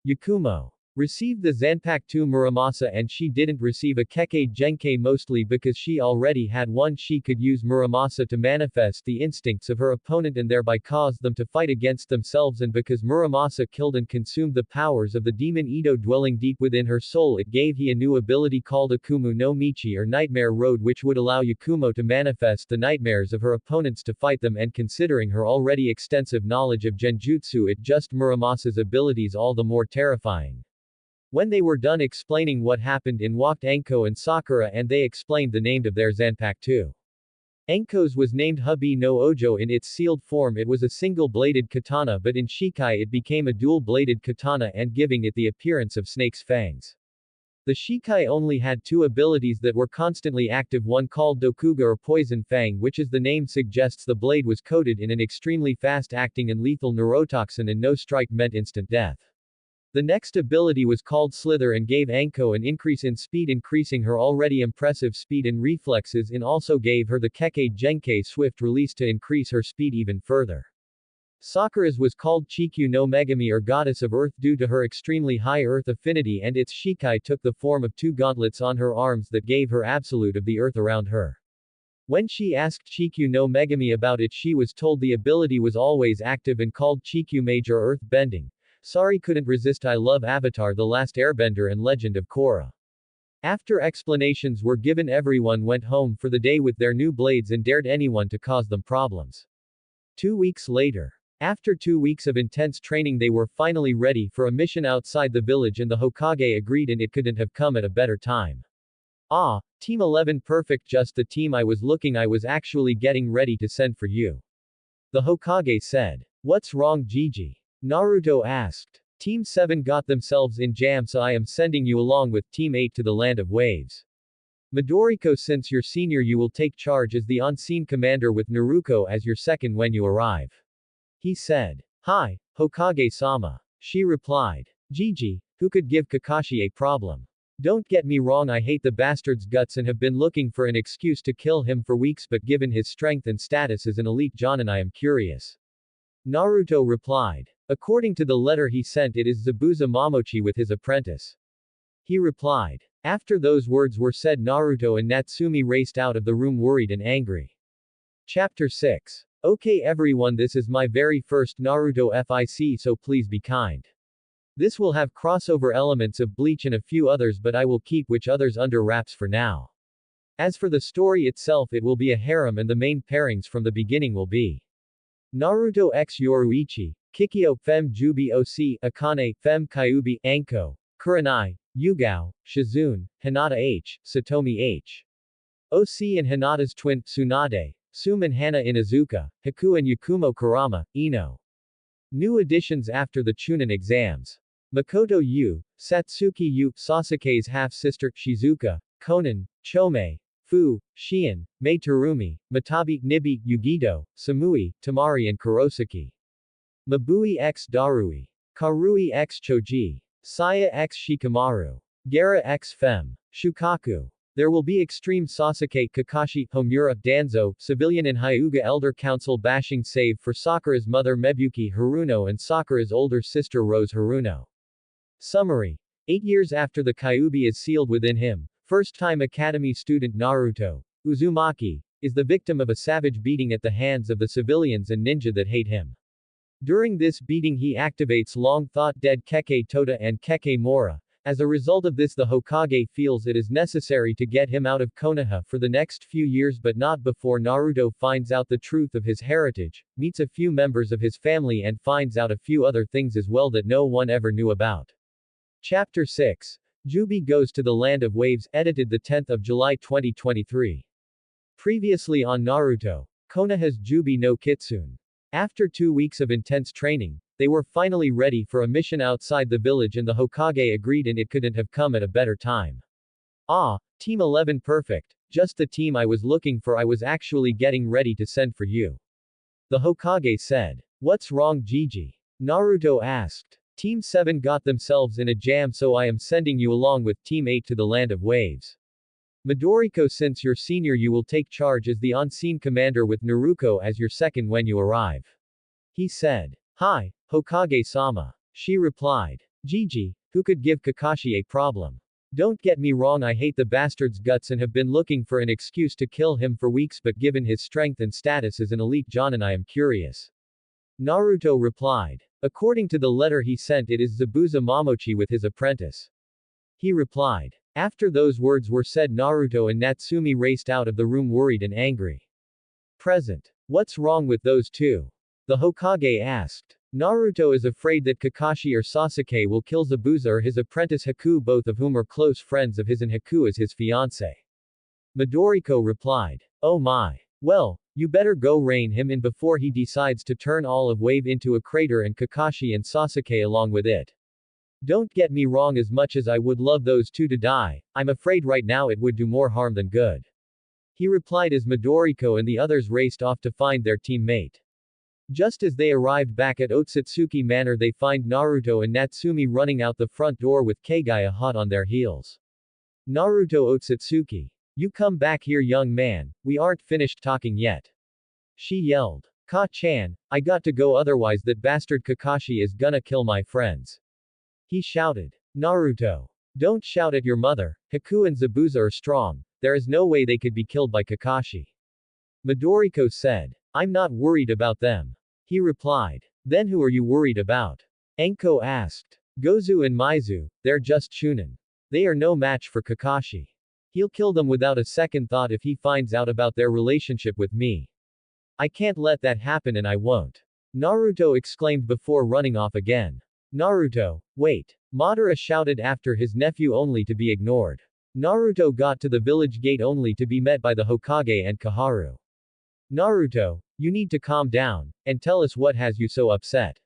Yakumo. received the Zanpakuto Muramasa, and she didn't receive a Kekkei Genkai, mostly because she already had one. She could use Muramasa to manifest the instincts of her opponent and thereby cause them to fight against themselves, and because Muramasa killed and consumed the powers of the demon Ito dwelling deep within her soul, it gave he a new ability called Akumu no Michi, or Nightmare Road, which would allow Yakumo to manifest the nightmares of her opponents to fight them, and considering her already extensive knowledge of Genjutsu, it just Muramasa's abilities all the more terrifying. When they were done explaining what happened in walked Enko and Sakura, and they explained the name of their Zanpakuto. Enko's was named Habi no Ojo. In its sealed form it was a single-bladed katana, but in Shikai it became a dual-bladed katana and giving it the appearance of snake's fangs. The Shikai only had two abilities that were constantly active, one called Dokuga or Poison Fang, which as the name suggests the blade was coated in an extremely fast-acting and lethal neurotoxin, and no strike meant instant death. The next ability was called Slither and gave Anko an increase in speed, increasing her already impressive speed and reflexes, and also gave her the Kekkei Genkai swift release to increase her speed even further. Sakura's was called Chikyu no Megami, or Goddess of Earth, due to her extremely high earth affinity, and its Shikai took the form of two gauntlets on her arms that gave her absolute of the earth around her. When she asked Chikyu no Megami about it, she was told the ability was always active and called Chikyu Major Earth Bending. Sorry, couldn't resist. I love Avatar: The Last Airbender and Legend of Korra. After explanations were given, everyone went home for the day with their new blades and dared anyone to cause them problems. 2 weeks later. After 2 weeks of intense training, they were finally ready for a mission outside the village, and the Hokage agreed, and it couldn't have come at a better time. Ah, Team 11 perfect, just the team I was looking. I was actually getting ready to send for you. The Hokage said. What's wrong, Gigi? Naruto asked. Team 7 got themselves in jam, so I am sending you along with Team 8 to the Land of Waves. Midoriko, since you're senior, you will take charge as the on-scene commander with Naruto as your second when you arrive. He said. Hi, Hokage-sama. She replied. Gigi, who could give Kakashi a problem? Don't get me wrong, I hate the bastard's guts and have been looking for an excuse to kill him for weeks, but given his strength and status as an elite Jonin, I am curious. Naruto replied. According to the letter he sent, it is Zabuza Momochi with his apprentice. He replied. After those words were said, Naruto and Natsumi raced out of the room worried and angry. Chapter 6. Okay everyone, this is my very first Naruto FIC, so please be kind. This will have crossover elements of Bleach and a few others, but I will keep which others under wraps for now. As for the story itself, it will be a harem, and the main pairings from the beginning will be Naruto x Yoruichi, Kikyo fem Jubi Oc, Akane fem Kyubi, Anko, Kurenai, Yugao, Shizune, Hinata H, Satomi H. Oc and Hinata's twin, Tsunade, Sum and Hana Inuzuka, Haku and Yakumo Kurama, Ino. New additions after the Chunin exams. Mikoto Yu, Satsuki Yu, Sasuke's half-sister, Shizuka, Konan, Chome, Fu, Shion, Mei Terumi, Matabi, Nibi, Yugito, Samui, Temari and Kurosaki. Mabui x Darui. Karui x Choji. Saya x Shikamaru. Gara x Fem. Shukaku. There will be Extreme Sasuke, Kakashi, Homura, Danzo, Civilian and Hyuga Elder Council bashing, save for Sakura's mother Mebuki Haruno and Sakura's older sister Rose Haruno. Summary. 8 years after the Kyuubi is sealed within him, first-time academy student Naruto, Uzumaki, is the victim of a savage beating at the hands of the civilians and ninja that hate him. During this beating he activates long-thought-dead Kekkei Tota and Kekkei Mora. As a result of this, the Hokage feels it is necessary to get him out of Konoha for the next few years, but not before Naruto finds out the truth of his heritage, meets a few members of his family and finds out a few other things as well that no one ever knew about. Chapter 6. Jubi Goes to the Land of Waves, edited 10 July 2023. Previously on Naruto. Konoha's Jubi no Kitsune. After 2 weeks of intense training, they were finally ready for a mission outside the village, and the Hokage agreed, and it couldn't have come at a better time. Ah, Team 11 perfect, just the team I was looking for. I was actually getting ready to send for you. The Hokage said. What's wrong, Gigi? Naruto asked. Team 7 got themselves in a jam, so I am sending you along with Team 8 to the Land of Waves. Midoriko, since you're senior, you will take charge as the on-scene commander with Naruto as your second when you arrive. He said. Hi, Hokage-sama. She replied. Gigi, Who could give Kakashi a problem? Don't get me wrong, I hate the bastard's guts and have been looking for an excuse to kill him for weeks, but given his strength and status as an elite jonin, I am curious. Naruto replied. According to the letter he sent, it is Zabuza Momochi with his apprentice. He replied. After those words were said, Naruto and Natsumi raced out of the room worried and angry. Present. What's wrong with those two? The Hokage asked. Naruto is afraid that Kakashi or Sasuke will kill Zabuza or his apprentice Haku, both of whom are close friends of his, and Haku is his fiancé. Midoriko replied. Oh my. Well, you better go rein him in before he decides to turn Olive Wave into a crater and Kakashi and Sasuke along with it. Don't get me wrong, as much as I would love those two to die, I'm afraid right now it would do more harm than good. He replied as Midoriko and the others raced off to find their teammate. Just as they arrived back at Otsutsuki Manor, they find Naruto and Natsumi running out the front door with Kagaya hot on their heels. Naruto, Otsutsuki. You come back here, young man, we aren't finished talking yet. She yelled. Ka-chan, I got to go, otherwise that bastard Kakashi is gonna kill my friends. He shouted. Naruto. Don't shout at your mother, Haku and Zabuza are strong, there is no way they could be killed by Kakashi. Midoriko said. I'm not worried about them. He replied. Then who are you worried about? Enko asked. Gozu and Maizu, they're just Chunin. They are no match for Kakashi. He'll kill them without a second thought if he finds out about their relationship with me. I can't let that happen, and I won't. Naruto exclaimed before running off again. Naruto, wait. Madara shouted after his nephew, only to be ignored. Naruto got to the village gate only to be met by the Hokage and Kaharu. Naruto, you need to calm down, and tell us what has you so upset.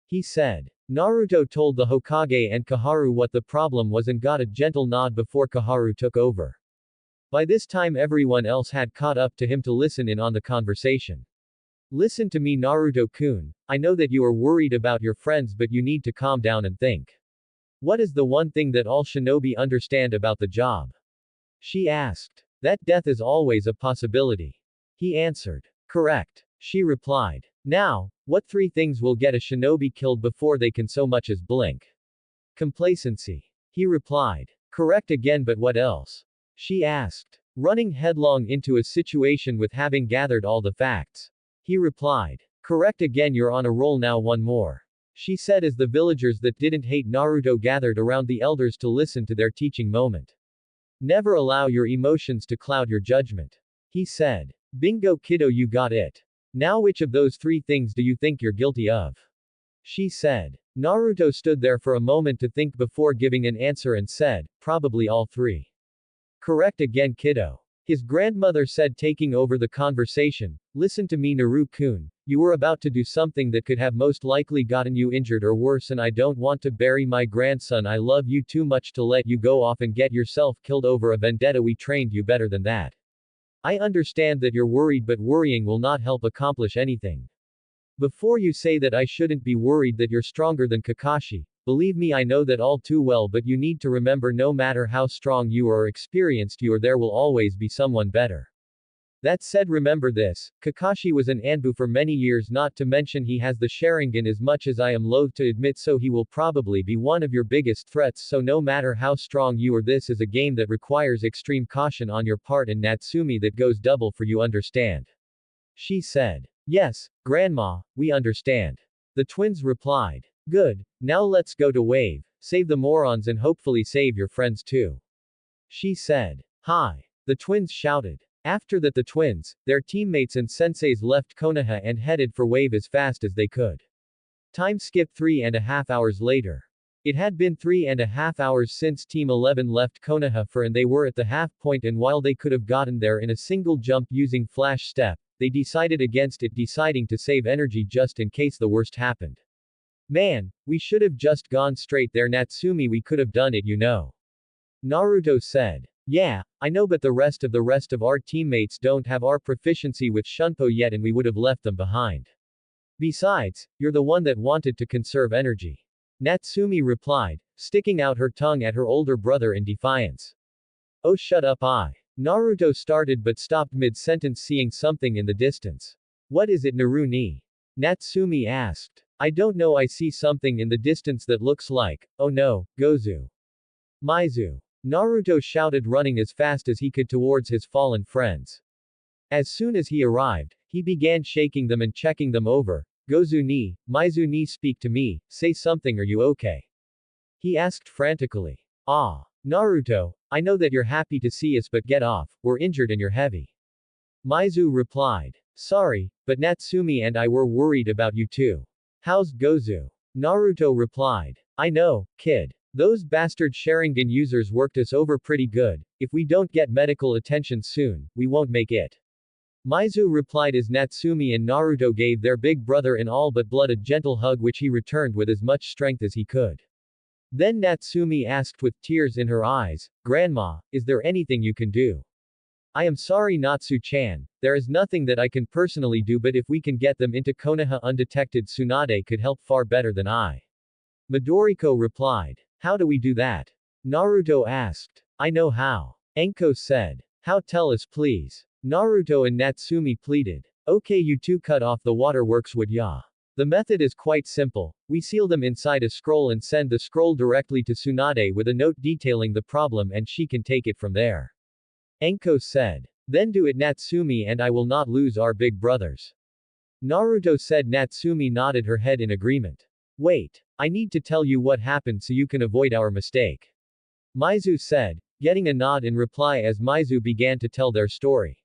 He said. Naruto told the Hokage and Kaharu what the problem was and got a gentle nod before Kaharu took over. By this time everyone else had caught up to him to listen in on the conversation. Listen to me, Naruto-kun, I know that you are worried about your friends, but you need to calm down and think. What is the one thing that all shinobi understand about the job? She asked. That death is always a possibility. He answered. Correct. She replied. Now, what three things will get a shinobi killed before they can so much as blink? Complacency. He replied. Correct again, but what else? She asked. Running headlong into a situation with having gathered all the facts. He replied. Correct again, you're on a roll now, one more. She said as the villagers that didn't hate Naruto gathered around the elders to listen to their teaching moment. Never allow your emotions to cloud your judgment. He said. Bingo kiddo, you got it. Now which of those three things do you think you're guilty of? She said. Naruto stood there for a moment to think before giving an answer and said, probably all three. Correct again, kiddo. His grandmother said, taking over the conversation, listen to me, Naru-kun, you were about to do something that could have most likely gotten you injured or worse, and I don't want to bury my grandson. I love you too much to let you go off and get yourself killed over a vendetta. We trained you better than that. I understand that you're worried, but worrying will not help accomplish anything. Before you say that I shouldn't be worried that you're stronger than Kakashi, believe me, I know that all too well, but you need to remember, no matter how strong you are or experienced you are, there will always be someone better. That said, remember this, Kakashi was an Anbu for many years, not to mention he has the Sharingan, as much as I am loath to admit, so he will probably be one of your biggest threats, so no matter how strong you are, this is a game that requires extreme caution on your part, and Natsumi, that goes double for you, understand? She said. Yes, Grandma, we understand. The twins replied. Good, now let's go to Wave, save the morons and hopefully save your friends too. She said. Hi. The twins shouted. After that, the twins, their teammates and senseis left Konoha and headed for Wave as fast as they could. Time skipped 3.5 hours later. It had been 3.5 hours since Team 11 left Konoha and they were at the half point, and while they could have gotten there in a single jump using flash step, they decided against it, deciding to save energy just in case the worst happened. Man, we should have just gone straight there, Natsumi, we could have done it, you know. Naruto said. Yeah, I know, but the rest of our teammates don't have our proficiency with Shunpo yet, and we would have left them behind. Besides, you're the one that wanted to conserve energy. Natsumi replied, sticking out her tongue at her older brother in defiance. Oh, shut up, Naruto started but stopped mid-sentence, seeing something in the distance. What is it, Naru-ni? Natsumi asked. I don't know, I see something in the distance that looks like, oh no, Gozu. Maizu. Naruto shouted, running as fast as he could towards his fallen friends. As soon as he arrived, he began shaking them and checking them over. Gozu ni, Maizu ni, speak to me, say something, are you okay? He asked frantically. Ah. Naruto, I know that you're happy to see us, but get off, we're injured and you're heavy. Maizu replied. Sorry, but Natsumi and I were worried about you too. How's Gozu? Naruto replied. I know, kid. Those bastard Sharingan users worked us over pretty good. If we don't get medical attention soon, we won't make it. Maizu replied as Natsumi and Naruto gave their big brother in all but blood a gentle hug, which he returned with as much strength as he could. Then Natsumi asked with tears in her eyes, Grandma, is there anything you can do? I am sorry Natsu-chan, there is nothing that I can personally do, but if we can get them into Konoha undetected, Tsunade could help far better than I. Midoriko replied. How do we do that? Naruto asked. I know how. Enko said. How, tell us please. Naruto and Natsumi pleaded. Okay, you two cut off the waterworks, would ya? The method is quite simple. We seal them inside a scroll and send the scroll directly to Tsunade with a note detailing the problem, and she can take it from there. Enko said. Then do it, Natsumi, and I will not lose our big brothers. Naruto said. Natsumi nodded her head in agreement. Wait. I need to tell you what happened so you can avoid our mistake. Maizu said, getting a nod in reply as Maizu began to tell their story.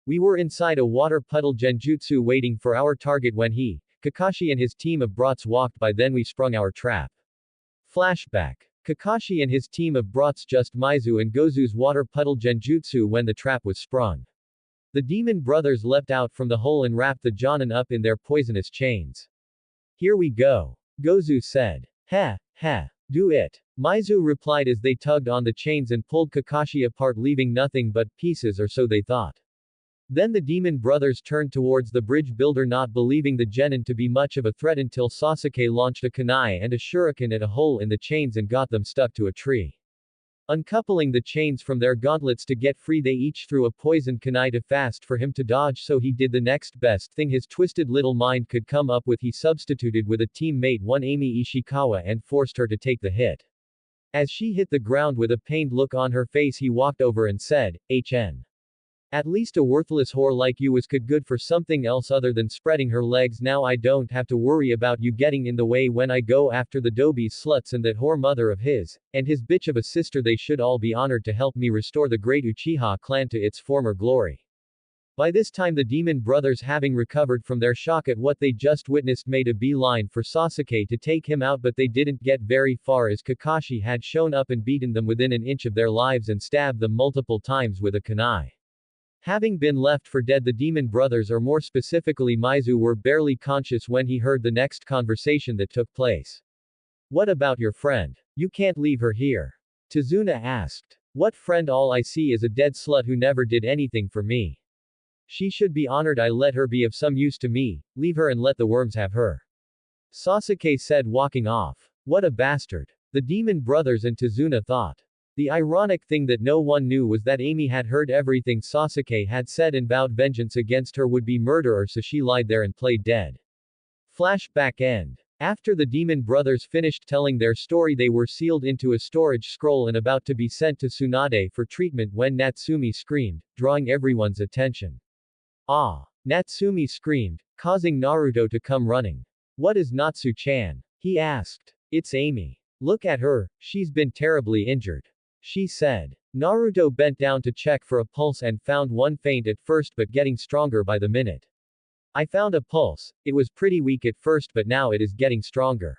We were inside a water puddle genjutsu waiting for our target when Kakashi and his team of brats walked by, then we sprung our trap. Flashback. Kakashi and his team of brats just Maizu and Gozu's water puddle genjutsu when the trap was sprung. The demon brothers leapt out from the hole and wrapped the Jonin up in their poisonous chains. Here we go. Gozu said. Ha, ha. Do it. Maizu replied as they tugged on the chains and pulled Kakashi apart, leaving nothing but pieces, or so they thought. Then the demon brothers turned towards the bridge builder, not believing the genin to be much of a threat, until Sasuke launched a kunai and a shuriken at a hole in the chains and got them stuck to a tree. Uncoupling the chains from their gauntlets to get free, they each threw a poisoned kunai to fast for him to dodge, so he did the next best thing his twisted little mind could come up with. He substituted with a teammate, one Amy Ishikawa, and forced her to take the hit. As she hit the ground with a pained look on her face, he walked over and said, HN. At least a worthless whore like you was good for something else other than spreading her legs. Now I don't have to worry about you getting in the way when I go after the Dobi's sluts and that whore mother of his, and his bitch of a sister. They should all be honored to help me restore the great Uchiha clan to its former glory. By this time the demon brothers, having recovered from their shock at what they just witnessed, made a beeline for Sasuke to take him out, but they didn't get very far as Kakashi had shown up and beaten them within an inch of their lives and stabbed them multiple times with a kunai. Having been left for dead, the demon brothers, or more specifically Maizu, were barely conscious when he heard the next conversation that took place. What about your friend? You can't leave her here. Tazuna asked. What friend? All I see is a dead slut who never did anything for me. She should be honored. I let her be of some use to me. Leave her and let the worms have her. Sasuke said, walking off. What a bastard. The demon brothers and Tazuna thought. The ironic thing that no one knew was that Amy had heard everything Sasuke had said and vowed vengeance against her would-be murderer, so she lied there and played dead. Flashback end. After the demon brothers finished telling their story, they were sealed into a storage scroll and about to be sent to Tsunade for treatment when Natsumi screamed, drawing everyone's attention. Ah! Natsumi screamed, causing Naruto to come running. What is Natsu-chan? He asked. It's Amy. Look at her, she's been terribly injured. She said. Naruto bent down to check for a pulse and found one, faint at first but getting stronger by the minute. I found a pulse. It was pretty weak at first but now it is getting stronger.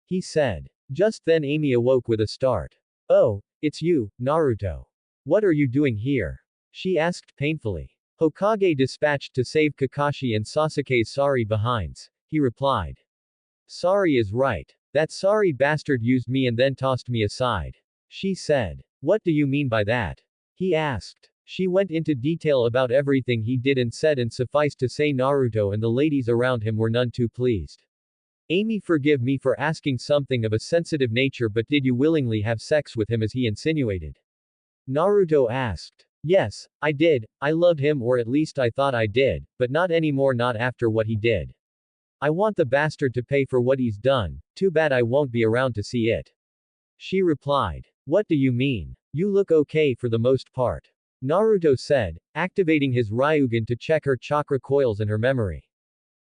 He said. Just then Amy awoke with a start. Oh, it's you, Naruto. What are you doing here? She asked painfully. Hokage dispatched to save Kakashi and Sasuke's sorry behinds. He replied. Sorry is right. That sorry bastard used me and then tossed me aside. She said. What do you mean by that? He asked. She went into detail about everything he did and said, and suffice to say Naruto and the ladies around him were none too pleased. Amy, forgive me for asking something of a sensitive nature, but did you willingly have sex with him as he insinuated? Naruto asked. Yes, I did. I loved him, or at least I thought I did, but not anymore, not after what he did. I want the bastard to pay for what he's done, too bad I won't be around to see it. She replied. What do you mean? You look okay for the most part. Naruto said, activating his Ryugan to check her chakra coils and her memory.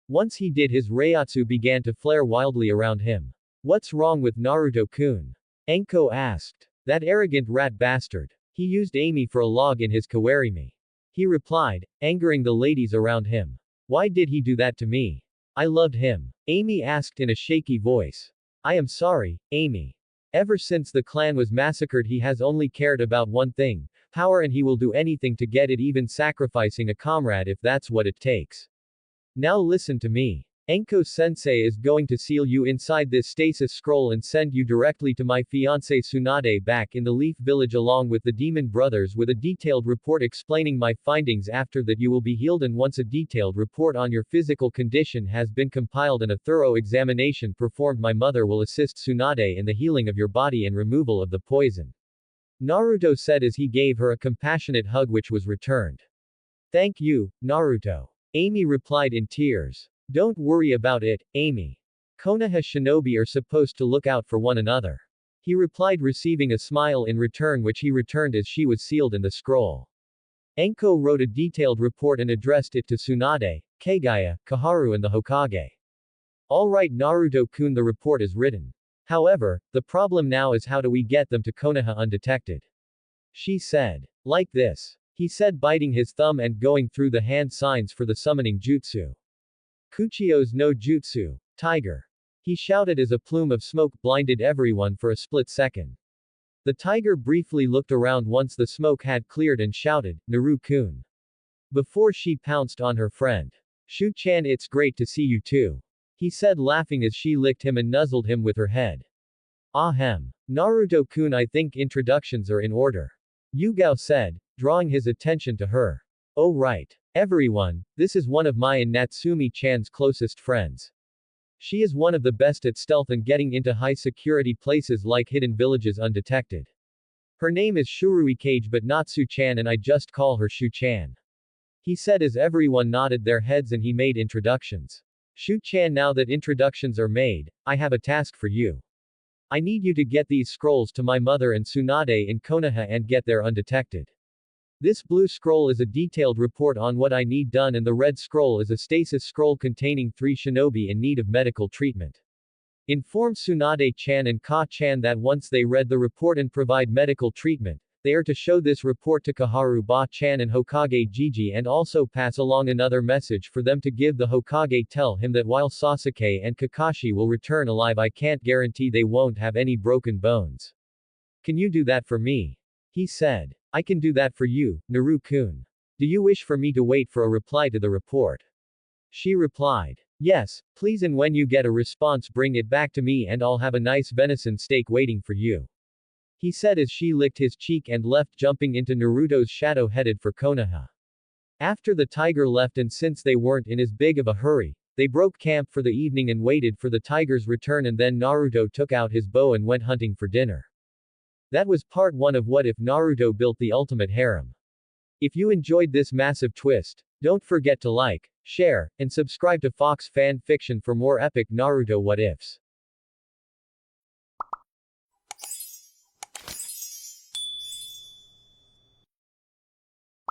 Once he did, his Reiatsu began to flare wildly around him. What's wrong with Naruto-kun? Enko asked. That arrogant rat bastard. He used Amy for a log in his kawarimi. He replied, angering the ladies around him. Why did he do that to me? I loved him. Amy asked in a shaky voice. I am sorry, Amy. Ever since the clan was massacred, he has only cared about one thing, power, and he will do anything to get it, even sacrificing a comrade if that's what it takes. Now listen to me. Enko-sensei is going to seal you inside this stasis scroll and send you directly to my fiancé Tsunade back in the Leaf Village along with the Demon Brothers with a detailed report explaining my findings. After that you will be healed, and once a detailed report on your physical condition has been compiled and a thorough examination performed, my mother will assist Tsunade in the healing of your body and removal of the poison. Naruto said as he gave her a compassionate hug which was returned. Thank you, Naruto. Amy replied in tears. Don't worry about it, Amy. Konoha shinobi are supposed to look out for one another. He replied, receiving a smile in return which he returned as she was sealed in the scroll. Enko wrote a detailed report and addressed it to Tsunade, Kagaya, Koharu and the Hokage. Alright Naruto-kun, the report is written. However, the problem now is how do we get them to Konoha undetected? She said. Like this. He said, biting his thumb and going through the hand signs for the summoning jutsu. Kuchio's no jutsu. Tiger. He shouted as a plume of smoke blinded everyone for a split second. The tiger briefly looked around once the smoke had cleared and shouted, Naru-kun. Before she pounced on her friend. Shu-chan, it's great to see you too. He said, laughing as she licked him and nuzzled him with her head. Ahem. Naruto-kun, I think introductions are in order. Yugao said, drawing his attention to her. Oh right. Everyone, this is one of my and Natsumi-chan's closest friends. She is one of the best at stealth and getting into high security places like hidden villages undetected. Her name is Shurui Kage but not Su-chan, and I just call her Shu-chan. He said as everyone nodded their heads and he made introductions. Shu-chan, now that introductions are made, I have a task for you. I need you to get these scrolls to my mother and Tsunade in Konoha and get there undetected. This blue scroll is a detailed report on what I need done, and the red scroll is a stasis scroll containing 3 shinobi in need of medical treatment. Inform Tsunade-chan and Ka-chan that once they read the report and provide medical treatment, they are to show this report to Koharu Ba-chan and Hokage Gigi, and also pass along another message for them to give the Hokage. Tell him that while Sasuke and Kakashi will return alive, I can't guarantee they won't have any broken bones. Can you do that for me? He said. I can do that for you, Naru-kun. Do you wish for me to wait for a reply to the report? She replied. Yes, please, and when you get a response bring it back to me and I'll have a nice venison steak waiting for you. He said as she licked his cheek and left, jumping into Naruto's shadow headed for Konoha. After the tiger left, and since they weren't in as big of a hurry, they broke camp for the evening and waited for the tiger's return, and then Naruto took out his bow and went hunting for dinner. That was part 1 of What If Naruto Built the Ultimate Harem. If you enjoyed this massive twist, don't forget to like, share, and subscribe to Fox Fan Fiction for more epic Naruto what ifs.